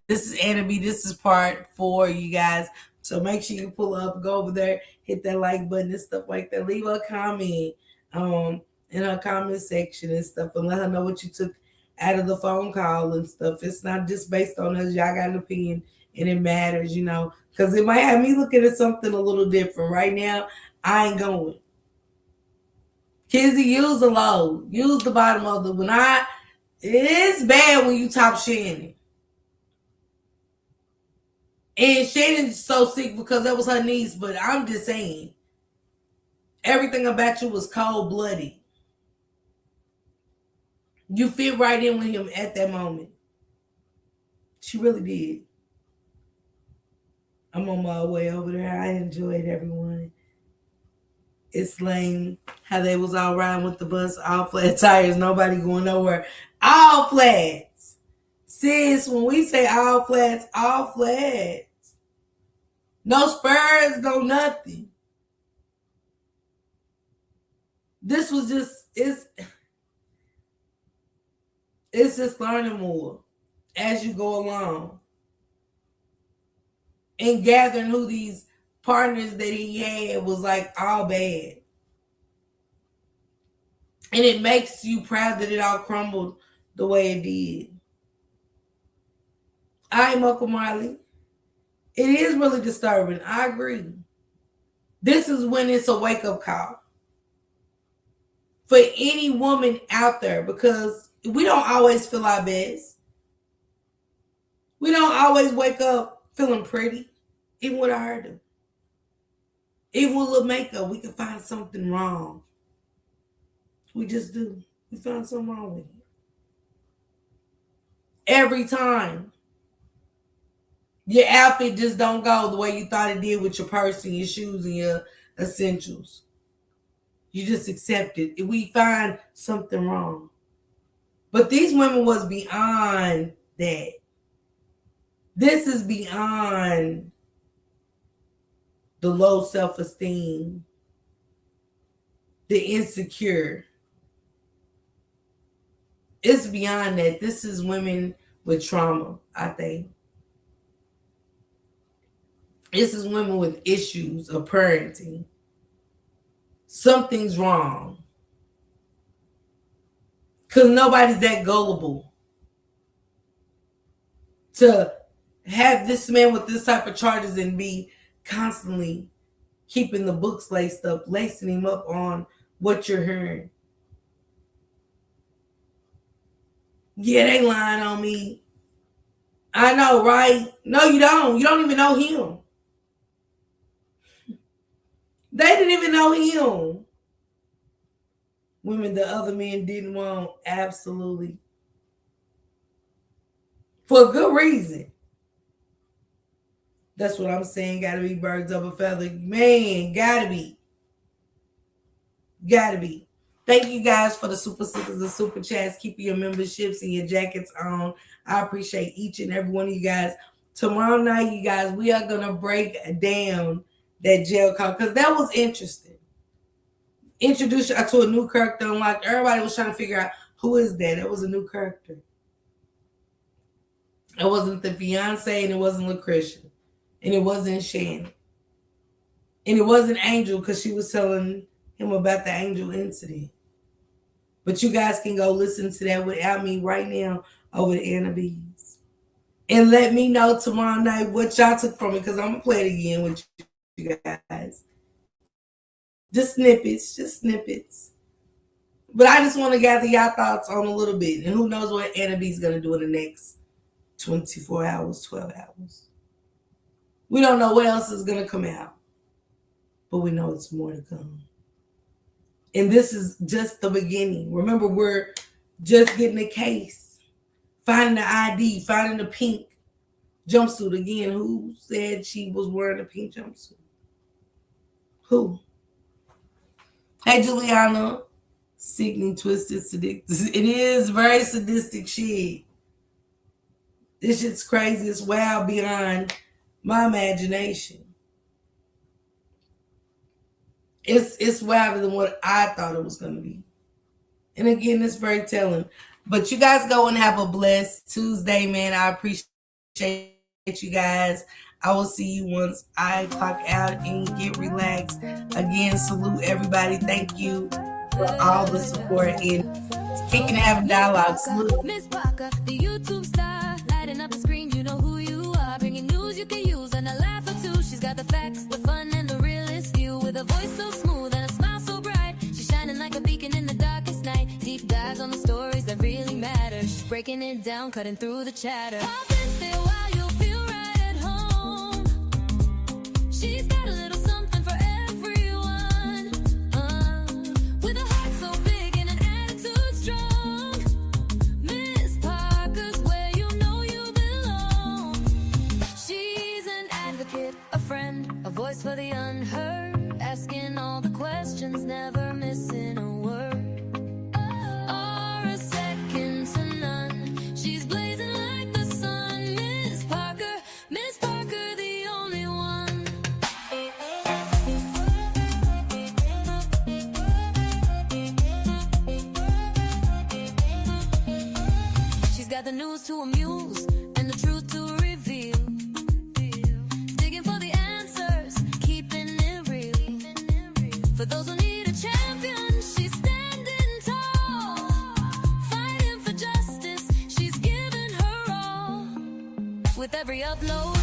This is Anna B. This is part 4, you guys. So make sure you pull up, go over there, hit that like button and stuff like that. Leave a comment in her comment section and stuff, and let her know what you took out of the phone call and stuff. It's not just based on us. Y'all got an opinion, and it matters, because it might have me looking at something a little different. Right now, I ain't going. Kizzy, use the low. Use the bottom of the it is bad when you top Shannon. And Shannon's so sick because that was her niece, but I'm just saying. Everything about you was cold-blooded. You fit right in with him at that moment. She really did. I'm on my way over there. I enjoyed everyone. It's lame how they was all riding with the bus, all flat tires, nobody going nowhere. All flats. Sis, when we say all flats, all flats. No spurs, no nothing. This was just, it's just learning more as you go along. And gathering who these partners that he had was like all bad. And it makes you proud that it all crumbled the way it did. I'm Uncle Marley. It is really disturbing. I agree. This is when it's a wake-up call for any woman out there, because we don't always feel our best. We don't always wake up feeling pretty, even with our hairdo. Even with a little makeup, we can find something wrong. We just do. We find something wrong with it. Every time. Your outfit just don't go the way you thought it did with your purse and your shoes and your essentials. You just accept it. We find something wrong. But these women was beyond that. This is beyond the low self-esteem, the insecure. It's beyond that. This is women with trauma, I think. This is women with issues of parenting. Something's wrong. Because nobody's that gullible to have this man with this type of charges and be constantly keeping the books laced up, lacing him up on what you're hearing. Yeah, they lying on me. I know, right? No, you don't. You don't even know him. They didn't even know him. Women the other men didn't want, absolutely. For a good reason. That's what I'm saying. Gotta be birds of a feather. Man, gotta be. Gotta be. Thank you guys for the super stickers and super chats. Keep your memberships and your jackets on. I appreciate each and every one of you guys. Tomorrow night, you guys, we are going to break down that jail call because that was interesting. introduced her to a new character, and like everybody was trying to figure out who is that. It was a new character. It wasn't the fiance, and it wasn't Lucretia, and it wasn't Shannon, and it wasn't Angel because she was telling him about the Angel incident. But you guys can go listen to that without me right now over the Anna B's. And let me know tomorrow night what y'all took from it, because I'm going to play it again with you guys. Just snippets. But I just want to gather y'all thoughts on a little bit. And who knows what Anna B's going to do in the next 24 hours, 12 hours. We don't know what else is going to come out. But we know it's more to come. And this is just the beginning. Remember, we're just getting the case, finding the ID, finding the pink jumpsuit. Again, who said she was wearing a pink jumpsuit? Who? Hey, Juliana. Seeking twisted sadistic. It is very sadistic shit. This shit's crazy. It's wild beyond my imagination. It's wilder than what I thought it was going to be. And again, it's very telling. But you guys go and have a blessed Tuesday, man. I appreciate you guys. I will see you once I clock out and get relaxed. Again, salute everybody. Thank you for all the support and kicking and having dialogue. Salute. Miss Parker, the YouTube star, lighting up the screen, you know who you are. Bringing news you can use and a laugh or two. She's got the facts, the fun, and the realest view. With a voice so smooth and a smile so bright, she's shining like a beacon in the darkest night. Deep dives on the stories that really matter. She's breaking it down, cutting through the chatter. Pop in, stay a while, you'll feel right at home. She's got a little something for everyone. With a heart so big and an attitude strong. Miss Parker's where you know you belong. She's an advocate, a friend, a voice for the unheard. Asking all the questions, never missing a word. Or a second to none. She's blazing like the sun. Miss Parker, the only one. She's got the news to amuse and the truth to reveal. Digging for the answers, keeping it real. For those who need a champion, she's standing tall. Fighting for justice, she's giving her all. With every upload,